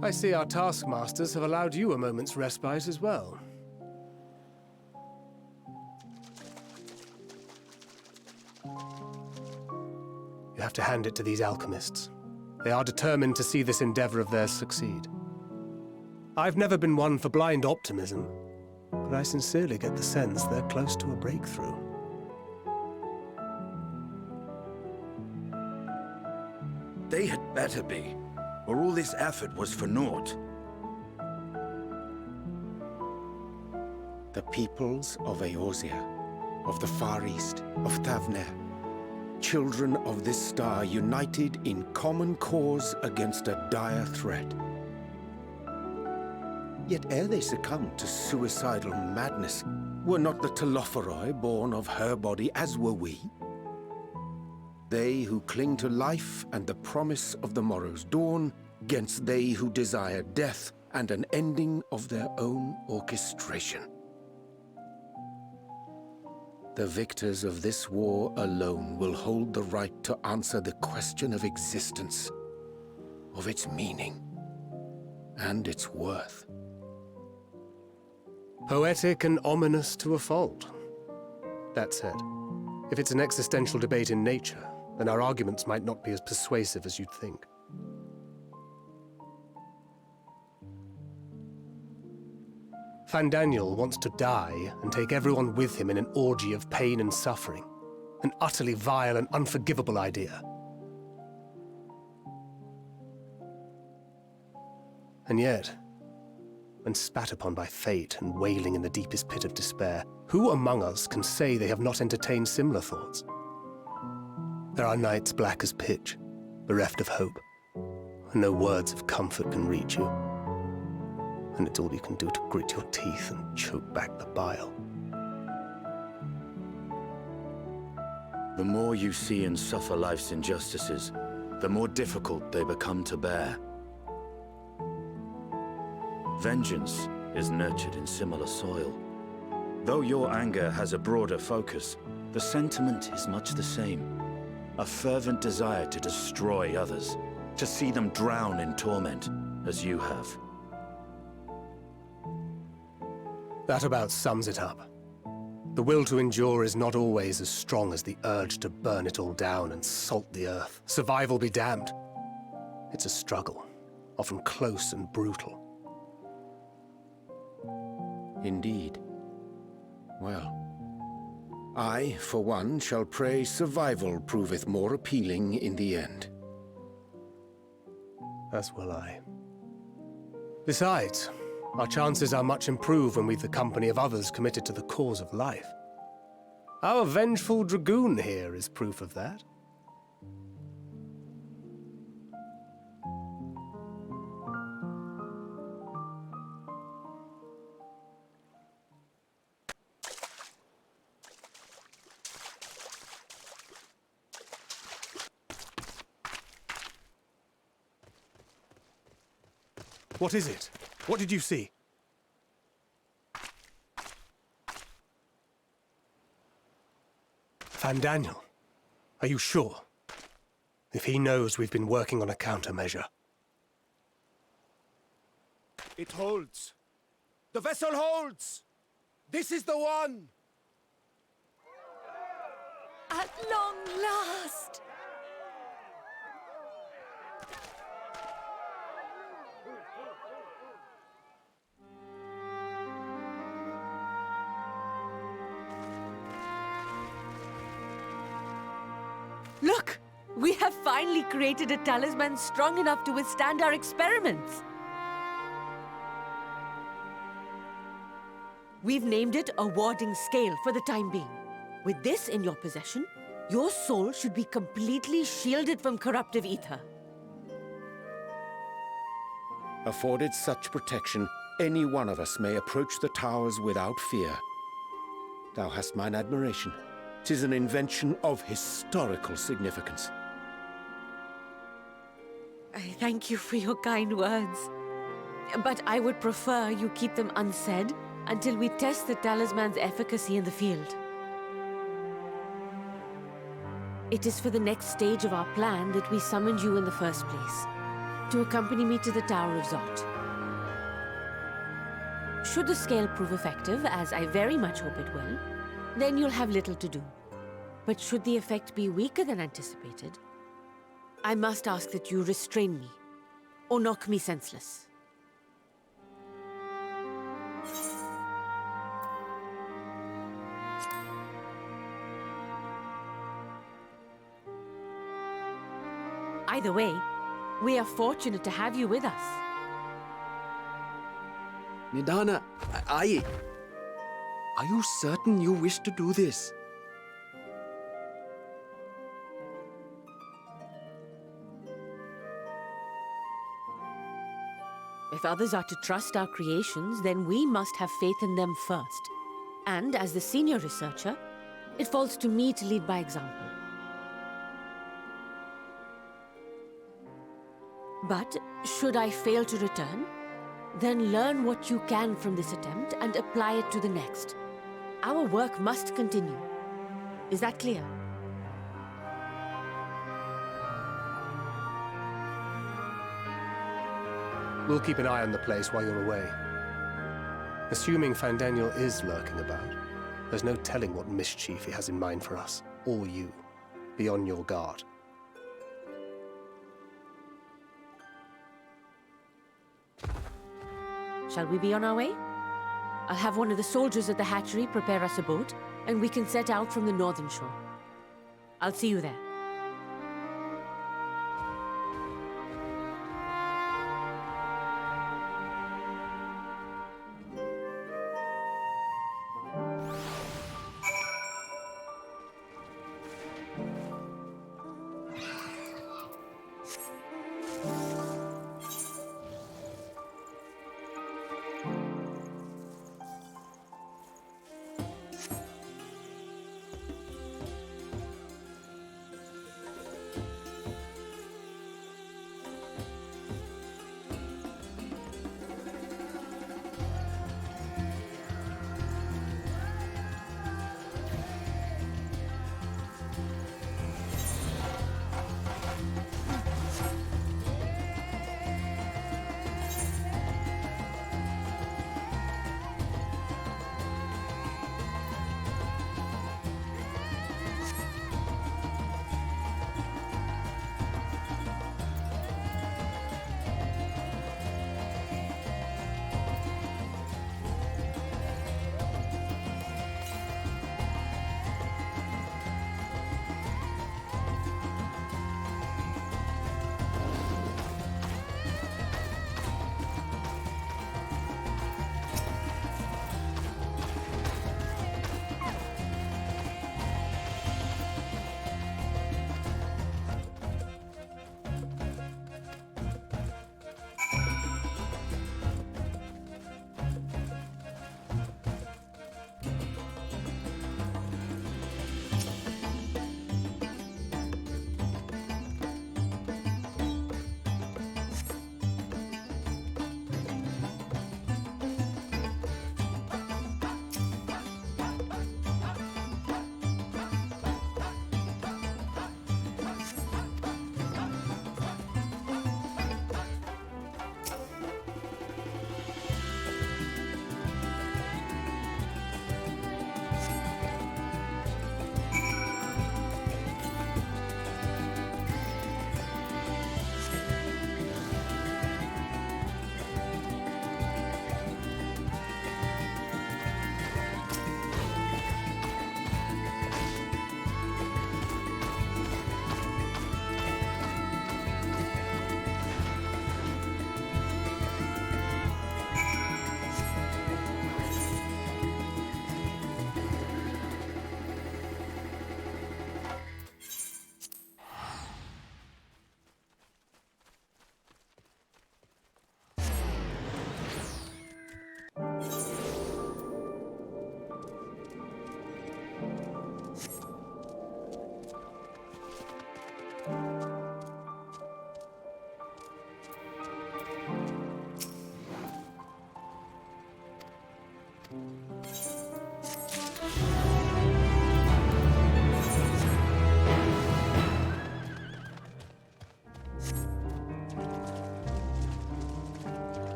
I see our taskmasters have allowed you a moment's respite as well. You have to hand it to these alchemists. They are determined to see this endeavor of theirs succeed. I've never been one for blind optimism, but I sincerely get the sense they're close to a breakthrough. They had better be, or all this effort was for naught. The peoples of Eorzea, of the Far East, of Thavnair, children of this star united in common cause against a dire threat. Yet ere they succumbed to suicidal madness, were not the Telophoroi born of her body as were we? They who cling to life and the promise of the morrow's dawn, against they who desire death and an ending of their own orchestration. The victors of this war alone will hold the right to answer the question of existence, of its meaning, and its worth. Poetic and ominous to a fault. That said, if it's an existential debate in nature, then our arguments might not be as persuasive as you'd think. Fandaniel wants to die and take everyone with him in an orgy of pain and suffering. An utterly vile and unforgivable idea. And yet, when spat upon by fate and wailing in the deepest pit of despair, who among us can say they have not entertained similar thoughts? There are nights black as pitch, bereft of hope, and no words of comfort can reach you. And it's all you can do to grit your teeth and choke back the bile. The more you see and suffer life's injustices, the more difficult they become to bear. Vengeance is nurtured in similar soil. Though your anger has a broader focus, the sentiment is much the same. A fervent desire to destroy others, to see them drown in torment, as you have. That about sums it up. The will to endure is not always as strong as the urge to burn it all down and salt the earth. Survival be damned. It's a struggle, often close and brutal. Indeed. Well, I, for one, shall pray survival proveth more appealing in the end. As will I. Besides, our chances are much improved when we've the company of others committed to the cause of life. Our vengeful dragoon here is proof of that. What is it? What did you see? Fandaniel, are you sure? If he knows we've been working on a countermeasure. It holds. The vessel holds! This is the one! At long last! Look! We have finally created a talisman strong enough to withstand our experiments! We've named it a warding scale for the time being. With this in your possession, your soul should be completely shielded from corruptive ether. Afforded such protection, any one of us may approach the towers without fear. Thou hast mine admiration. 'Tis an invention of historical significance. I thank you for your kind words. But I would prefer you keep them unsaid until we test the talisman's efficacy in the field. It is for the next stage of our plan that we summoned you in the first place, to accompany me to the Tower of Zot. Should the scale prove effective, as I very much hope it will, then you'll have little to do. But should the effect be weaker than anticipated, I must ask that you restrain me, or knock me senseless. Either way, we are fortunate to have you with us. Nidana, are you certain you wish to do this? If others are to trust our creations, then we must have faith in them first. And as the senior researcher, it falls to me to lead by example. But should I fail to return, then learn what you can from this attempt and apply it to the next. Our work must continue. Is that clear? We'll keep an eye on the place while you're away. Assuming Fandaniel is lurking about, there's no telling what mischief he has in mind for us, or you. Be on your guard. Shall we be on our way? I'll have one of the soldiers at the hatchery prepare us a boat, and we can set out from the northern shore. I'll see you there.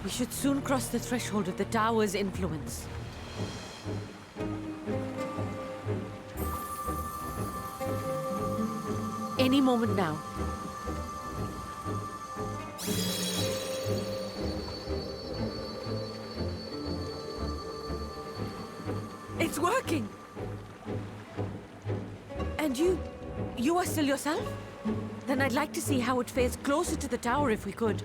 We should soon cross the threshold of the tower's influence. Any moment now. It's working! And you are still yourself? Then I'd like to see how it fares closer to the tower if we could.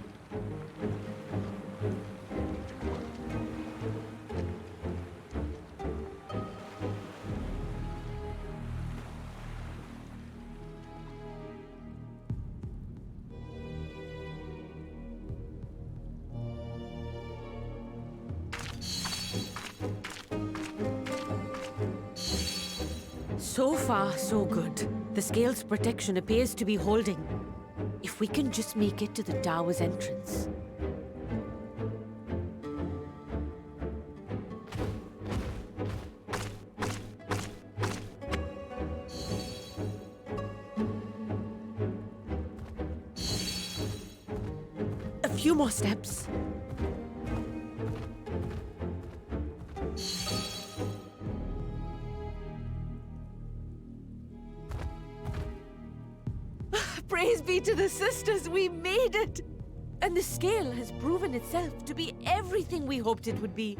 So far, so good. The Scales' protection appears to be holding. If we can just make it to the tower's entrance. A few more steps. Praise be to the sisters, we made it! And the Scale has proven itself to be everything we hoped it would be.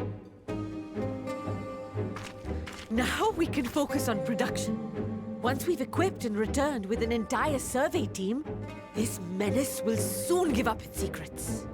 Now we can focus on production. Once we've equipped and returned with an entire survey team, This menace will soon give up its secrets.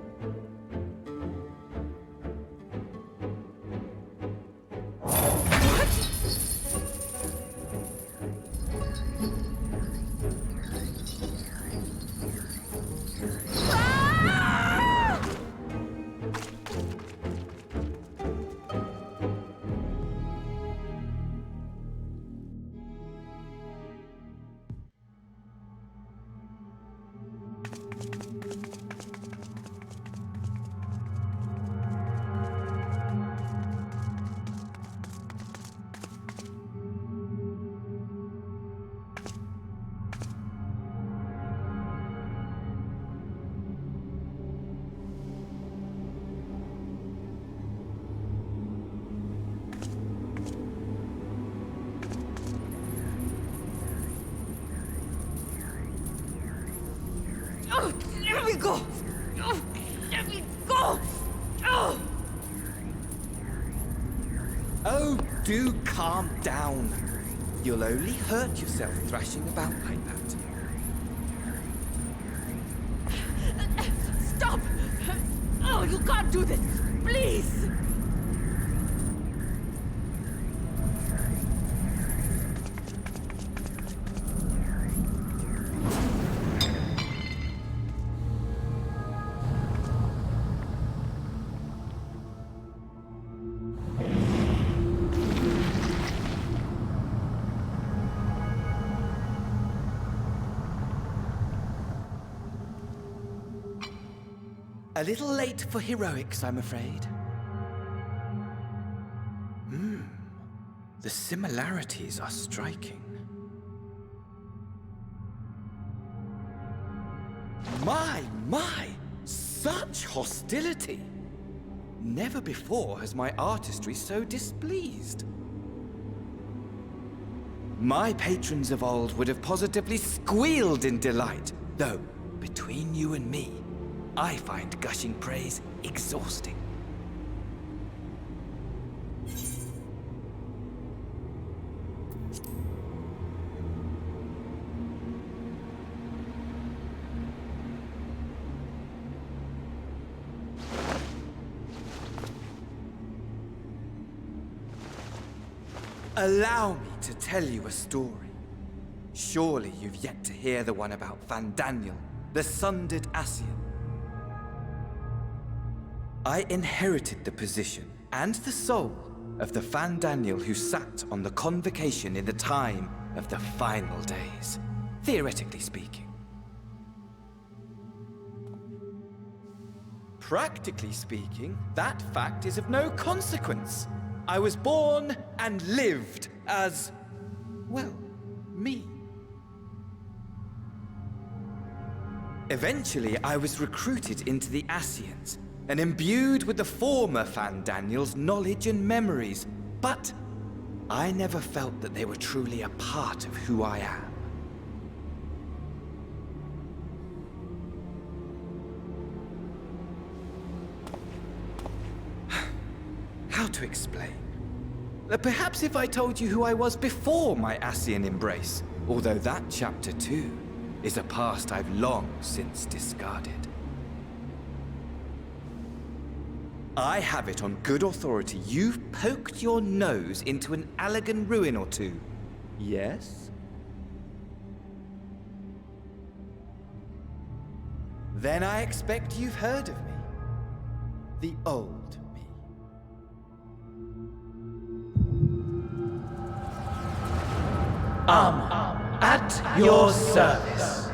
Let me go! Let me go! Oh, do calm down. You'll only hurt yourself thrashing about like that. Stop! Oh, you can't do this! Please! A little late for heroics, I'm afraid. The similarities are striking. My! Such hostility! Never before has my artistry so displeased. My patrons of old would have positively squealed in delight, though, between you and me, I find gushing praise exhausting. Allow me to tell you a story. Surely you've yet to hear the one about Fandaniel, the sundered Ascian. I inherited the position and the soul of the Fandaniel who sat on the convocation in the time of the final days, theoretically speaking. Practically speaking, that fact is of no consequence. I was born and lived as, well, me. Eventually, I was recruited into the Ascians and imbued with the former Fandaniel's knowledge and memories, but I never felt that they were truly a part of who I am. How to explain? Perhaps if I told you who I was before my Ascian embrace, although that chapter too is a past I've long since discarded. I have it on good authority you've poked your nose into an Allegan ruin or two. Yes? Then I expect you've heard of me. The old me. At your service.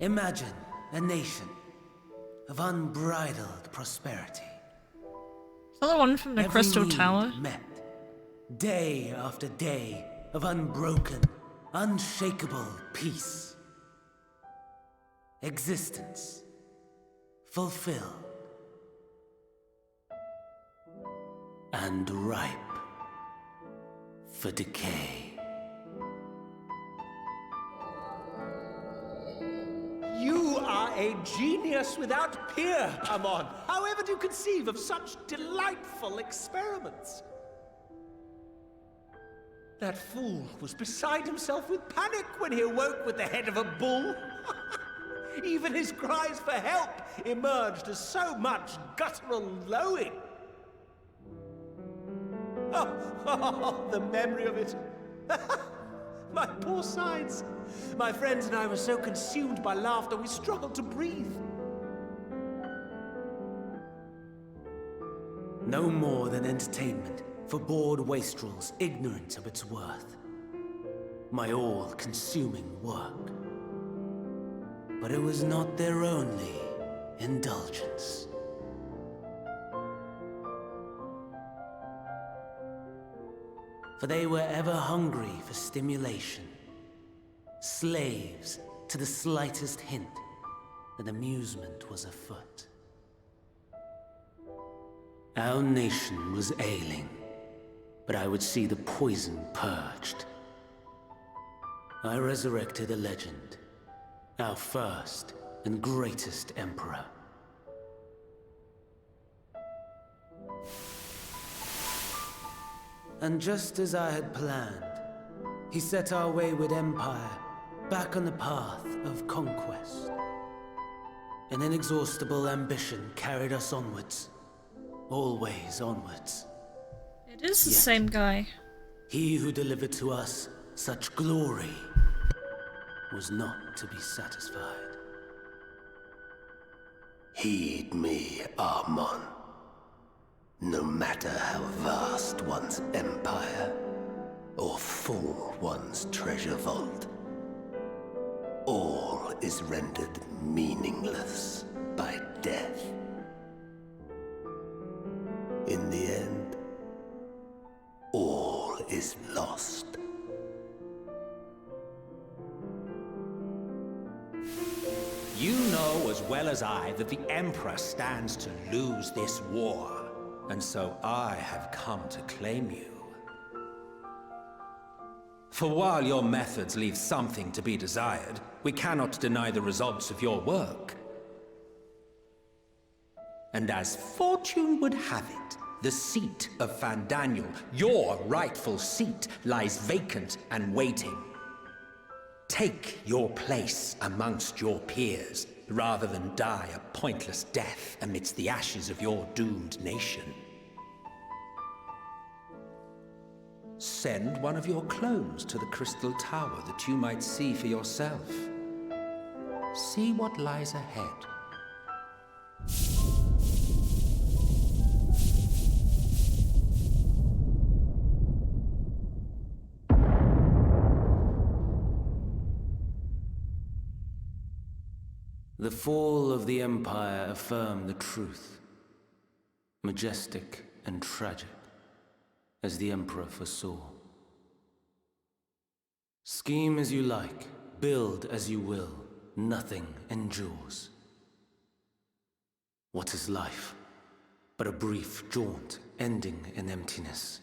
Imagine a nation of unbridled prosperity. Is that the one from the Every Crystal need Tower? Met, day after day of unbroken, unshakable peace. Existence fulfilled and ripe for decay. You are a genius without peer, Amon. However do you conceive of such delightful experiments? That fool was beside himself with panic when he awoke with the head of a bull. Even his cries for help emerged as so much guttural lowing. Oh, the memory of it. My poor sides. My friends and I were so consumed by laughter we struggled to breathe. No more than entertainment for bored wastrels ignorant of its worth. My all-consuming work. But it was not their only indulgence. For they were ever hungry for stimulation, slaves to the slightest hint that amusement was afoot. Our nation was ailing, but I would see the poison purged. I resurrected a legend, our first and greatest emperor. And just as I had planned, he set our wayward empire back on the path of conquest. An inexhaustible ambition carried us onwards, always onwards. It is the same guy. He who delivered to us such glory was not to be satisfied. Heed me, Amon. No matter how vast one's empire, or full one's treasure vault, all is rendered meaningless by death. In the end, all is lost. You know as well as I that the Emperor stands to lose this war. And so I have come to claim you. For while your methods leave something to be desired, we cannot deny the results of your work. And as fortune would have it, the seat of Fandaniel, your rightful seat, lies vacant and waiting. Take your place amongst your peers, rather than die a pointless death amidst the ashes of your doomed nation. Send one of your clones to the Crystal Tower that you might see for yourself. See what lies ahead. The fall of the Empire affirmed the truth, majestic and tragic, as the Emperor foresaw. Scheme as you like, build as you will, nothing endures. What is life but a brief jaunt ending in emptiness?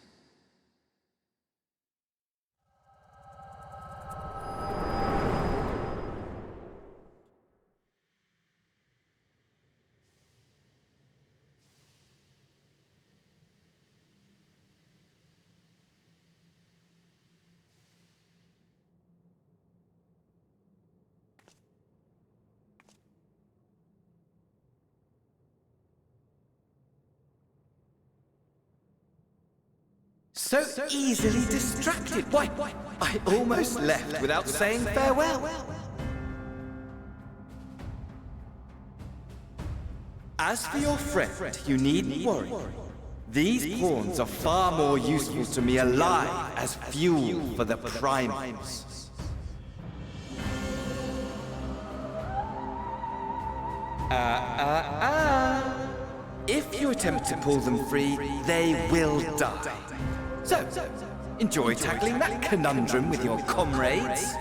So easily distracted. Why, I almost left without saying farewell. As for your friend, you needn't worry. These pawns are far more useful to me alive as fuel for the primals. If you attempt to pull them free, they will die. So, enjoy tackling that conundrum with your comrades.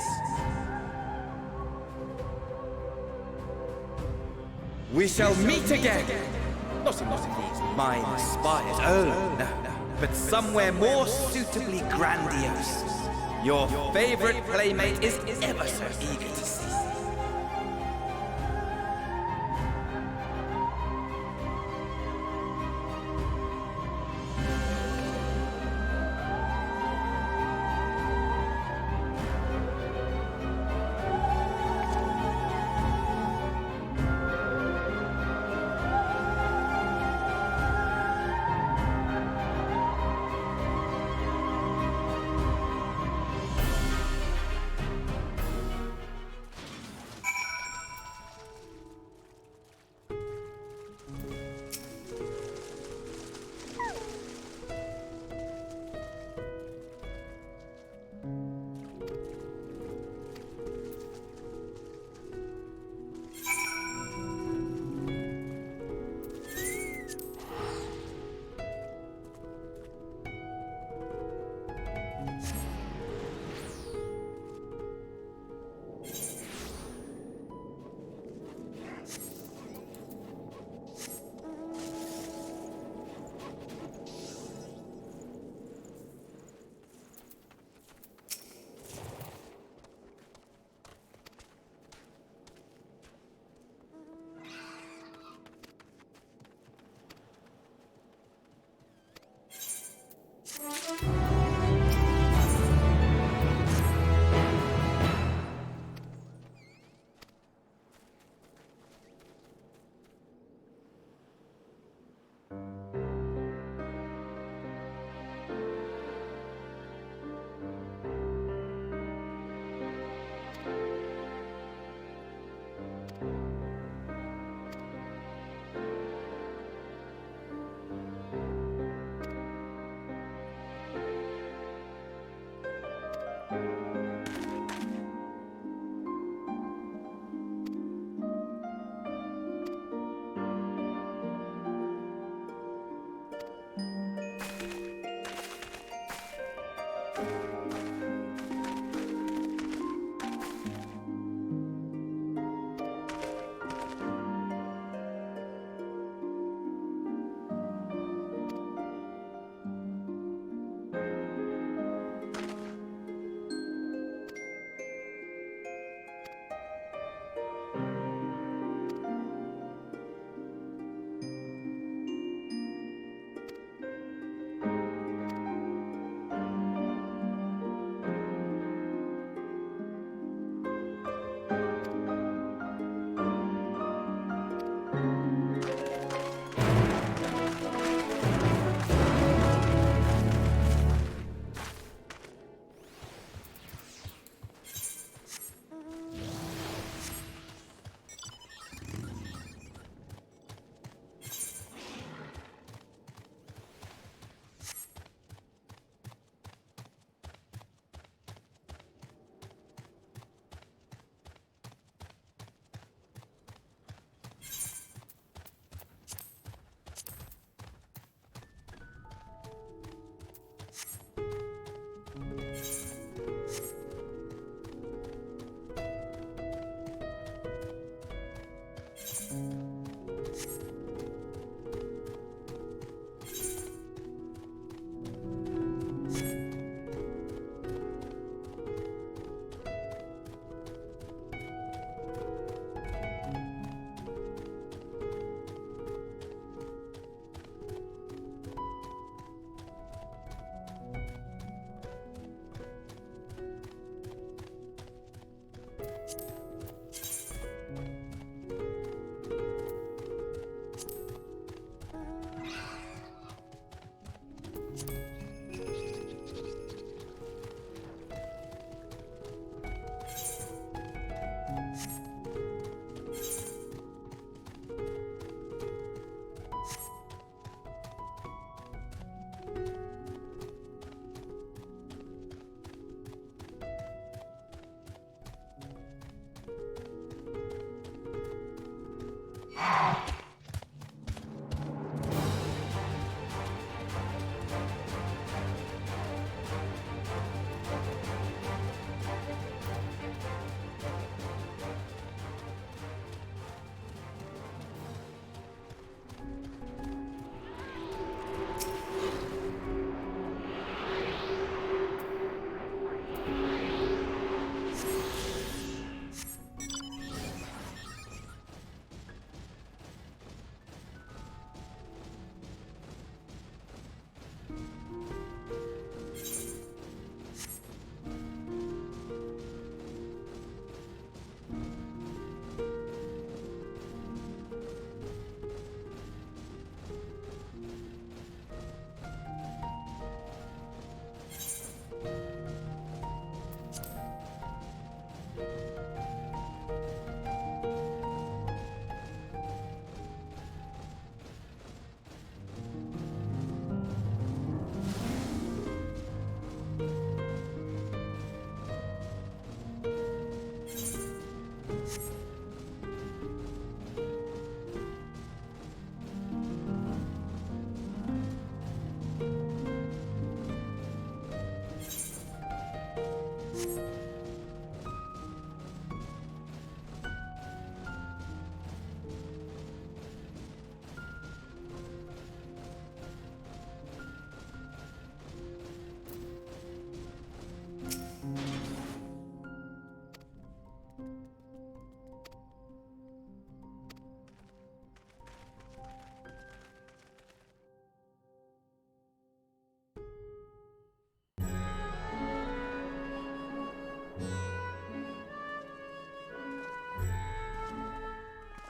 We shall meet again! Not in these mine spires, oh no, but somewhere more suitably grandiose. Your favorite playmate is ever so eager to see.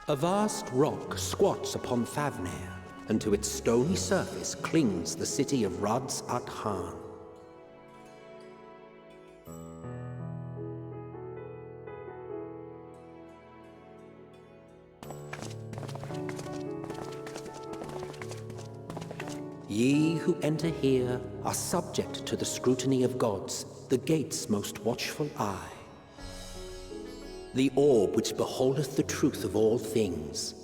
A vast rock squats upon Thavnair, and to its stony surface clings the city of Rads at Khan. Ye who enter here are subject to the scrutiny of gods, the gate's most watchful eye. The orb which beholdeth the truth of all things.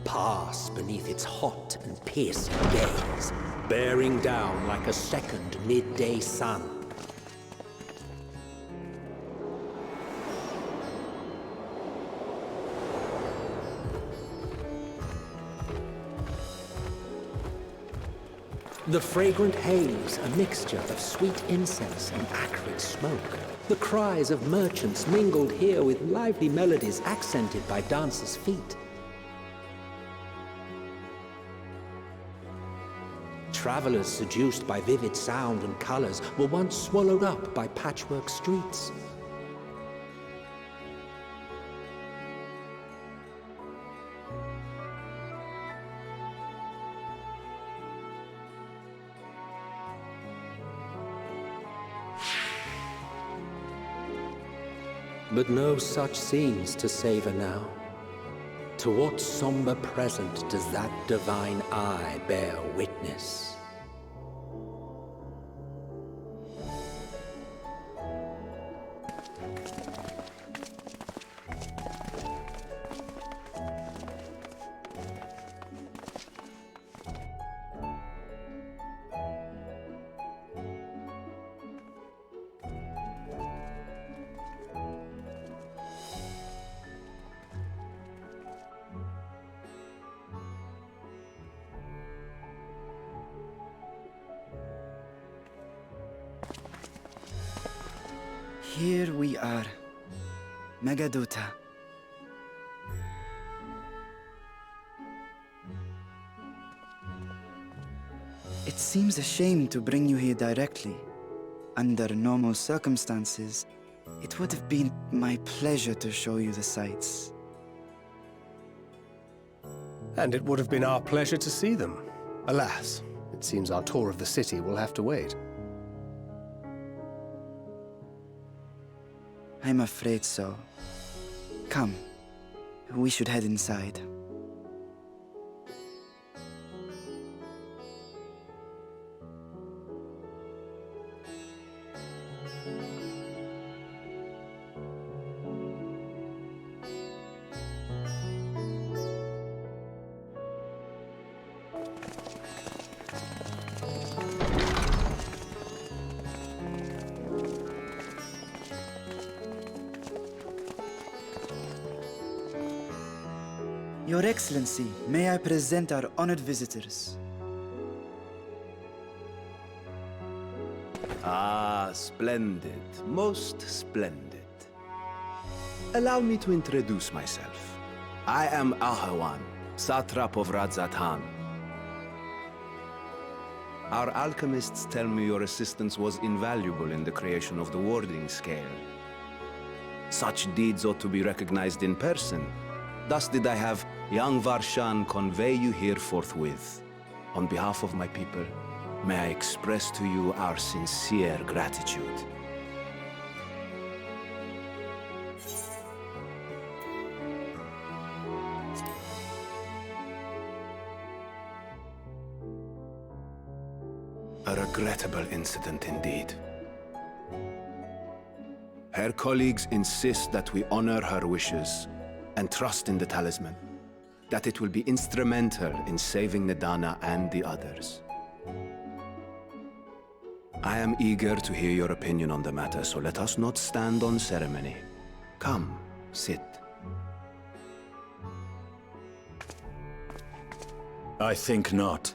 Pass beneath its hot and piercing gaze, bearing down like a second midday sun. The fragrant haze, a mixture of sweet incense and acrid smoke. The cries of merchants mingled here with lively melodies accented by dancers' feet. Travelers seduced by vivid sound and colors were once swallowed up by patchwork streets. But no such scenes to savor now. To what somber present does that divine eye bear witness? Here we are, Megadota. It seems a shame to bring you here directly, Under normal circumstances, it would have been my pleasure to show you the sights. And it would have been our pleasure to see them. Alas, it seems our tour of the city will have to wait. I'm afraid so. Come, we should head inside. Your Excellency, may I present our honored visitors? Ah, splendid. Most splendid. Allow me to introduce myself. I am Ahawan, satrap of Radzatan. Our alchemists tell me your assistance was invaluable in the creation of the warding scale. Such deeds ought to be recognized in person. Thus did I have young Varshan convey you here forthwith. On behalf of my people, may I express to you our sincere gratitude. A regrettable incident indeed. Her colleagues insist that we honor her wishes and trust in the talisman, that it will be instrumental in saving Nidana and the others. I am eager to hear your opinion on the matter, so let us not stand on ceremony. Come, sit. I think not.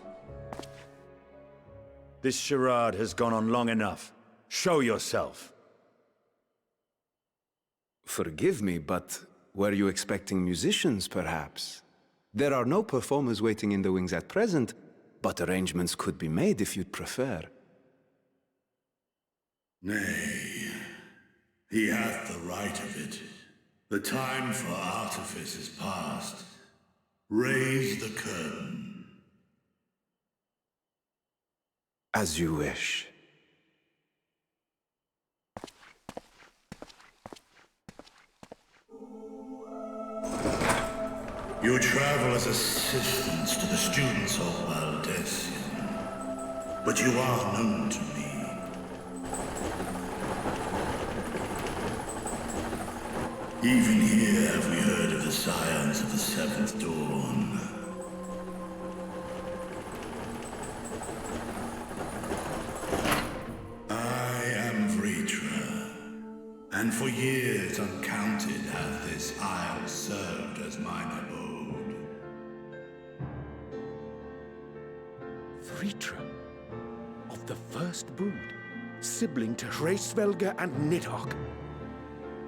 This charade has gone on long enough. Show yourself. Forgive me, but were you expecting musicians, perhaps? There are no performers waiting in the wings at present, but arrangements could be made if you'd prefer. Nay, he hath the right of it. The time for artifice is past. Raise the curtain. As you wish. You travel as assistants to the students of Valdesian, but you are known to me. Even here have we heard of the scions of the Seventh Dawn. I am Vritra, and for years uncounted hath this isle served as mine abode. Vritra, of the first brood, sibling to Hraesvelga and Nidhogg.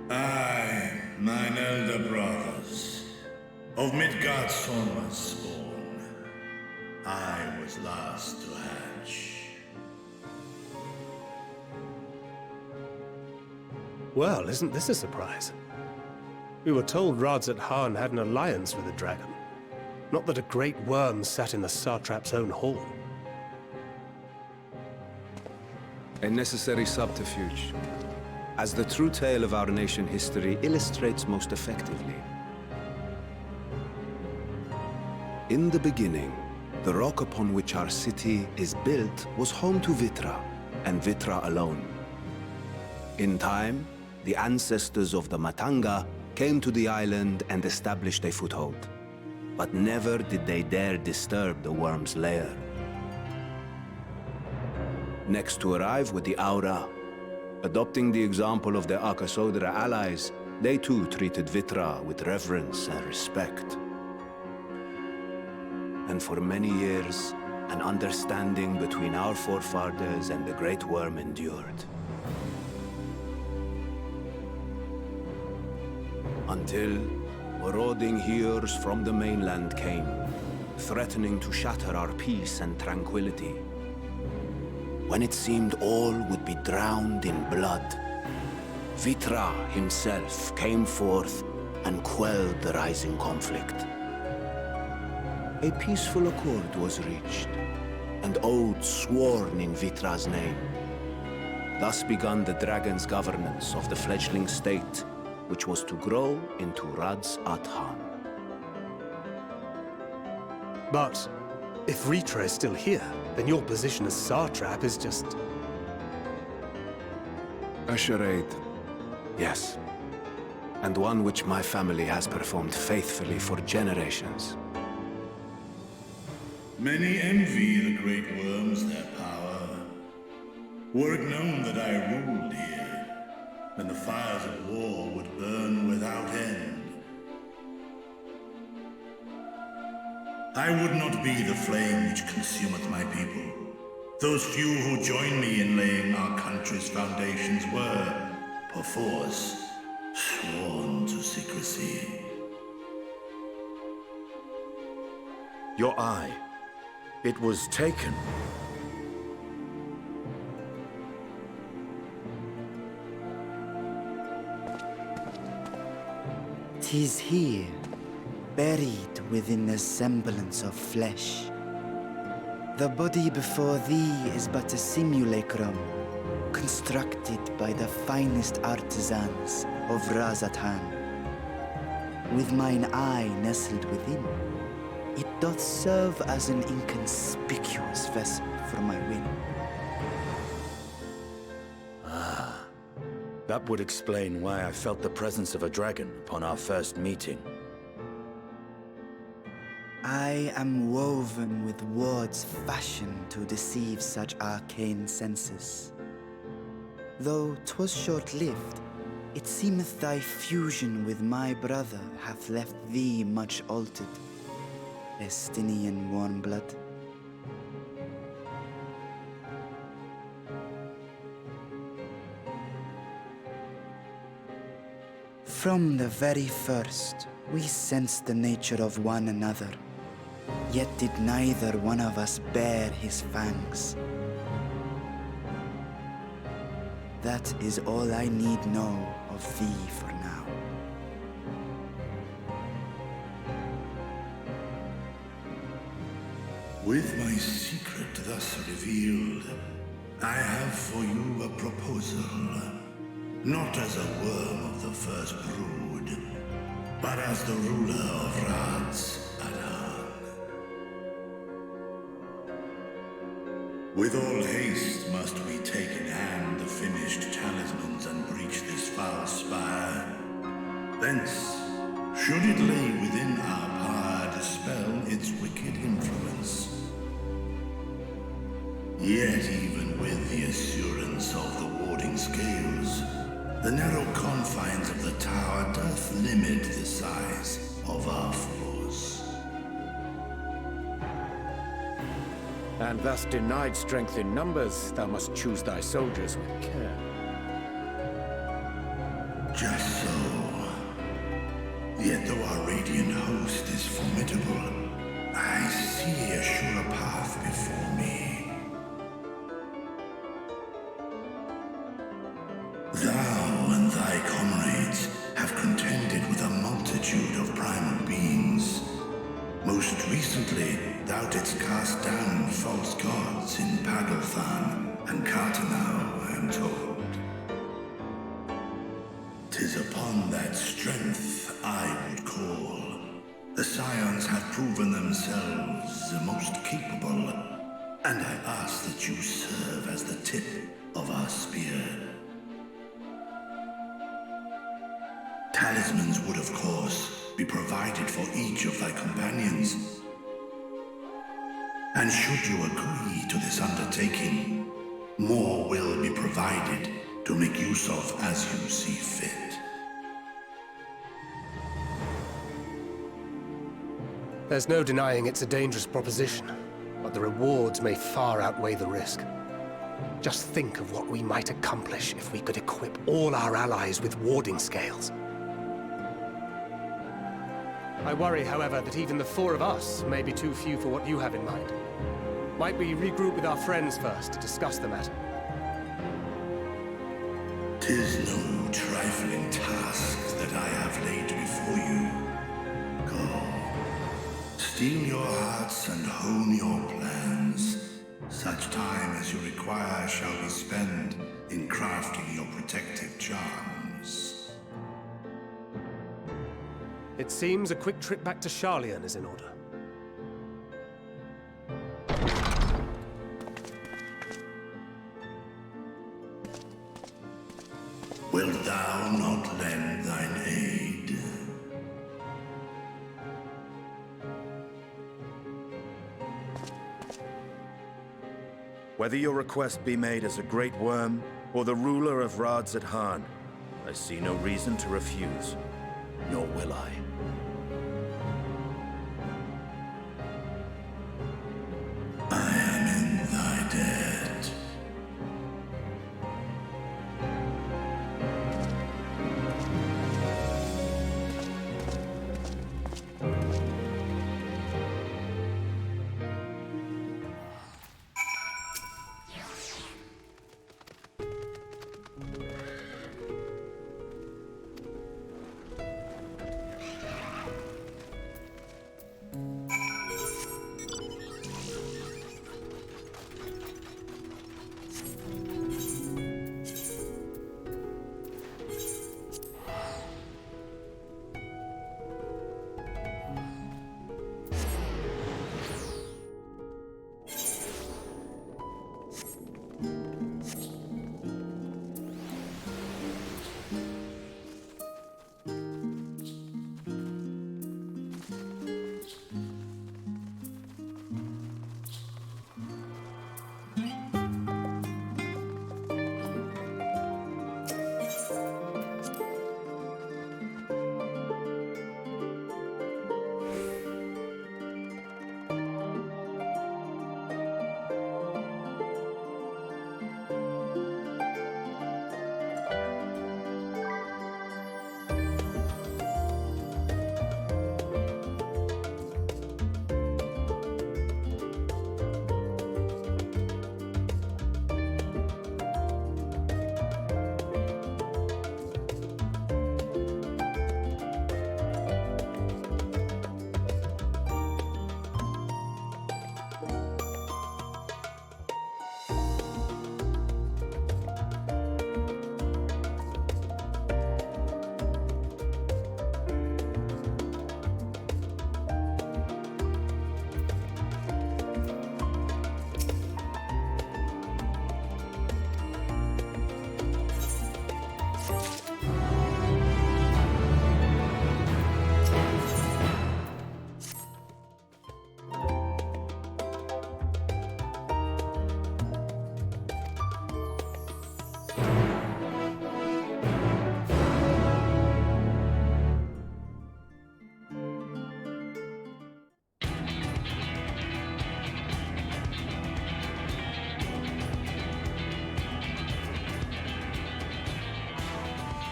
Aye, mine elder brothers, of Midgard's Sorma's spawn, I was last to hatch. Well, isn't this a surprise? We were told Radzatan had an alliance with the dragon. Not that a great worm sat in the satrap's own hall. A necessary subterfuge, as the true tale of our nation history illustrates most effectively. In the beginning, the rock upon which our city is built was home to Vitra, and Vitra alone. In time, the ancestors of the Matanga came to the island and established a foothold. But never did they dare disturb the worm's lair. Next to arrive with the Aura, adopting the example of their Akasodra allies, they too treated Vitra with reverence and respect. And for many years, an understanding between our forefathers and the Great Worm endured. Until marauding heroes from the mainland came, threatening to shatter our peace and tranquility. when it seemed all would be drowned in blood, Vitra himself came forth and quelled the rising conflict. A peaceful accord was reached, and oaths sworn in Vitra's name. Thus began the dragon's governance of the fledgling state, which was to grow into Radz Athan. But if Vitra is still here, then your position as Satrap is just... A charade, yes. And one which my family has performed faithfully for generations. Many envy the great worms their power. Were it known that I ruled here, then the fires of war would burn without end. I would not be the flame which consumeth my people. Those few who join me in laying our country's foundations were, perforce, sworn to secrecy. Your eye. It was taken. 'Tis here, buried within the semblance of flesh. The body before thee is but a simulacrum, constructed by the finest artisans of Razatan. With mine eye nestled within, it doth serve as an inconspicuous vessel for my whim. That would explain why I felt the presence of a dragon upon our first meeting. I am woven with words fashioned to deceive such arcane senses. Though 'twas short-lived, it seemeth thy fusion with my brother hath left thee much altered, Estinian warm blood. From the very first, we sensed the nature of one another, yet did neither one of us bare his fangs. That is all I need know of thee for now. With my secret thus revealed, I have for you a proposal. Not as a worm of the first brood, but as the ruler of Radz Athan. With all haste must we take in hand the finished talismans and breach this foul spire. Thence, should it lay within our power, dispel its wicked influence. Yet even with the assurance of the warding scales, the narrow confines of the tower doth limit the size of our force. And thus denied strength in numbers, thou must choose thy soldiers with care. Just so. Yet though our radiant host is formidable, I see a surer path before me. Thou and thy comrades have contended with a multitude of primal beings. Most recently, thou didst cast down false gods in Pagalthan and Cartanau, I am told. 'Tis upon that strength I would call. The Scions have proven themselves the most capable, and I ask that you serve as the tip of our spear. Talismans would, of course, be provided for each of thy companions. And should you agree to this undertaking, more will be provided to make use of as you see fit. There's no denying it's a dangerous proposition, but the rewards may far outweigh the risk. Just think of what we might accomplish if we could equip all our allies with warding scales. I worry, however, that even the four of us may be too few for what you have in mind. Might we regroup with our friends first to discuss the matter? 'Tis no trifling task that I have laid before you. Go. Steel your hearts and hone your plans. Such time as you require shall be spent in crafting your protective charms. It seems a quick trip back to Sharlayan is in order. Wilt thou not lend thine aid? Whether your request be made as a great worm or the ruler of Rads at Han, I see no reason to refuse, nor will I. I am in thy debt.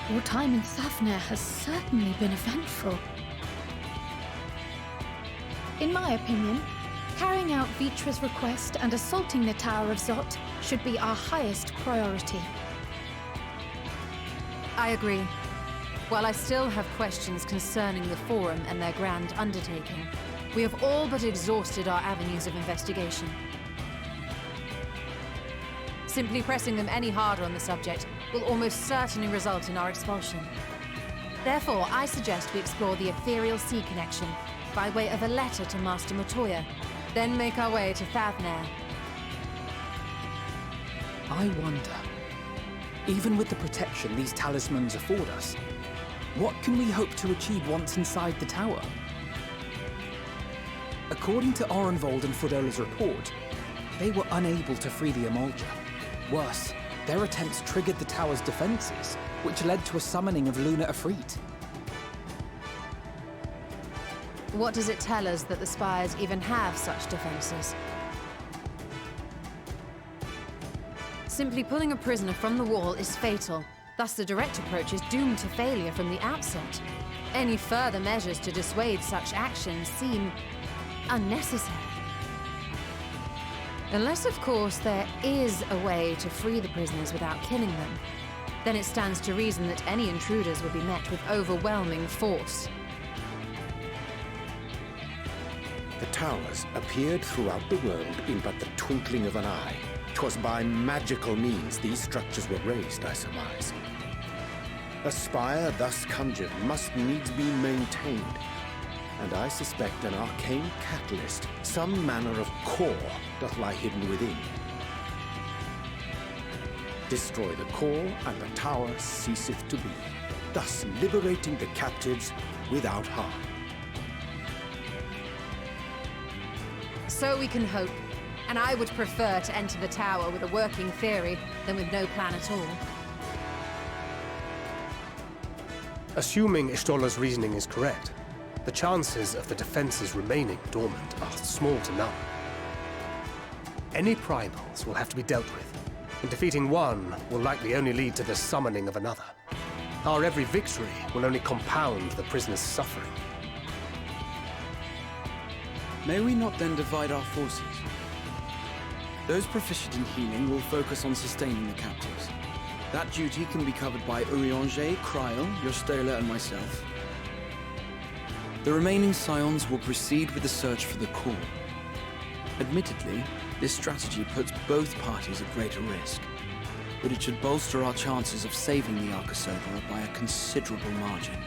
Your time in Thavnair has certainly been eventful. In my opinion, carrying out Vitra's request and assaulting the Tower of Zot should be our highest priority. I agree. While I still have questions concerning the Forum and their grand undertaking, we have all but exhausted our avenues of investigation. Simply pressing them any harder on the subject will almost certainly result in our expulsion. Therefore, I suggest we explore the ethereal sea connection by way of a letter to Master Matoya, then make our way to Thavnair. I wonder, even with the protection these talismans afford us, what can we hope to achieve once inside the tower? According to Orenvold and Frodola's report, they were unable to free the Emulger. Worse, their attempts triggered the tower's defenses, which led to a summoning of Luna Ifrit. What does it tell us that the Spires even have such defenses? Simply pulling a prisoner from the wall is fatal. Thus, the direct approach is doomed to failure from the outset. Any further measures to dissuade such actions seem unnecessary. Unless, of course, there is a way to free the prisoners without killing them. Then it stands to reason that any intruders will be met with overwhelming force. The towers appeared throughout the world in but the twinkling of an eye. 'Twas by magical means these structures were raised, I surmise. A spire thus conjured must needs be maintained, and I suspect an arcane catalyst, some manner of core, doth lie hidden within. Destroy the core, and the tower ceaseth to be, thus liberating the captives without harm. So we can hope, and I would prefer to enter the tower with a working theory than with no plan at all. Assuming Ishtola's reasoning is correct, the chances of the defenses remaining dormant are small to none. Any primals will have to be dealt with, and defeating one will likely only lead to the summoning of another. Our every victory will only compound the prisoner's suffering. May we not then divide our forces? Those proficient in healing will focus on sustaining the captives. That duty can be covered by Urianger, Kryl, Yostela, and myself. The remaining scions will proceed with the search for the core. Admittedly, this strategy puts both parties at greater risk, but it should bolster our chances of saving the Archosaurus by a considerable margin.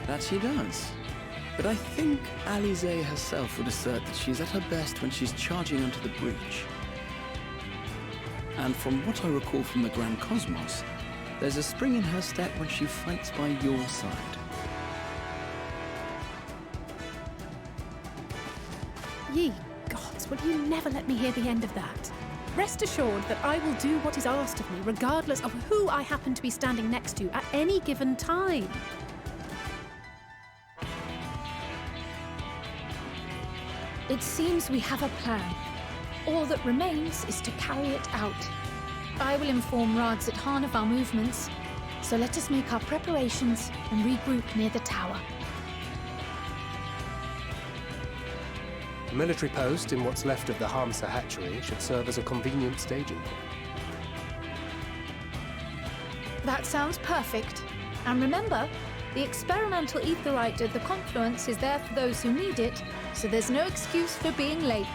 That she does. But I think Alize herself would assert that she's at her best when she's charging onto the breach. And from what I recall from the Grand Cosmos, there's a spring in her step when she fights by your side. Ye gods, will you never let me hear the end of that? Rest assured that I will do what is asked of me, regardless of who I happen to be standing next to at any given time. It seems we have a plan. All that remains is to carry it out. I will inform Radzithan of our movements, so let us make our preparations and regroup near the tower. A military post in what's left of the Hamsa hatchery should serve as a convenient staging point. That sounds perfect. And remember, the experimental aetheryte at the confluence is there for those who need it, so there's no excuse for being late.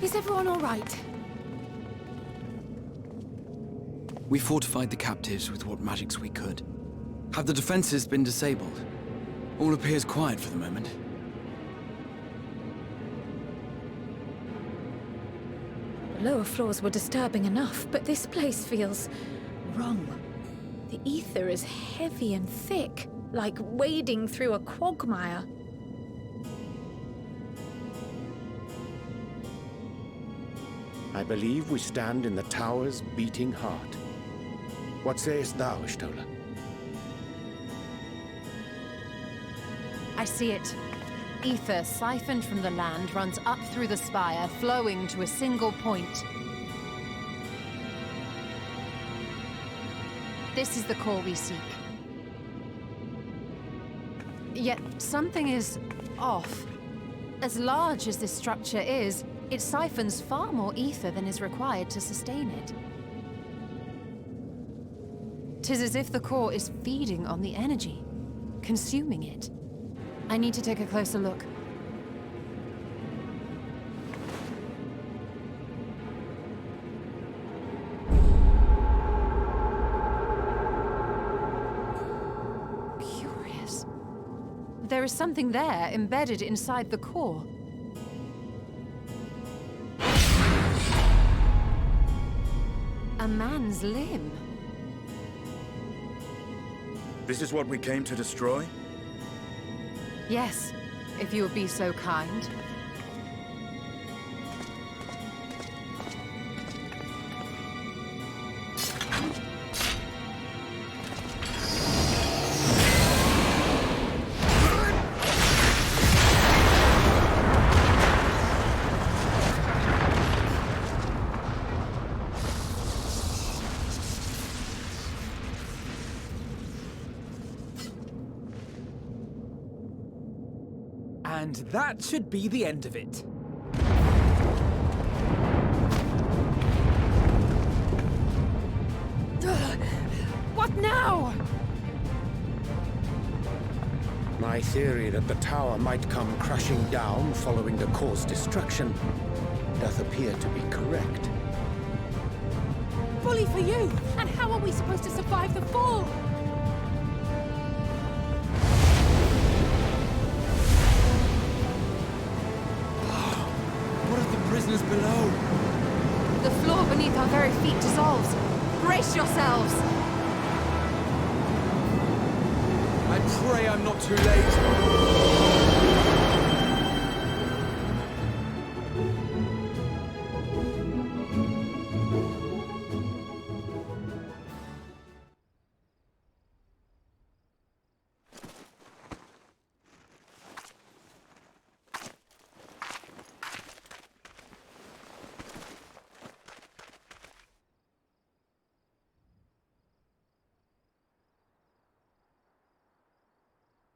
Is everyone all right? We fortified the captives with what magics we could. Have the defenses been disabled? All appears quiet for the moment. The lower floors were disturbing enough, but this place feels wrong. The ether is heavy and thick, like wading through a quagmire. I believe we stand in the tower's beating heart. What sayest thou, Ishtola? I see it. Ether siphoned from the land runs up through the spire, flowing to a single point. This is the core we seek. Yet something is off. As large as this structure is, it siphons far more ether than is required to sustain it. 'Tis as if the core is feeding on the energy, consuming it. I need to take a closer look. Curious. There is something there embedded inside the core. A man's limb. This is what we came to destroy? Yes, if you would be so kind. And that should be the end of it. What now? My theory that the tower might come crashing down following the core's destruction doth appear to be correct. Bully for you! And how are we supposed to survive the fall? What of the prisoners below? The floor beneath our very feet dissolves. Brace yourselves! I pray I'm not too late.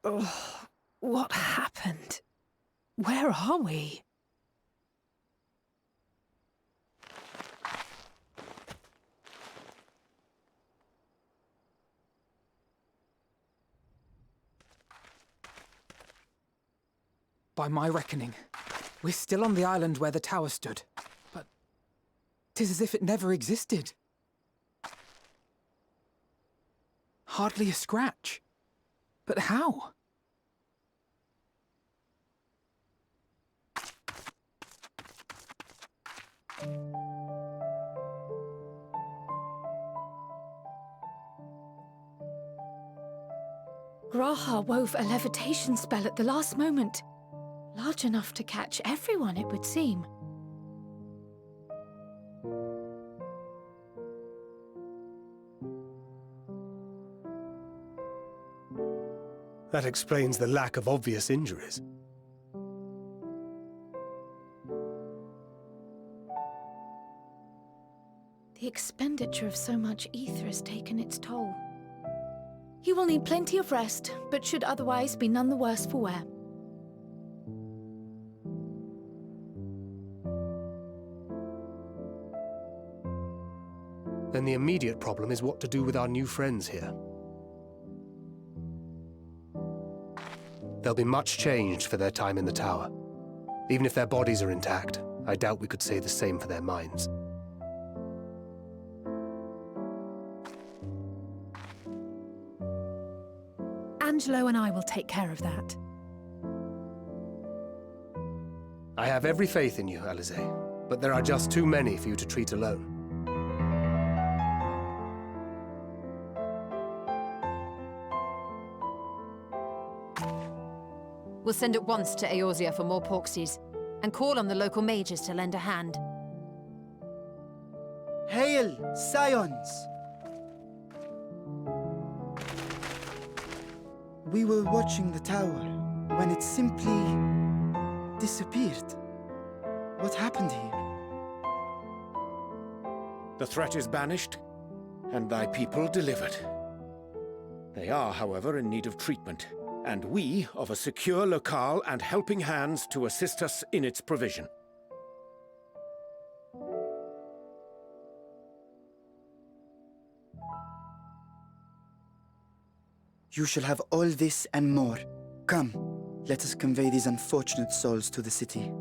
Oh, what happened? Where are we? By my reckoning, we're still on the island where the tower stood. But 'tis as if it never existed. Hardly a scratch. But how? Graha wove a levitation spell at the last moment. Large enough to catch everyone, it would seem. That explains the lack of obvious injuries. The expenditure of so much ether has taken its toll. He will need plenty of rest, but should otherwise be none the worse for wear. Then the immediate problem is what to do with our new friends here. They'll be much changed for their time in the tower. Even if their bodies are intact, I doubt we could say the same for their minds. Angelo and I will take care of that. I have every faith in you, Alize, but there are just too many for you to treat alone. We'll send at once to Eorzea for more porksies, and call on the local mages to lend a hand. Hail, Scions! We were watching the tower when it simply disappeared. What happened here? The threat is banished, and thy people delivered. They are, however, in need of treatment, and we of a secure locale and helping hands to assist us in its provision. You shall have all this and more. Come, let us convey these unfortunate souls to the city.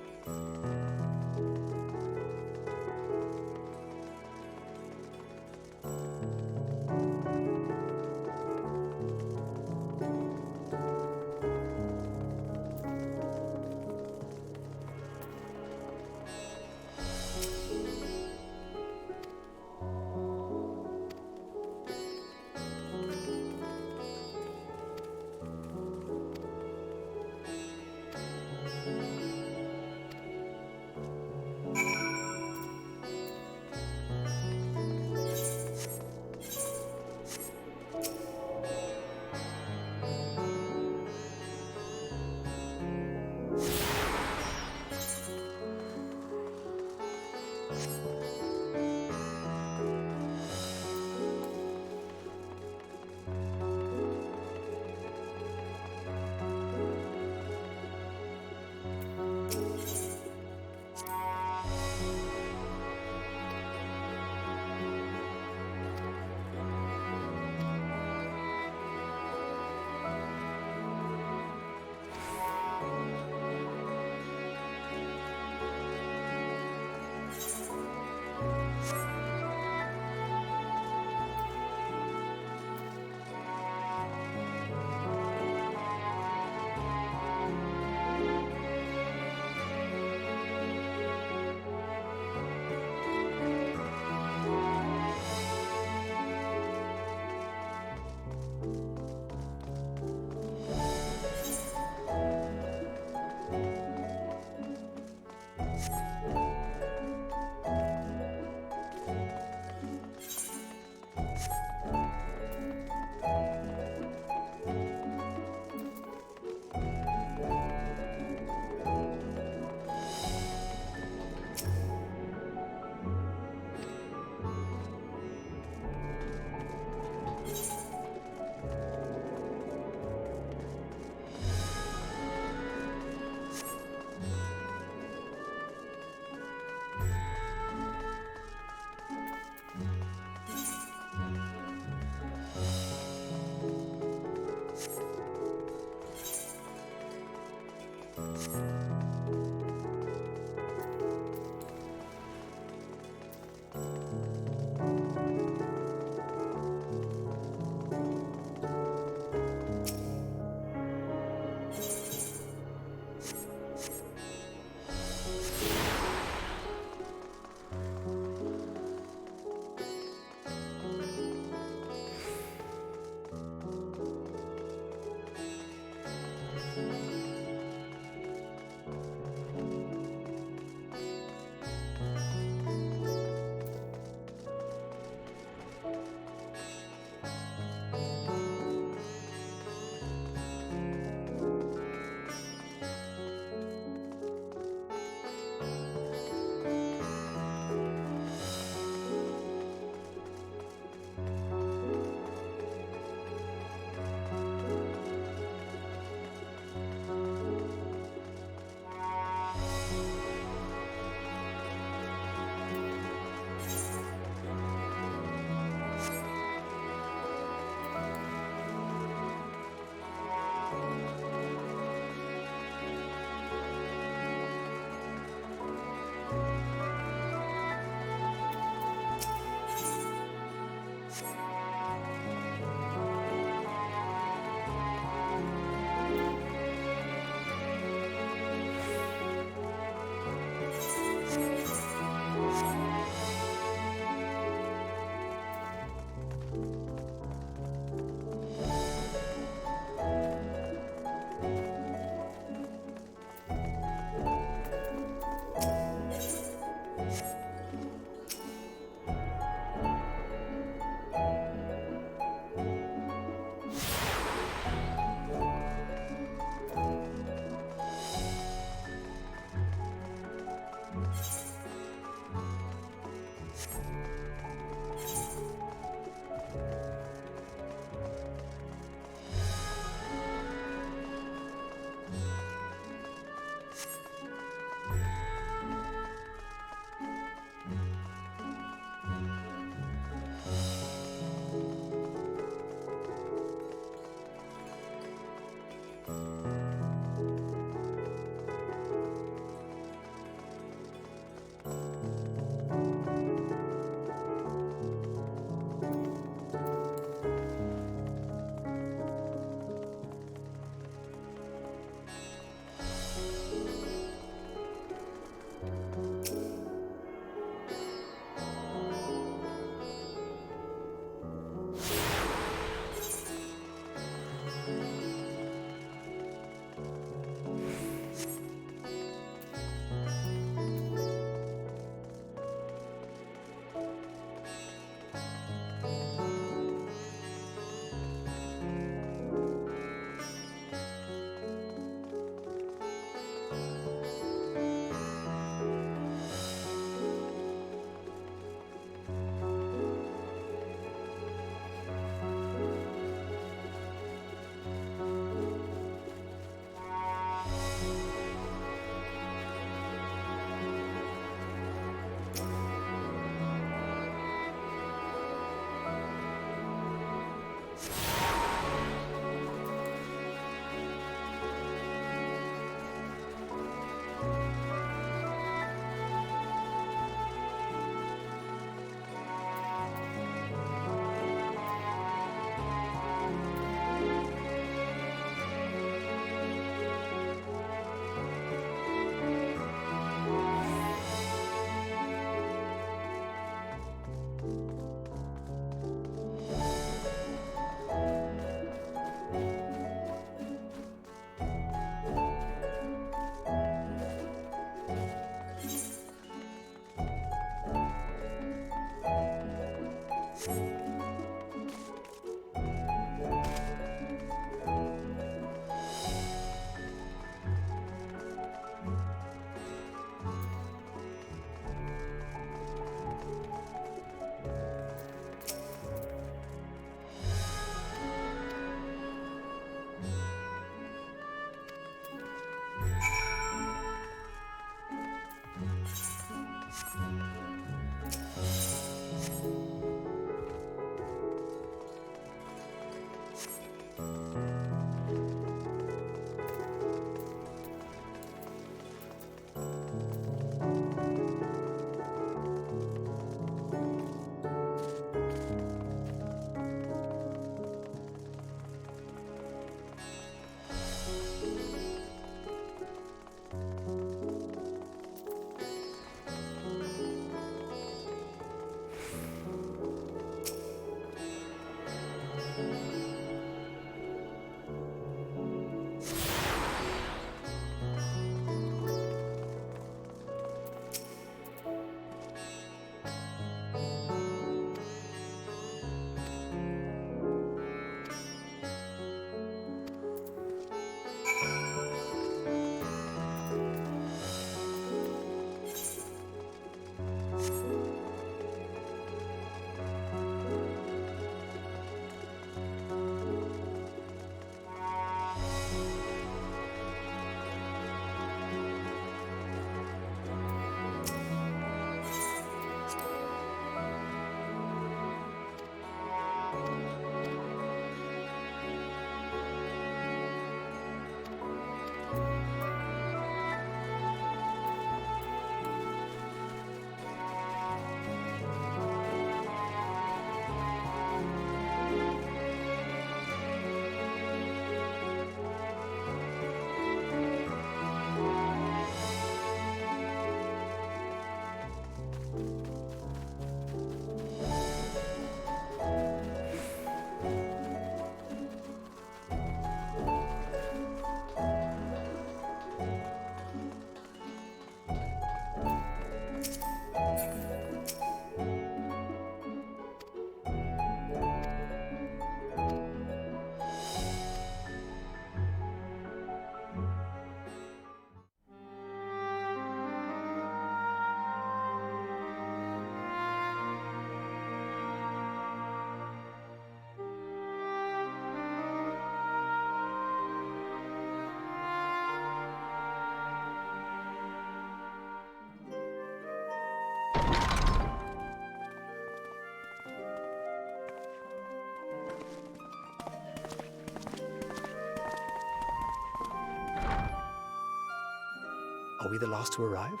Are we the last to arrive?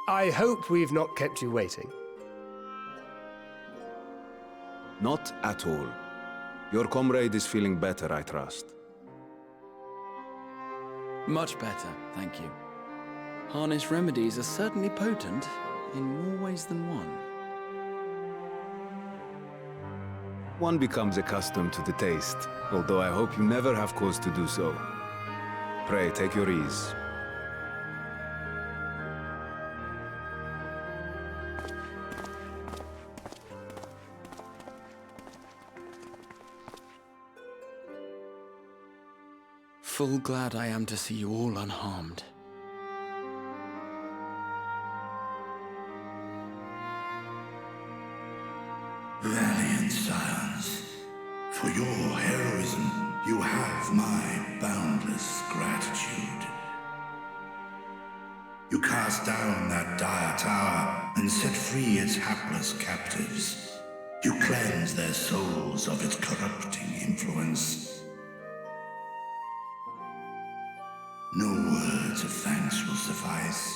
I hope we've not kept you waiting. Not at all. Your comrade is feeling better, I trust. Much better, thank you. Harness remedies are certainly potent, in more ways than one. One becomes accustomed to the taste, although I hope you never have cause to do so. Pray, take your ease. Full glad I am to see you all unharmed. Valiant scions, for your heroism, you have my boundless gratitude. You cast down that dire tower and set free its hapless captives. You cleanse their souls of its corrupting influence. No words of thanks will suffice.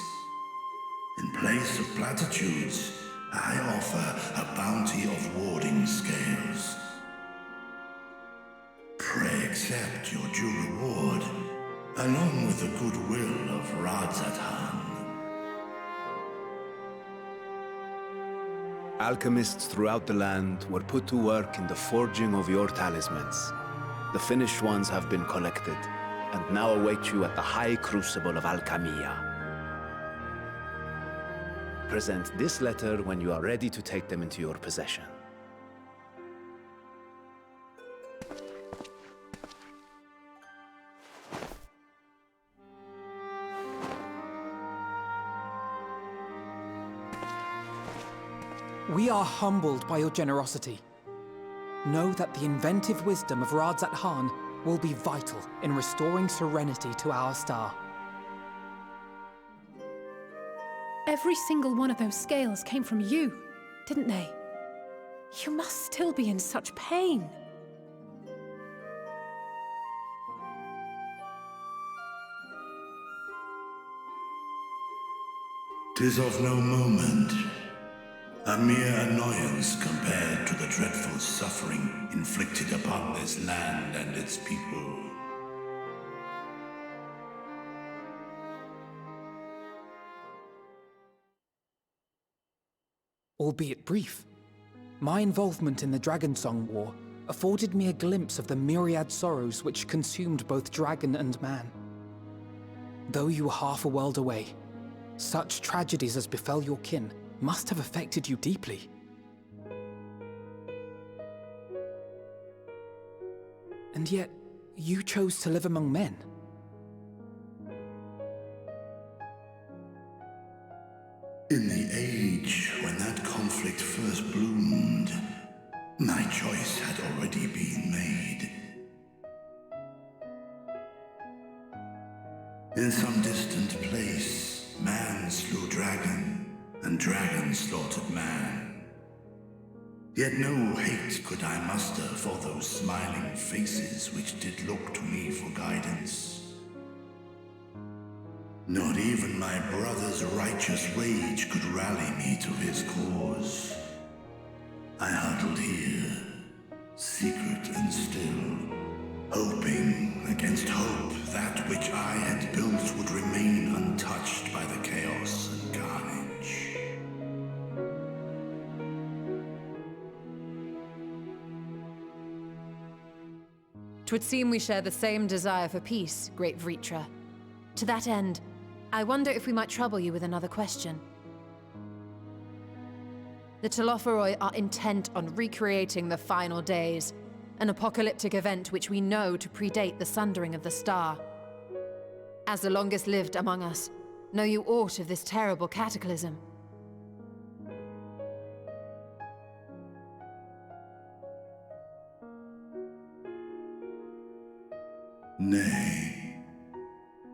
In place of platitudes, I offer a bounty of warding scales. Pray accept your due reward, along with the goodwill of Radzatan. Alchemists throughout the land were put to work in the forging of your talismans. The finished ones have been collected, and now await you at the High Crucible of Alchemia. Present this letter when you are ready to take them into your possession. We are humbled by your generosity. Know that the inventive wisdom of Radzatan will be vital in restoring serenity to our star. Every single one of those scales came from you, didn't they? You must still be in such pain. 'Tis of no moment, a mere annoyance compared to the dreadful suffering inflicted upon this land and its people. Albeit brief, my involvement in the Dragonsong War afforded me a glimpse of the myriad sorrows which consumed both dragon and man. Though you were half a world away, such tragedies as befell your kin must have affected you deeply. And yet, you chose to live among men. In the age when that conflict first bloomed, my choice had already been made. In some distant place, man slew dragon, and dragon slaughtered man. Yet no hate could I muster for those smiling faces which did look to me for guidance. Not even my brother's righteous rage could rally me to his cause. I huddled here, secret and still, hoping against hope that which I had built would remain untouched by the chaos and carnage. Twould seem we share the same desire for peace, great Vritra. To that end, I wonder if we might trouble you with another question. The Telophoroi are intent on recreating the final days, an apocalyptic event which we know to predate the sundering of the star. As the longest lived among us, know you aught of this terrible cataclysm? Nay.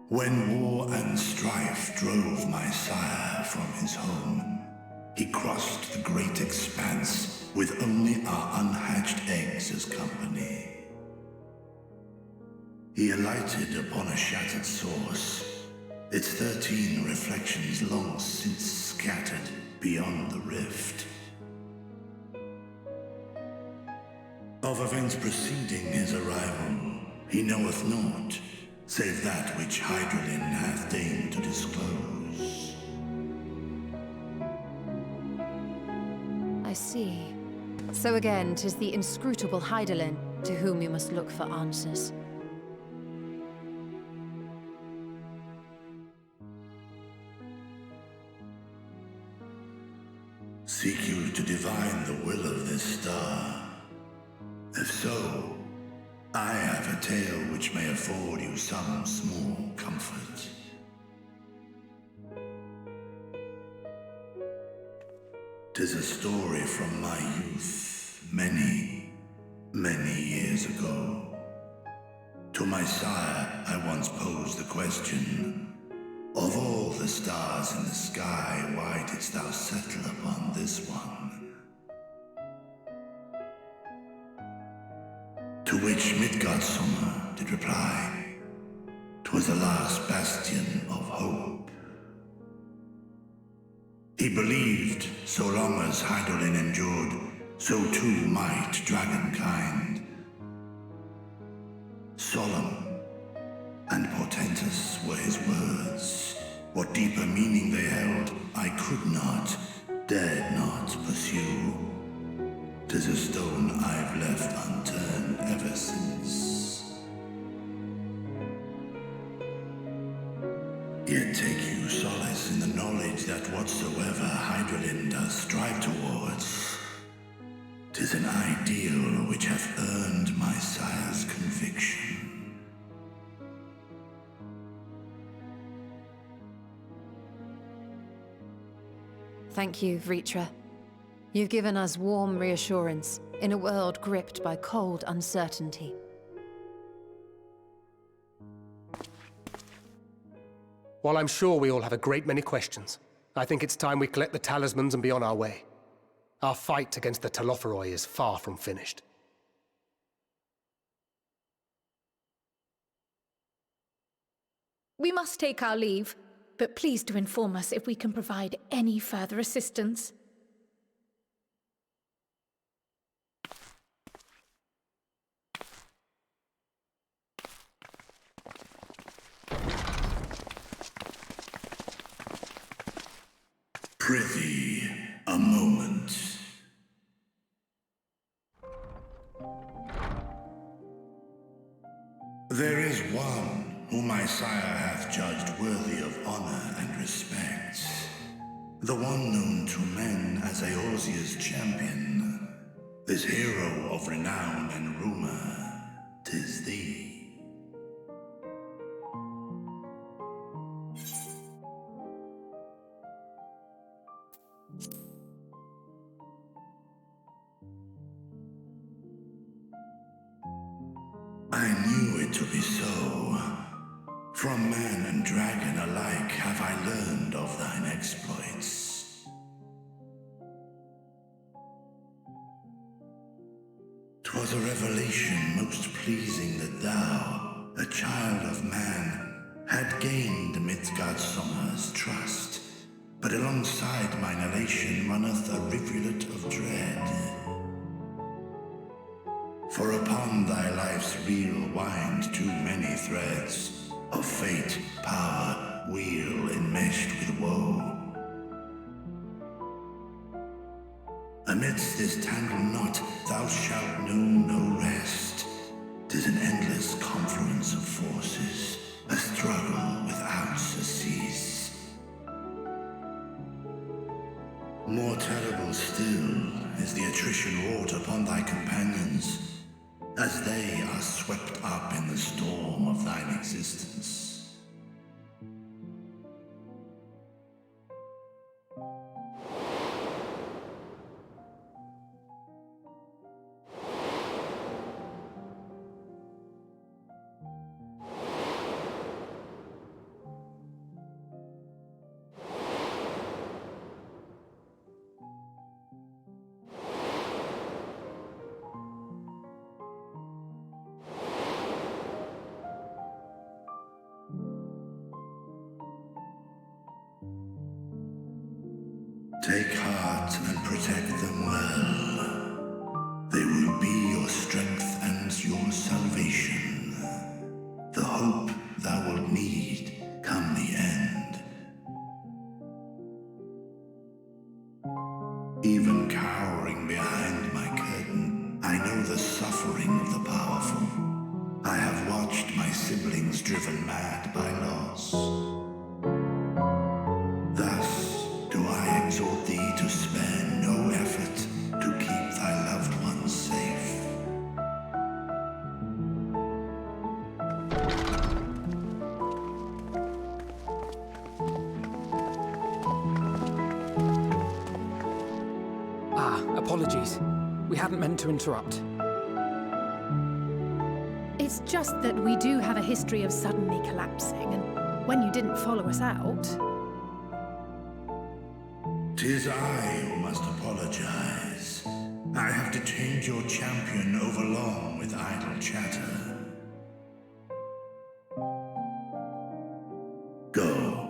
When war and strife drove my sire from his home, he crossed the great expanse with only our unhatched eggs as company. He alighted upon a shattered source, its 13 reflections long since scattered beyond the rift. Of events preceding his arrival, he knoweth naught, save that which Hydralin hath deigned to disclose. I see. So again, 'tis the inscrutable Hydralin to whom you must look for answers. Seek you to divine the will of this star? If so, I have a tale which may afford you some small comfort. 'Tis a story from my youth, many, many years ago. To my sire, I once posed the question, of all the stars in the sky, why didst thou settle upon this one? To which Midgardsummer did reply, 'twas the last bastion of hope. He believed so long as Hydralin endured, so too might dragonkind. Solemn and portentous were his words. What deeper meaning they held, I could not, dared not pursue. 'Tis a stone I've left unturned ever since. Yet take you solace in the knowledge that whatsoever Hydralin does strive towards, 'tis an ideal which hath earned my sire's conviction. Thank you, Vritra. You've given us warm reassurance in a world gripped by cold uncertainty. While I'm sure we all have a great many questions, I think it's time we collect the talismans and be on our way. Our fight against the Talophoroi is far from finished. We must take our leave, but please do inform us if we can provide any further assistance. Prithee, a moment. There is one whom my sire hath judged worthy of honor and respect. The one known to men as Eorzea's champion. This hero of renown and rumor, 'tis thee. I knew it to be so. From man and dragon alike have I learned of thine exploits. 'Twas a revelation most pleasing that thou, a child of man, had gained Midgardsummer's trust. But alongside mine elation runneth a rivulet of dread. For upon thy life's reel wind too many threads of fate, power, wheel enmeshed with woe. Amidst this tangled knot thou shalt know no rest. 'Tis an endless confluence of forces, a struggle without surcease. More terrible still is the attrition wrought upon thy companions, as they are swept up in the storm of thine existence. Take heart and protect them well. They will be your strength and your salvation. The hope thou wilt need come the end. Even cowering behind my curtain, I know the suffering of the powerful. I have watched my siblings driven mad by loss. Thus do I exhort thee to spare no effort to keep thy loved ones safe. Apologies. We hadn't meant to interrupt. It's just that we do have a history of suddenly collapsing, and when you didn't follow us out... 'Tis I who must apologize. I have detained your champion overlong with idle chatter. Go.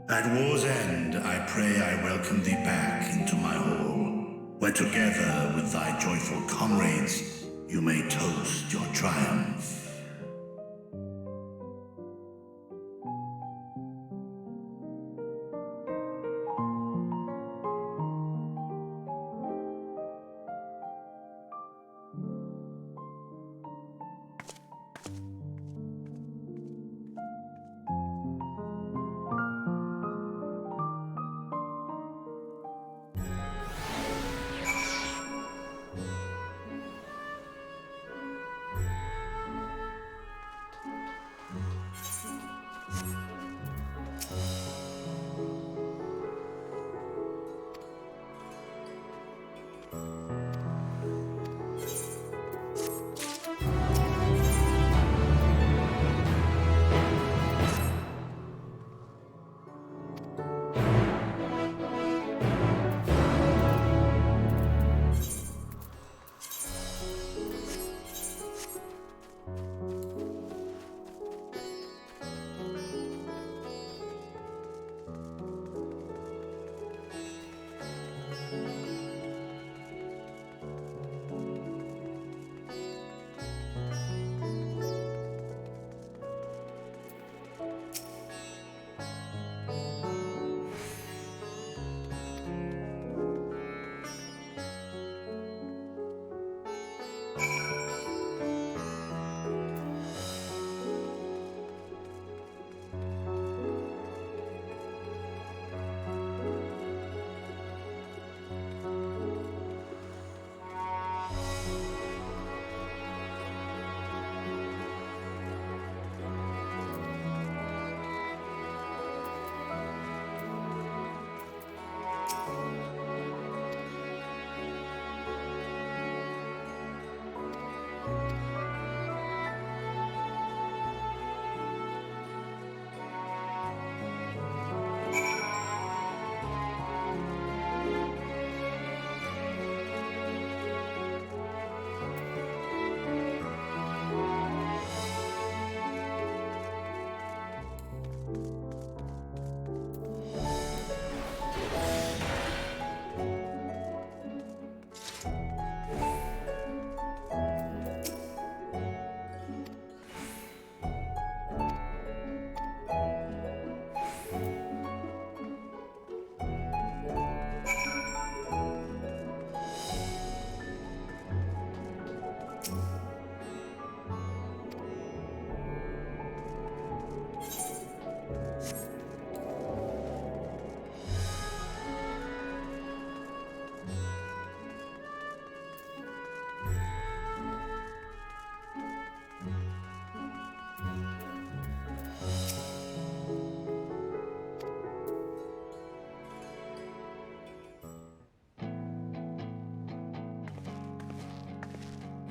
At war's end, I pray I welcome thee back into my hall, where together with thy joyful comrades, you may toast your triumph.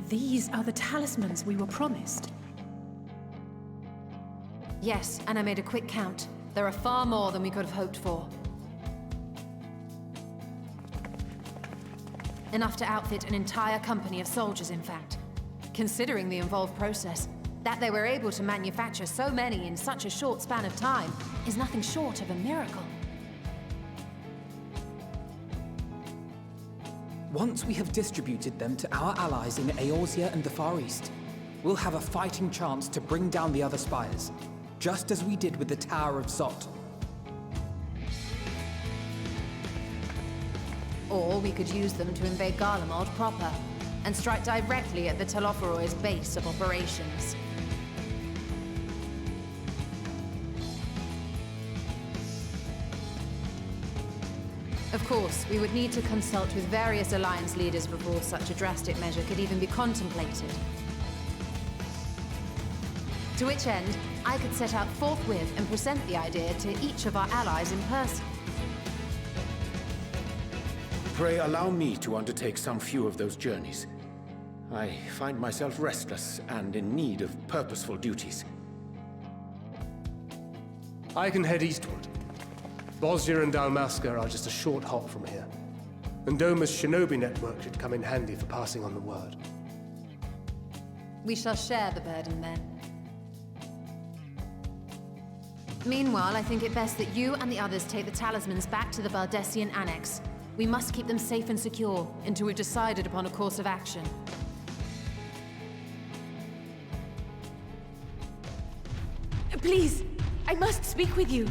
These are the talismans we were promised. Yes, and I made a quick count. There are far more than we could have hoped for. Enough to outfit an entire company of soldiers, in fact. Considering the involved process, that they were able to manufacture so many in such a short span of time is nothing short of a miracle. Once we have distributed them to our allies in Eorzea and the Far East, we'll have a fighting chance to bring down the other spires, just as we did with the Tower of Zot. Or we could use them to invade Garlemald proper, and strike directly at the Telophoroid's base of operations. Of course, we would need to consult with various Alliance leaders before such a drastic measure could even be contemplated. To which end, I could set out forthwith and present the idea to each of our allies in person. Pray allow me to undertake some few of those journeys. I find myself restless and in need of purposeful duties. I can head eastward. Bosnia and Dalmasca are just a short hop from here. And Doma's shinobi network should come in handy for passing on the word. We shall share the burden then. Meanwhile, I think it best that you and the others take the talismans back to the Valdesian Annex. We must keep them safe and secure until we've decided upon a course of action. Please, I must speak with you.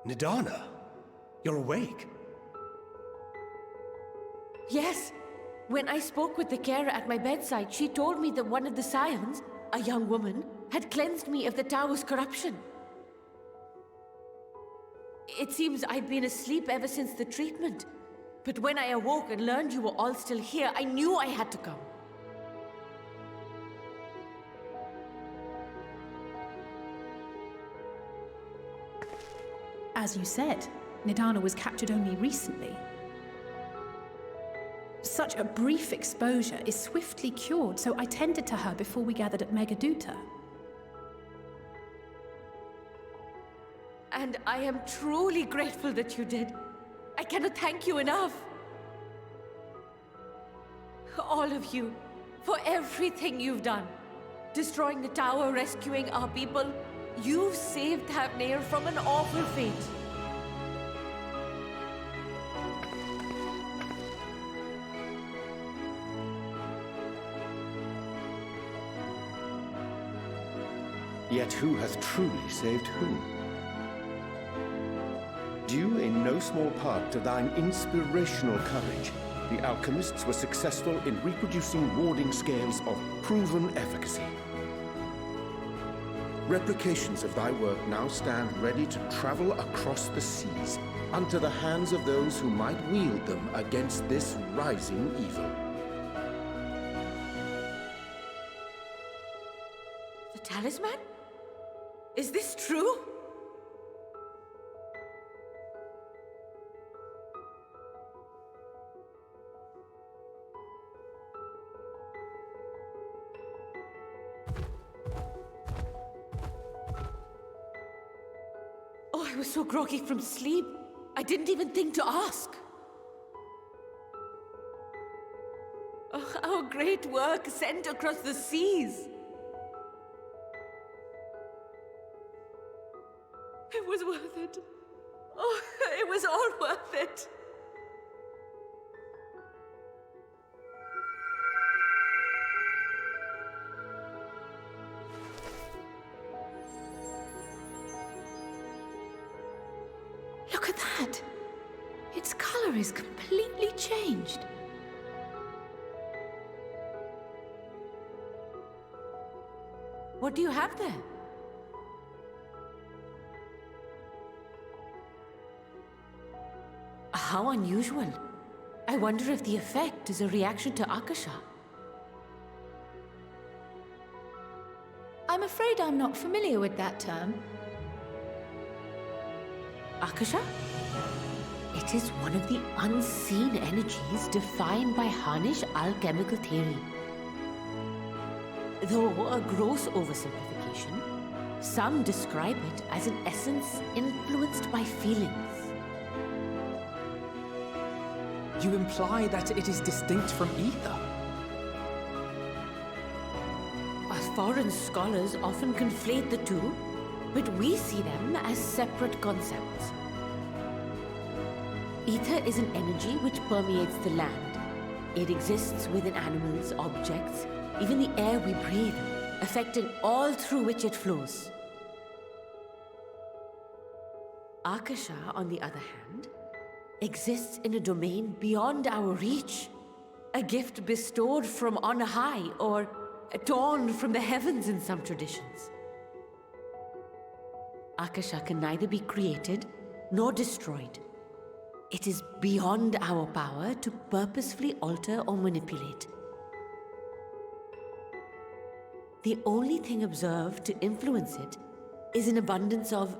Nidana, you're awake. Yes. When I spoke with the carer at my bedside, she told me that one of the scions, a young woman, had cleansed me of the tower's corruption. It seems I'd been asleep ever since the treatment. But when I awoke and learned you were all still here, I knew I had to come. As you said, Nidana was captured only recently. Such a brief exposure is swiftly cured, so I tended to her before we gathered at Megaduta. And I am truly grateful that you did. I cannot thank you enough. All of you, for everything you've done. Destroying the tower, rescuing our people. You've saved Thavnair from an awful fate. Yet who hath truly saved whom? Due in no small part to thine inspirational courage, the alchemists were successful in reproducing warding scales of proven efficacy. Replications of thy work now stand ready to travel across the seas, unto the hands of those who might wield them against this rising evil. The talisman? Is this true? Oh, I was so groggy from sleep. I didn't even think to ask. Oh, our great work sent across the seas. It was worth it. Oh, it was all worth it. Look at that! Its color is completely changed. What do you have there? How unusual. I wonder if the effect is a reaction to Akasha. I'm afraid I'm not familiar with that term. Akasha? It is one of the unseen energies defined by Harnish alchemical theory. Though a gross oversimplification, some describe it as an essence influenced by feelings. You imply that it is distinct from ether? foreign scholars often conflate the two, but we see them as separate concepts. Ether is an energy which permeates the land. It exists within animals, objects, even the air we breathe, affecting all through which it flows. Akasha, on the other hand, exists in a domain beyond our reach. A gift bestowed from on high, or torn from the heavens in some traditions. Akasha can neither be created nor destroyed. It is beyond our power to purposefully alter or manipulate. The only thing observed to influence it is an abundance of,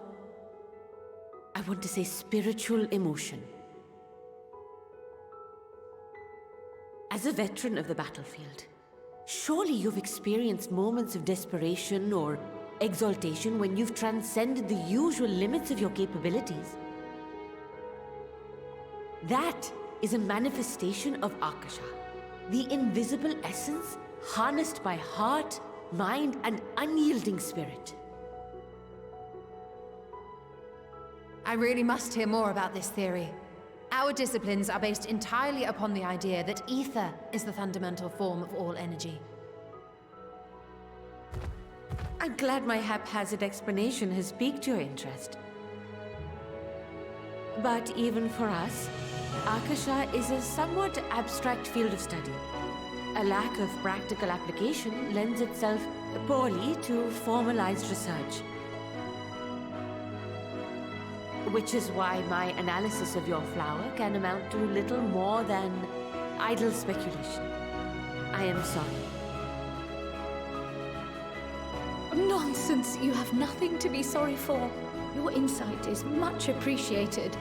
I want to say, spiritual emotion. As a veteran of the battlefield, surely you've experienced moments of desperation or exaltation when you've transcended the usual limits of your capabilities. That is a manifestation of Akasha, the invisible essence harnessed by heart, mind, and unyielding spirit. I really must hear more about this theory. Our disciplines are based entirely upon the idea that ether is the fundamental form of all energy. I'm glad my haphazard explanation has piqued your interest. But even for us, Akasha is a somewhat abstract field of study. A lack of practical application lends itself poorly to formalized research. Which is why my analysis of your flower can amount to little more than idle speculation. I am sorry. Nonsense! You have nothing to be sorry for. Your insight is much appreciated.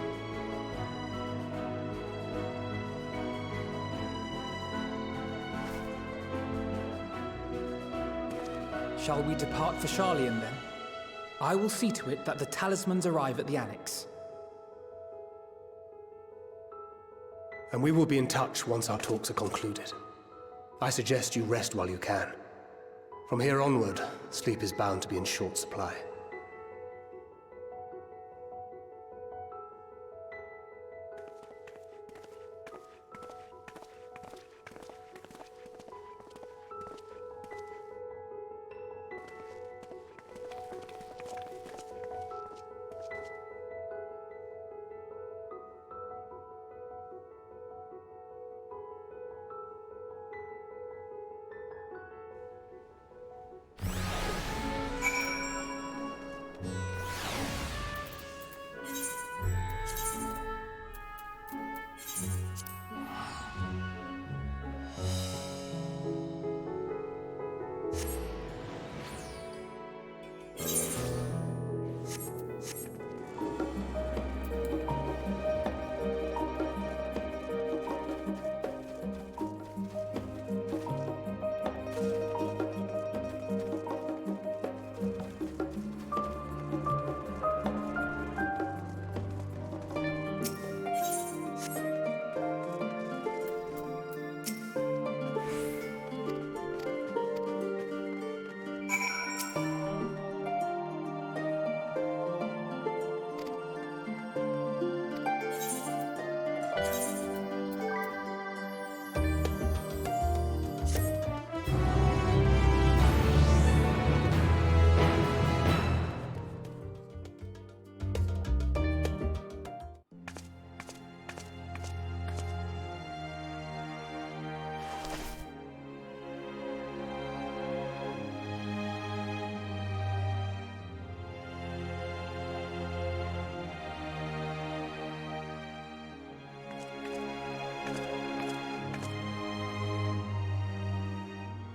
Shall we depart for Sharlayan then? I will see to it that the talismans arrive at the Annex. And we will be in touch once our talks are concluded. I suggest you rest while you can. From here onward, sleep is bound to be in short supply.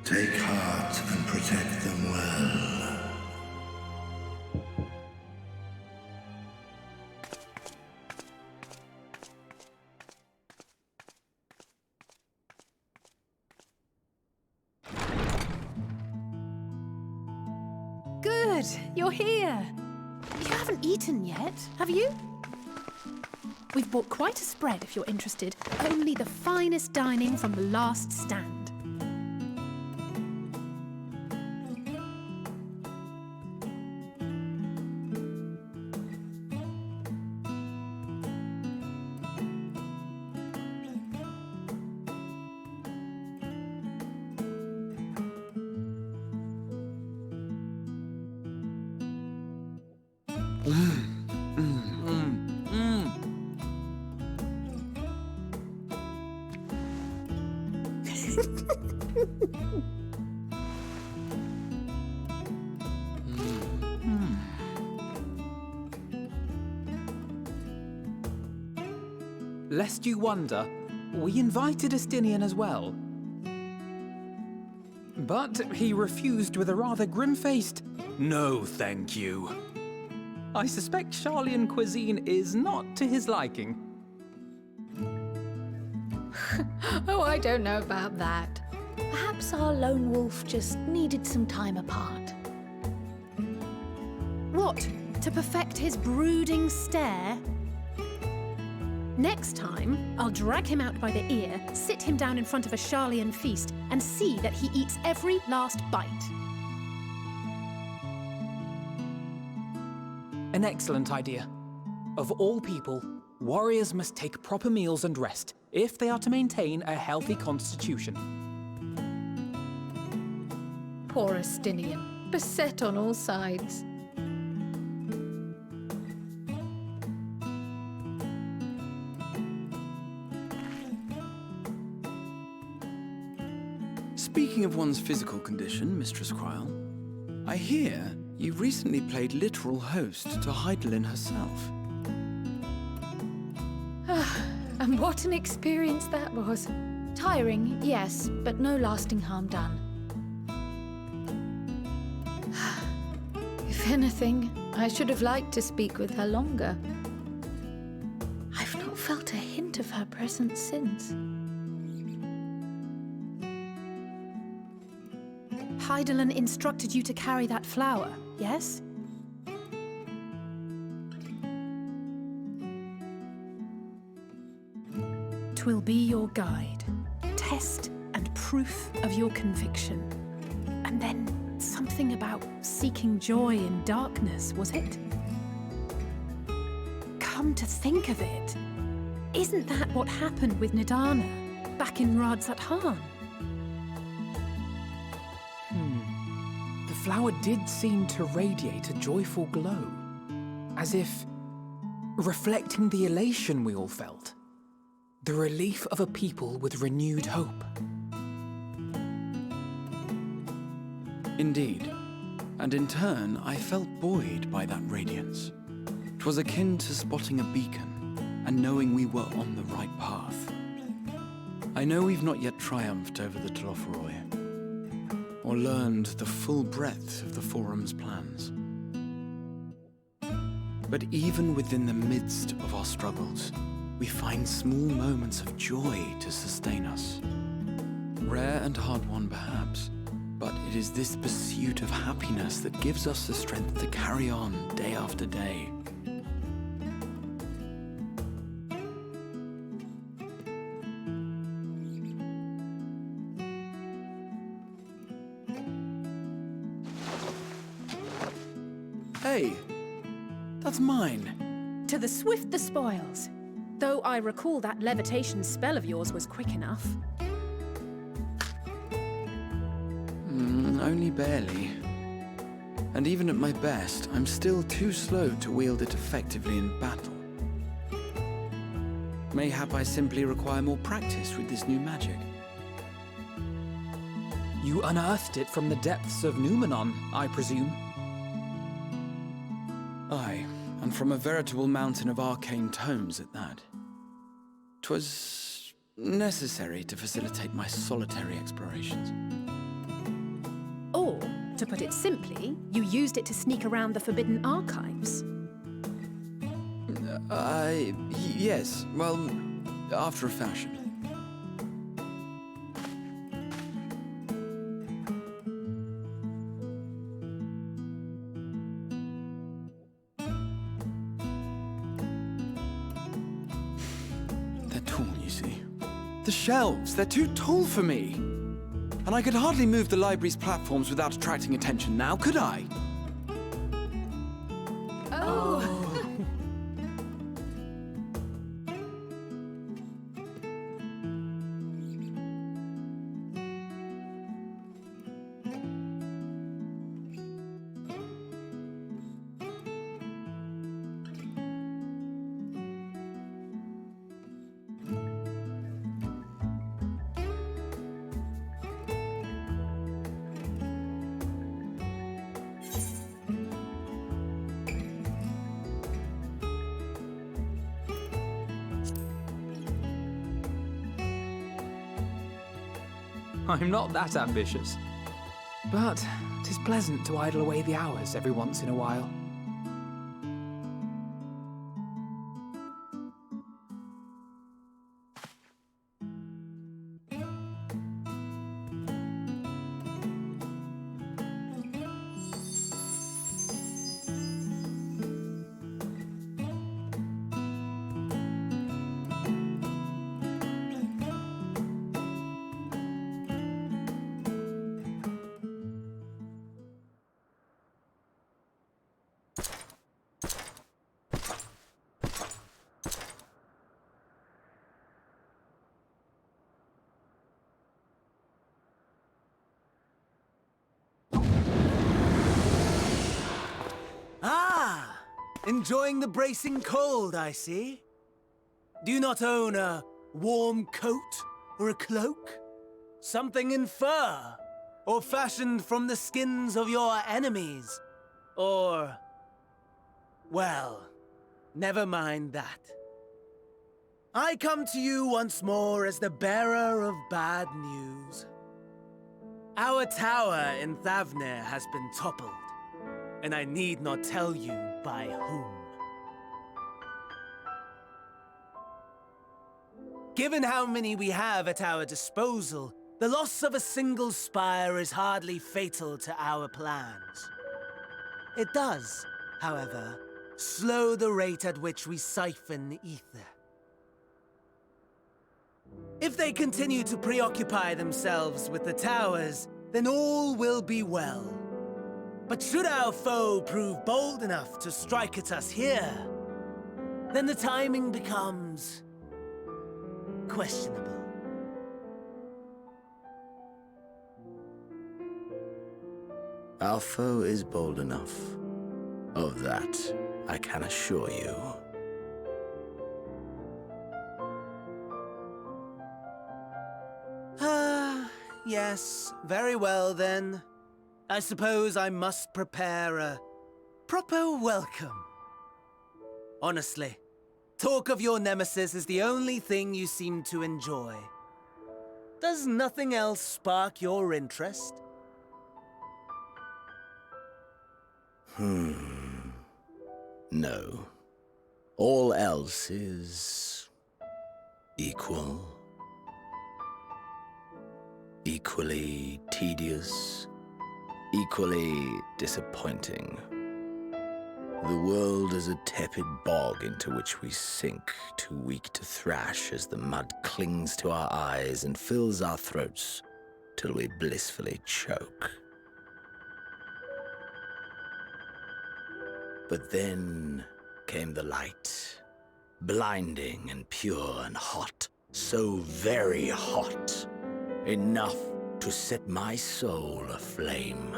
Take heart and protect them well. Good, you're here. You haven't eaten yet, have you? We've bought quite a spread if you're interested. Only the finest dining from the last stand. Lest you wonder, we invited Estinian as well. But he refused with a rather grim-faced, "No, thank you." I suspect Sharlayan cuisine is not to his liking. Oh, I don't know about that. Perhaps our lone wolf just needed some time apart. What? To perfect his brooding stare? Next time, I'll drag him out by the ear, sit him down in front of a Sharlayan feast, and see that he eats every last bite. An excellent idea. Of all people, warriors must take proper meals and rest if they are to maintain a healthy constitution. Poor Estinian, beset on all sides. Speaking of one's physical condition, Mistress Cryle, I hear you recently played literal host to Heidelin herself. And what an experience that was. Tiring, yes, but no lasting harm done. If anything, I should have liked to speak with her longer. I've not felt a hint of her presence since. Heidelin instructed you to carry that flower, yes? Twill be your guide, test and proof of your conviction. And then something about seeking joy in darkness, was it? Come to think of it, isn't that what happened with Nidana back in Radzat-Han? The flower did seem to radiate a joyful glow, as if reflecting the elation we all felt, the relief of a people with renewed hope. Indeed, and in turn, I felt buoyed by that radiance. 'Twas akin to spotting a beacon and knowing we were on the right path. I know we've not yet triumphed over the Tloforoi, or learned the full breadth of the Forum's plans. But even within the midst of our struggles, we find small moments of joy to sustain us. Rare and hard-won perhaps, but it is this pursuit of happiness that gives us the strength to carry on day after day. Hey, that's mine. To the swift the spoils. Though I recall that levitation spell of yours was quick enough. Only barely. And even at my best, I'm still too slow to wield it effectively in battle. Mayhap I simply require more practice with this new magic. You unearthed it from the depths of Numenon, I presume? Aye, and from a veritable mountain of arcane tomes at that. 'Twas necessary to facilitate my solitary explorations. Or, to put it simply, you used it to sneak around the Forbidden Archives. Yes, well, after a fashion. They're tall, you see. The shelves, they're too tall for me. And I could hardly move the library's platforms without attracting attention now, could I? Oh. I'm not that ambitious. But 'tis pleasant to idle away the hours every once in a while. Ah! Enjoying the bracing cold, I see. Do you not own a warm coat or a cloak? Something in fur? Or fashioned from the skins of your enemies? Or... well, never mind that. I come to you once more as the bearer of bad news. Our tower in Thavnair has been toppled, and I need not tell you by whom. Given how many we have at our disposal, the loss of a single spire is hardly fatal to our plans. It does, however, slow the rate at which we siphon ether. If they continue to preoccupy themselves with the towers, then all will be well. But should our foe prove bold enough to strike at us here, then the timing becomes questionable. Our foe is bold enough. Of that, I can assure you. Yes, very well then. I suppose I must prepare a proper welcome. Honestly, talk of your nemesis is the only thing you seem to enjoy. Does nothing else spark your interest? No. All else is... equal. Equally tedious. Equally disappointing. The world is a tepid bog into which we sink, too weak to thrash as the mud clings to our eyes and fills our throats till we blissfully choke. But then came the light, blinding and pure and hot, so very hot, enough to set my soul aflame.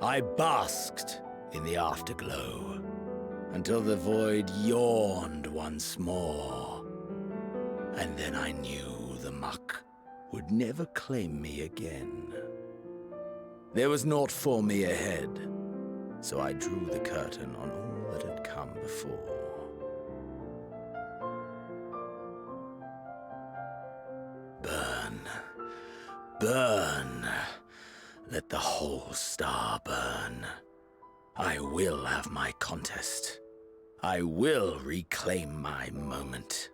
I basked in the afterglow until the void yawned once more, and then I knew the muck would never claim me again. There was naught for me ahead, so I drew the curtain on all that had come before. Burn, burn, let the whole star burn. I will have my contest. I will reclaim my moment.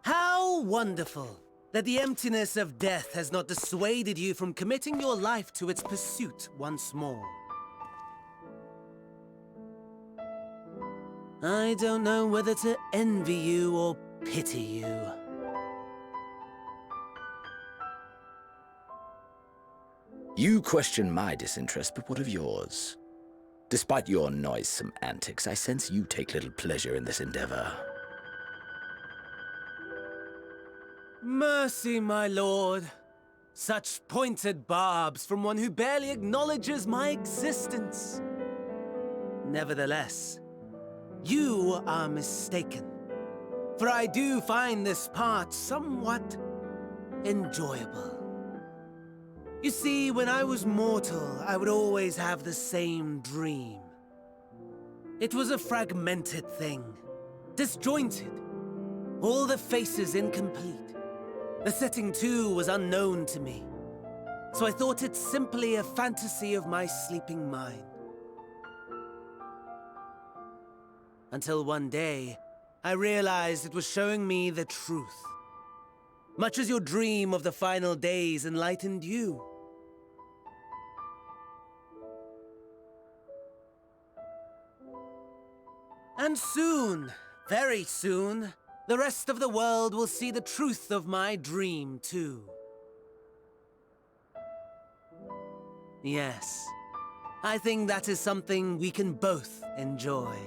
How wonderful that the emptiness of death has not dissuaded you from committing your life to its pursuit once more. I don't know whether to envy you or pity you. You question my disinterest, but what of yours? Despite your noisome antics, I sense you take little pleasure in this endeavor. Mercy, my lord. Such pointed barbs from one who barely acknowledges my existence. Nevertheless, you are mistaken. For I do find this part somewhat enjoyable. You see, when I was mortal, I would always have the same dream. It was a fragmented thing. Disjointed. All the faces incomplete. The setting too was unknown to me. So I thought it simply a fantasy of my sleeping mind. Until one day, I realized it was showing me the truth. Much as your dream of the final days enlightened you. And soon, very soon, the rest of the world will see the truth of my dream, too. Yes, I think that is something we can both enjoy.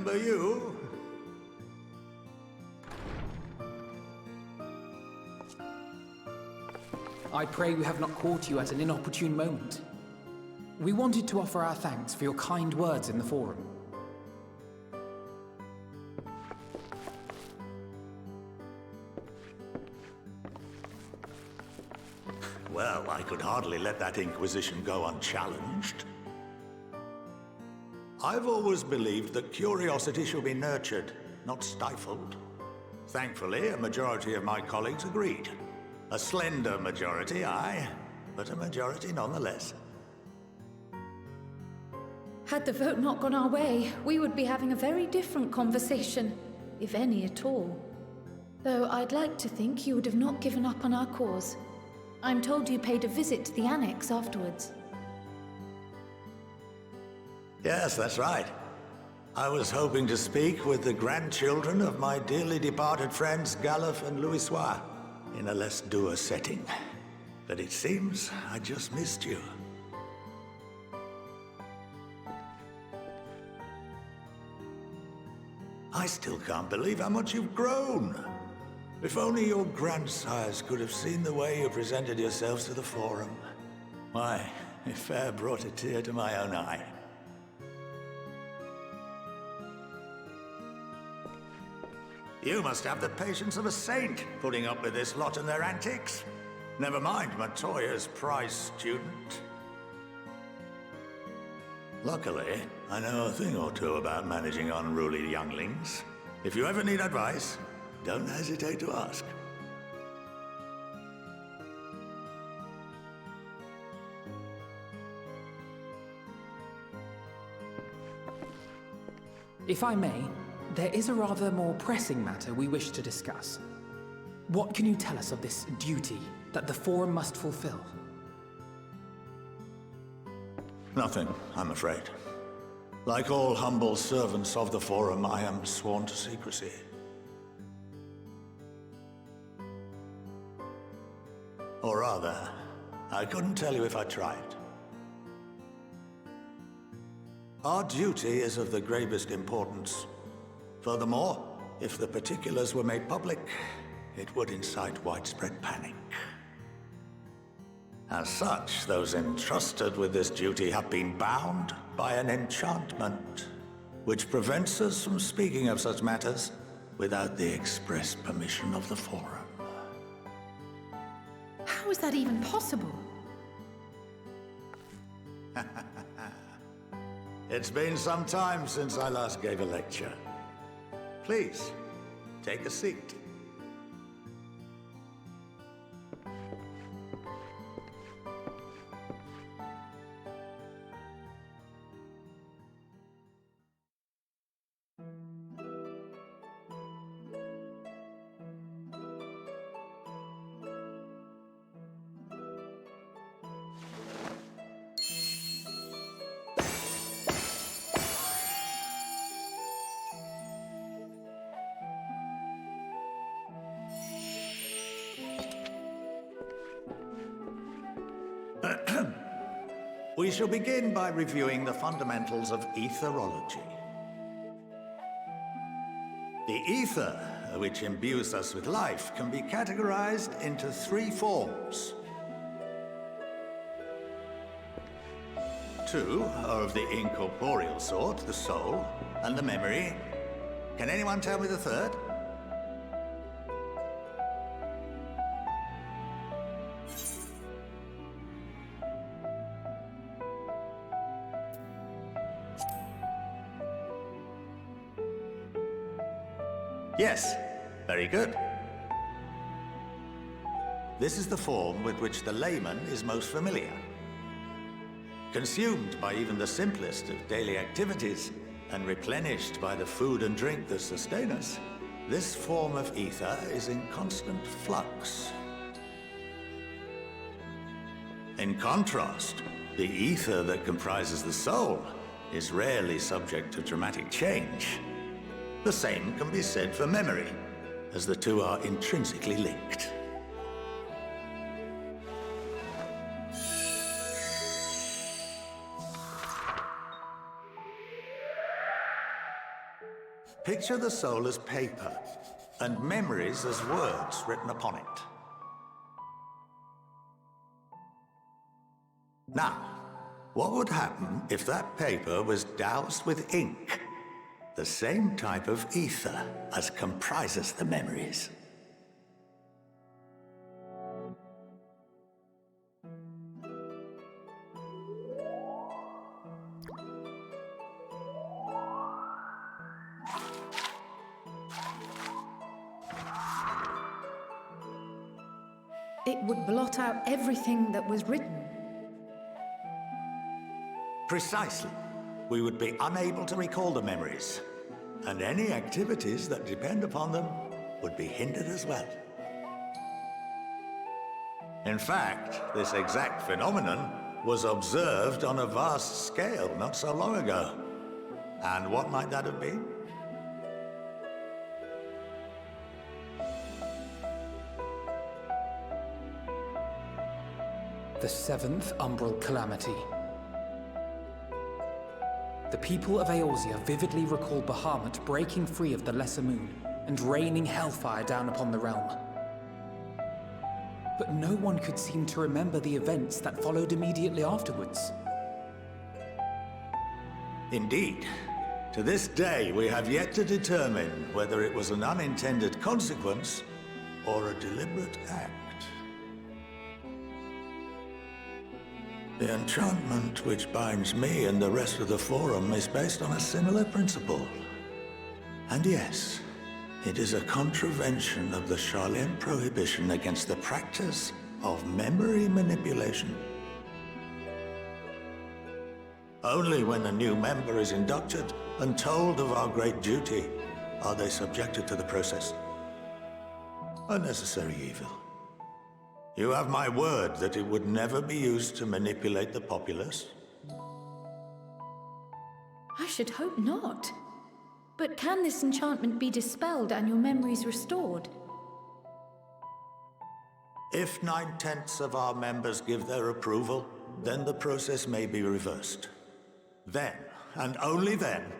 remember you. I pray we have not caught you at an inopportune moment. We wanted to offer our thanks for your kind words in the forum. Well, I could hardly let that inquisition go unchallenged. I've always believed that curiosity should be nurtured, not stifled. Thankfully, a majority of my colleagues agreed. A slender majority, aye, but a majority nonetheless. Had the vote not gone our way, we would be having a very different conversation, if any at all. Though I'd like to think you would have not given up on our cause. I'm told you paid a visit to the annex afterwards. Yes, that's right. I was hoping to speak with the grandchildren of my dearly departed friends Galuf and Louisoix in a less dour setting. But it seems I just missed you. I still can't believe how much you've grown. If only your grandsires could have seen the way you presented yourselves to the Forum. Why, it fair brought a tear to my own eye. You must have the patience of a saint, putting up with this lot and their antics. Never mind Matoya's prize student. Luckily, I know a thing or two about managing unruly younglings. If you ever need advice, don't hesitate to ask. If I may, there is a rather more pressing matter we wish to discuss. What can you tell us of this duty that the Forum must fulfill? Nothing, I'm afraid. Like all humble servants of the Forum, I am sworn to secrecy. Or rather, I couldn't tell you if I tried. Our duty is of the gravest importance. Furthermore, if the particulars were made public, it would incite widespread panic. As such, those entrusted with this duty have been bound by an enchantment, which prevents us from speaking of such matters without the express permission of the Forum. How is that even possible? It's been some time since I last gave a lecture. Please, take a seat. We shall begin by reviewing the fundamentals of etherology. The ether, which imbues us with life, can be categorized into three forms. Two are of the incorporeal sort, the soul and the memory. Can anyone tell me the third? Yes, very good. This is the form with which the layman is most familiar. Consumed by even the simplest of daily activities, and replenished by the food and drink that sustain us, this form of ether is in constant flux. In contrast, the ether that comprises the soul is rarely subject to dramatic change. The same can be said for memory, as the two are intrinsically linked. Picture the soul as paper, and memories as words written upon it. Now, what would happen if that paper was doused with ink? The same type of ether as comprises the memories. It would blot out everything that was written. Precisely. We would be unable to recall the memories, and any activities that depend upon them would be hindered as well. In fact, this exact phenomenon was observed on a vast scale not so long ago. And what might that have been? The seventh Umbral Calamity. The people of Eorzea vividly recall Bahamut breaking free of the Lesser Moon and raining hellfire down upon the realm. But no one could seem to remember the events that followed immediately afterwards. Indeed. To this day, we have yet to determine whether it was an unintended consequence or a deliberate act. The enchantment which binds me and the rest of the Forum is based on a similar principle. And yes, it is a contravention of the Sharlayan prohibition against the practice of memory manipulation. Only when a new member is inducted and told of our great duty are they subjected to the process. A necessary evil. You have my word that it would never be used to manipulate the populace? I should hope not. But can this enchantment be dispelled and your memories restored? If 9/10 of our members give their approval, then the process may be reversed. Then, and only then,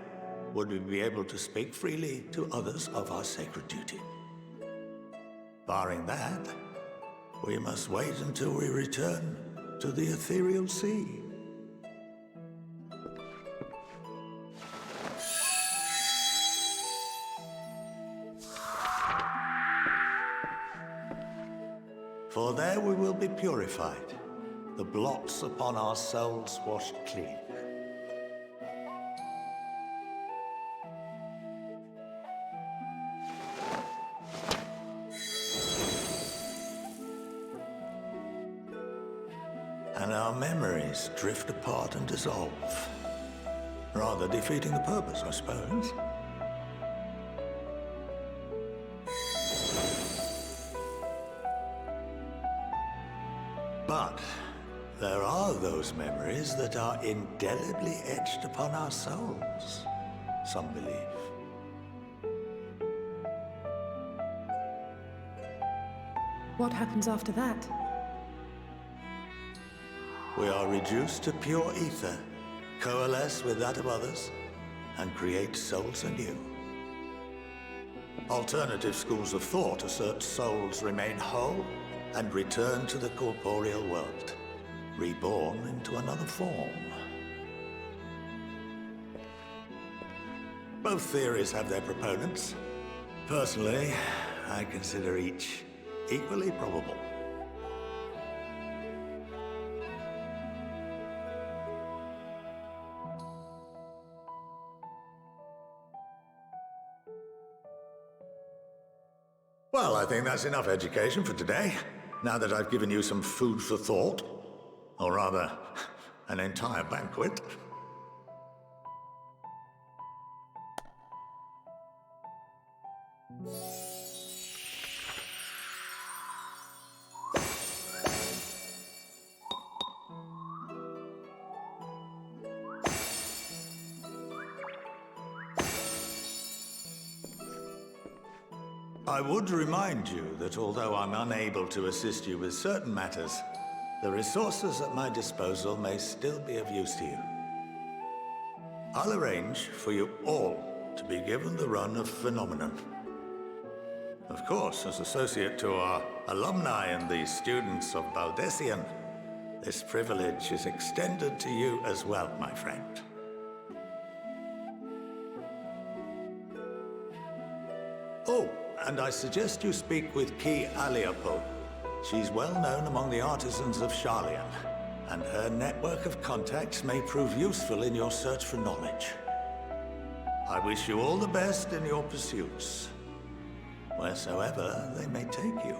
would we be able to speak freely to others of our sacred duty. Barring that, we must wait until we return to the ethereal sea. For there we will be purified, the blots upon our souls washed clean. And our memories drift apart and dissolve. Rather defeating the purpose, I suppose. But there are those memories that are indelibly etched upon our souls, some believe. What happens after that? We are reduced to pure ether, coalesce with that of others, and create souls anew. Alternative schools of thought assert souls remain whole and return to the corporeal world, reborn into another form. Both theories have their proponents. Personally, I consider each equally probable. Well, I think that's enough education for today, now that I've given you some food for thought. Or rather, an entire banquet. I would remind you that although I'm unable to assist you with certain matters, the resources at my disposal may still be of use to you. I'll arrange for you all to be given the run of Phenomenon. Of course, as associate to our alumni and the students of Baldessian, this privilege is extended to you as well, my friend. Oh, and I suggest you speak with Ki Aliapo. She's well known among the artisans of Sharlayan, and her network of contacts may prove useful in your search for knowledge. I wish you all the best in your pursuits, wheresoever they may take you.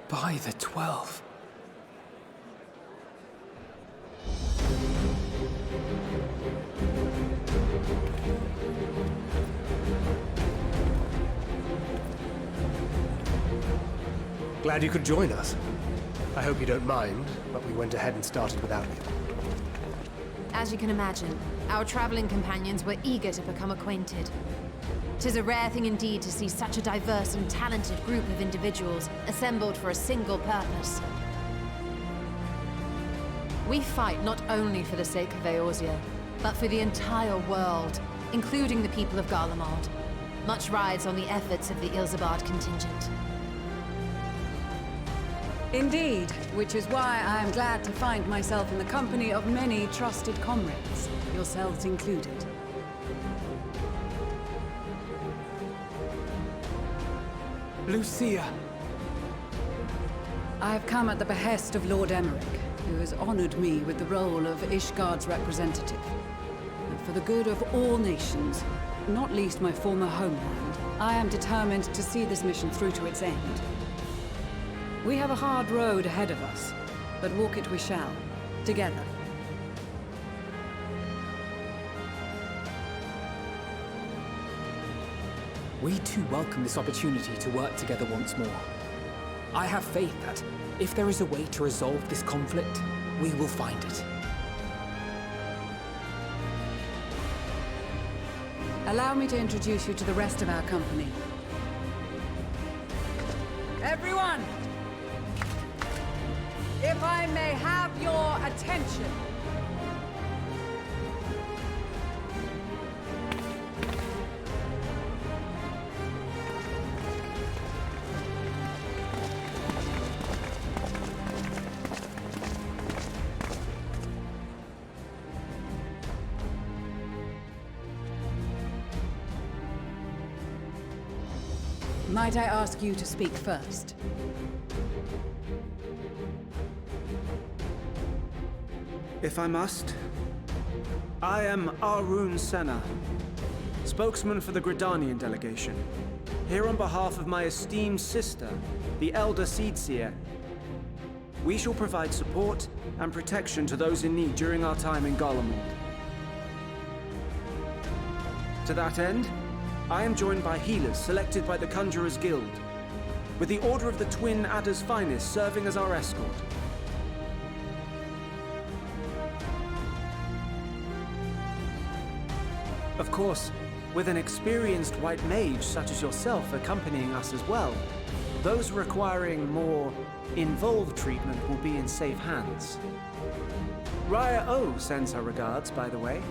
By the 12. Glad you could join us. I hope you don't mind, but we went ahead and started without you. As you can imagine, our traveling companions were eager to become acquainted. 'Tis a rare thing indeed to see such a diverse and talented group of individuals assembled for a single purpose. We fight not only for the sake of Eorzea, but for the entire world, including the people of Garlemald. Much rides on the efforts of the Ilsabard contingent. Indeed, which is why I am glad to find myself in the company of many trusted comrades, yourselves included. Lucia! I have come at the behest of Lord Emmerich, who has honored me with the role of Ishgard's representative. And for the good of all nations, not least my former homeland, I am determined to see this mission through to its end. We have a hard road ahead of us, but walk it we shall, together. We too welcome this opportunity to work together once more. I have faith that, if there is a way to resolve this conflict, we will find it. Allow me to introduce you to the rest of our company. Everyone! If I may have your attention. Might I ask you to speak first? If I must. I am Arun Senna, spokesman for the Gridanian delegation, here on behalf of my esteemed sister, the Elder Seedseer. We shall provide support and protection to those in need during our time in Garlemald. To that end, I am joined by healers selected by the Conjurers Guild, with the Order of the Twin Adder's Finest serving as our escort. Of course, with an experienced white mage such as yourself accompanying us as well, those requiring more involved treatment will be in safe hands. Raya O sends her regards, by the way.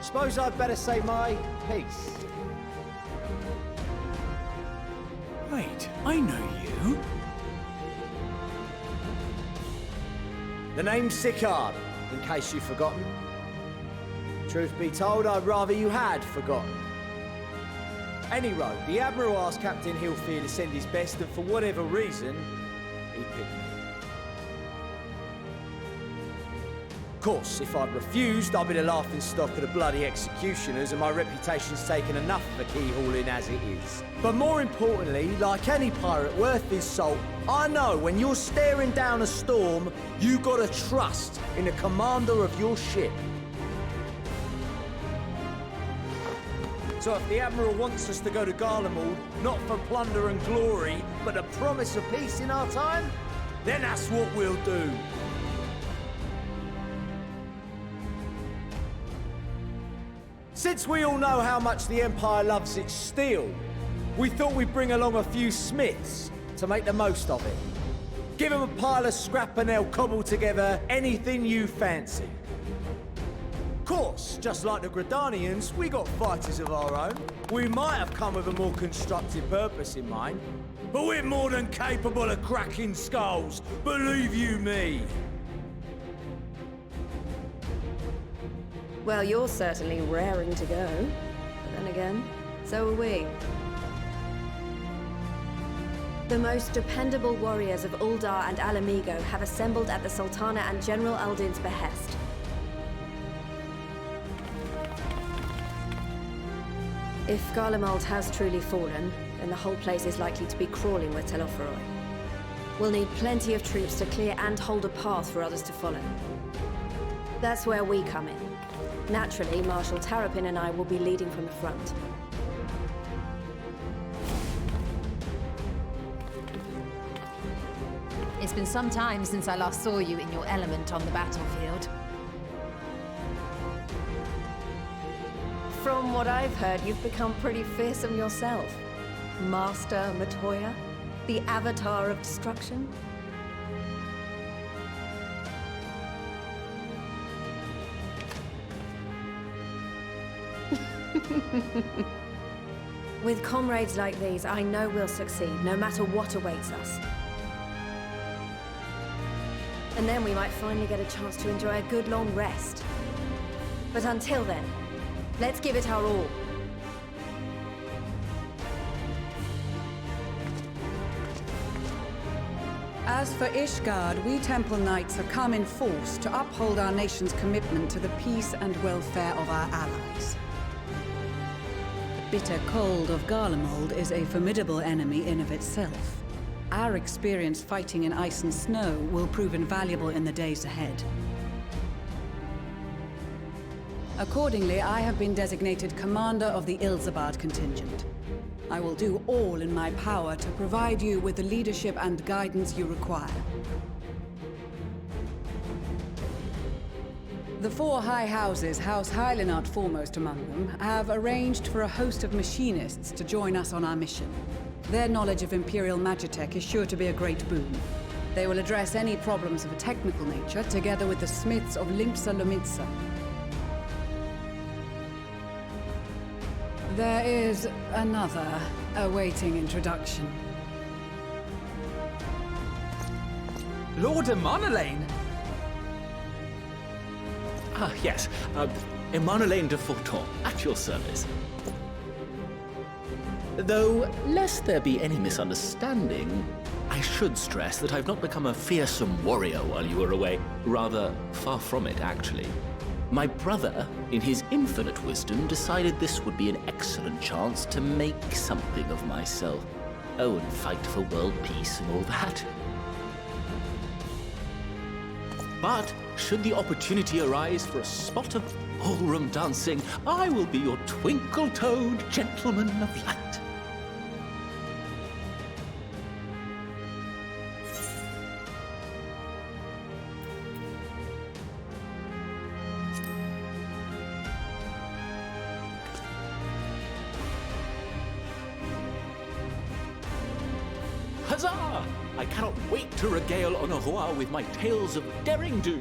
Suppose I'd better say my piece. Wait, I know you. The name's Sicard, in case you've forgotten. Truth be told, I'd rather you had forgotten. Any road, the Admiral asked Captain Hilfier to send his best, and for whatever reason, he picked me. Of course, if I'd refused, I'd be the laughingstock of the bloody executioners, and my reputation's taken enough of a keyhauling as it is. But more importantly, like any pirate worth his salt, I know when you're staring down a storm, you gotta trust in the commander of your ship. So if the Admiral wants us to go to Garlemald, not for plunder and glory, but the promise of peace in our time, then that's what we'll do. Since we all know how much the Empire loves its steel, we thought we'd bring along a few smiths to make the most of it. Give them a pile of scrap and they'll cobble together anything you fancy. Of course, just like the Gridanians, we got fighters of our own. We might have come with a more constructive purpose in mind, but we're more than capable of cracking skulls, believe you me. Well, you're certainly raring to go. But then again, so are we. The most dependable warriors of Uldar and Alamigo have assembled at the Sultana and General Aldin's behest. If Garlemald has truly fallen, then the whole place is likely to be crawling with Telophoroi. We'll need plenty of troops to clear and hold a path for others to follow. That's where we come in. Naturally, Marshal Tarapin and I will be leading from the front. It's been some time since I last saw you in your element on the battlefield. From what I've heard, you've become pretty fearsome yourself. Master Matoya, the avatar of destruction. With comrades like these, I know we'll succeed, no matter what awaits us. And then we might finally get a chance to enjoy a good long rest. But until then, let's give it our all. As for Ishgard, we Temple Knights have come in force to uphold our nation's commitment to the peace and welfare of our allies. The bitter cold of Garlemald is a formidable enemy in of itself. Our experience fighting in ice and snow will prove invaluable in the days ahead. Accordingly, I have been designated commander of the Ilzabard contingent. I will do all in my power to provide you with the leadership and guidance you require. The four high houses, House Hylinart foremost among them, have arranged for a host of machinists to join us on our mission. Their knowledge of Imperial Magitech is sure to be a great boon. They will address any problems of a technical nature, together with the smiths of Limpsa Lomitsa. There is another awaiting introduction. Lord Emanolain! Ah, yes. Emanolain de Forton, at your service. Though, lest there be any misunderstanding, I should stress that I've not become a fearsome warrior while you were away. Rather, far from it, actually. My brother, in his infinite wisdom, decided this would be an excellent chance to make something of myself. Oh, and fight for world peace and all that. But, should the opportunity arise for a spot of ballroom dancing, I will be your twinkle-toed gentleman of light. Huzzah! I cannot wait to regale Honoroa with my tales of derring-do.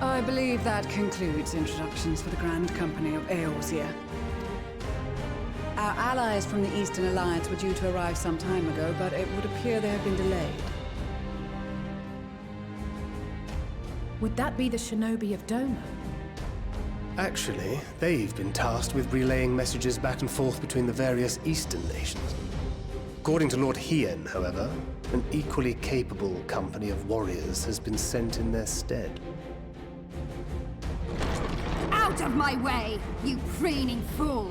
I believe that concludes introductions for the Grand Company of Eorzea. Our allies from the Eastern Alliance were due to arrive some time ago, but it would appear they have been delayed. Would that be the shinobi of Doma? Actually, they've been tasked with relaying messages back and forth between the various Eastern nations. According to Lord Hien, however, an equally capable company of warriors has been sent in their stead. Out of my way, you preening fool!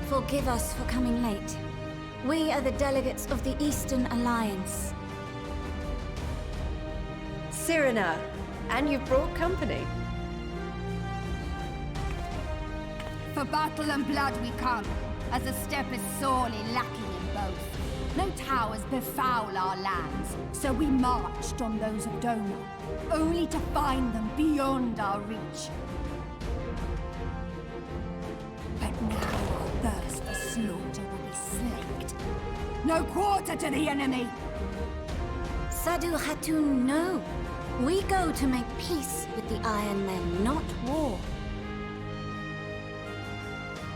Forgive us for coming late. We are the delegates of the Eastern Alliance. Cyrena, and you've brought company. For battle and blood we come, as the steppe is sorely lacking in both. No towers befoul our lands, so we marched on those of Doma, only to find them beyond our reach. But now our thirst for slaughter will be slaked. No quarter to the enemy! Sadu Hatun, no. We go to make peace with the Iron Men, not war.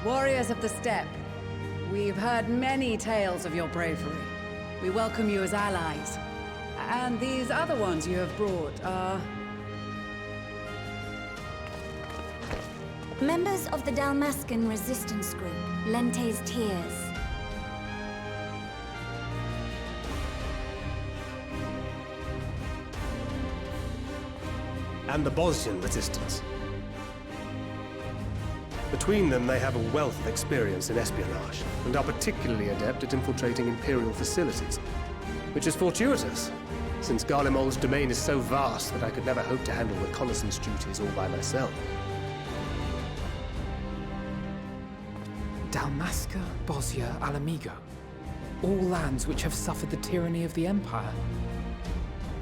Warriors of the Steppe, we've heard many tales of your bravery. We welcome you as allies. And these other ones you have brought are... Members of the Dalmascan resistance group, Lente's Tears. And the Bosnian resistance. Between them, they have a wealth of experience in espionage, and are particularly adept at infiltrating Imperial facilities. Which is fortuitous, since Garlemald's domain is so vast that I could never hope to handle reconnaissance duties all by myself. Dalmasca, Bosnia, Alamigo. All lands which have suffered the tyranny of the Empire.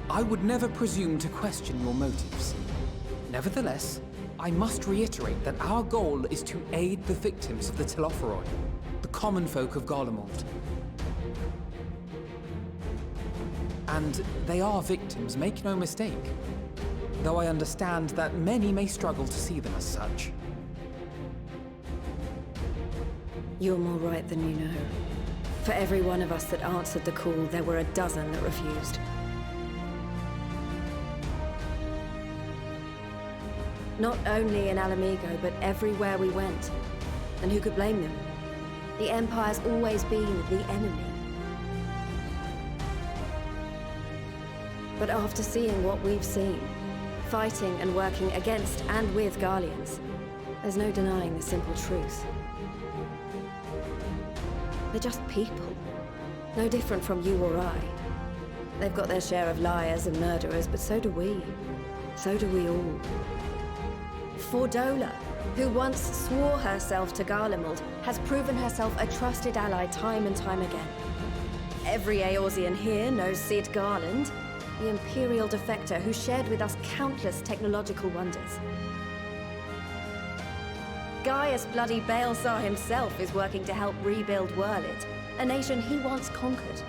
I would never presume to question your motives. Nevertheless, I must reiterate that our goal is to aid the victims of the Telophoroi, the common folk of Garlemald. And they are victims, make no mistake. Though I understand that many may struggle to see them as such. You're more right than you know. For every one of us that answered the call, there were a dozen that refused. Not only in Alamigo, but everywhere we went. And who could blame them? The Empire's always been the enemy. But after seeing what we've seen, fighting and working against and with Garleans, there's no denying the simple truth. They're just people. No different from you or I. They've got their share of liars and murderers, but so do we. So do we all. Fordola, who once swore herself to Garlemald, has proven herself a trusted ally time and time again. Every Eorzean here knows Cid Garland, the Imperial defector who shared with us countless technological wonders. Gaius bloody Baelsar himself is working to help rebuild Wurlid, a nation he once conquered.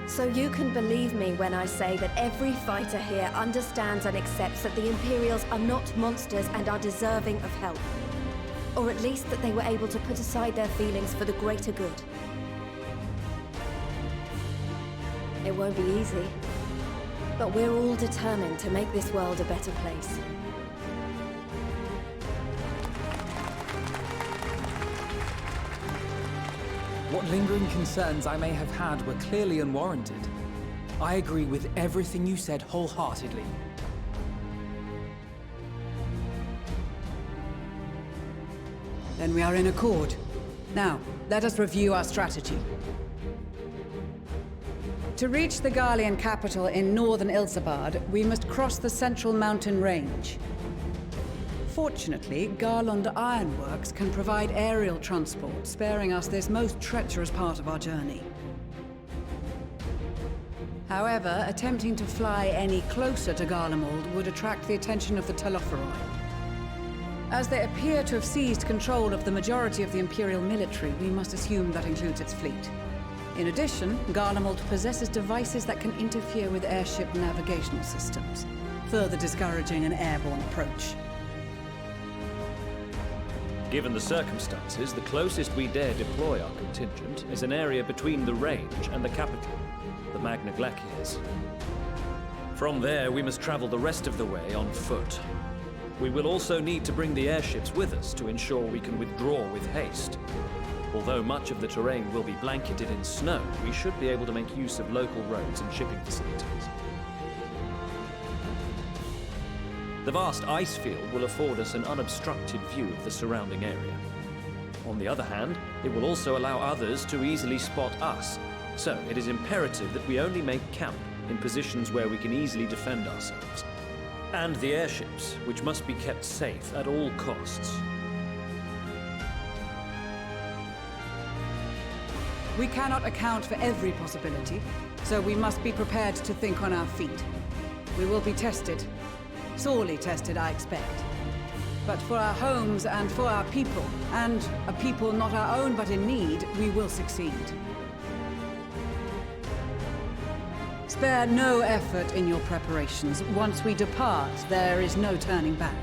So you can believe me when I say that every fighter here understands and accepts that the Imperials are not monsters and are deserving of help. Or at least that they were able to put aside their feelings for the greater good. It won't be easy, but we're all determined to make this world a better place. What lingering concerns I may have had were clearly unwarranted. I agree with everything you said wholeheartedly. Then we are in accord. Now, let us review our strategy. To reach the Garlean capital in northern Ilsabard, we must cross the central mountain range. Fortunately, Garland Ironworks can provide aerial transport, sparing us this most treacherous part of our journey. However, attempting to fly any closer to Garlemald would attract the attention of the Telophoroi. As they appear to have seized control of the majority of the Imperial military, we must assume that includes its fleet. In addition, Garlemald possesses devices that can interfere with airship navigational systems, further discouraging an airborne approach. Given the circumstances, the closest we dare deploy our contingent is an area between the range and the capital, the Magna Glaciers. From there, we must travel the rest of the way on foot. We will also need to bring the airships with us to ensure we can withdraw with haste. Although much of the terrain will be blanketed in snow, we should be able to make use of local roads and shipping facilities. The vast ice field will afford us an unobstructed view of the surrounding area. On the other hand, it will also allow others to easily spot us, so it is imperative that we only make camp in positions where we can easily defend ourselves. And the airships, which must be kept safe at all costs. We cannot account for every possibility, so we must be prepared to think on our feet. We will be tested. Sorely tested, I expect. But for our homes and for our people, and a people not our own but in need, we will succeed. Spare no effort in your preparations. Once we depart, there is no turning back.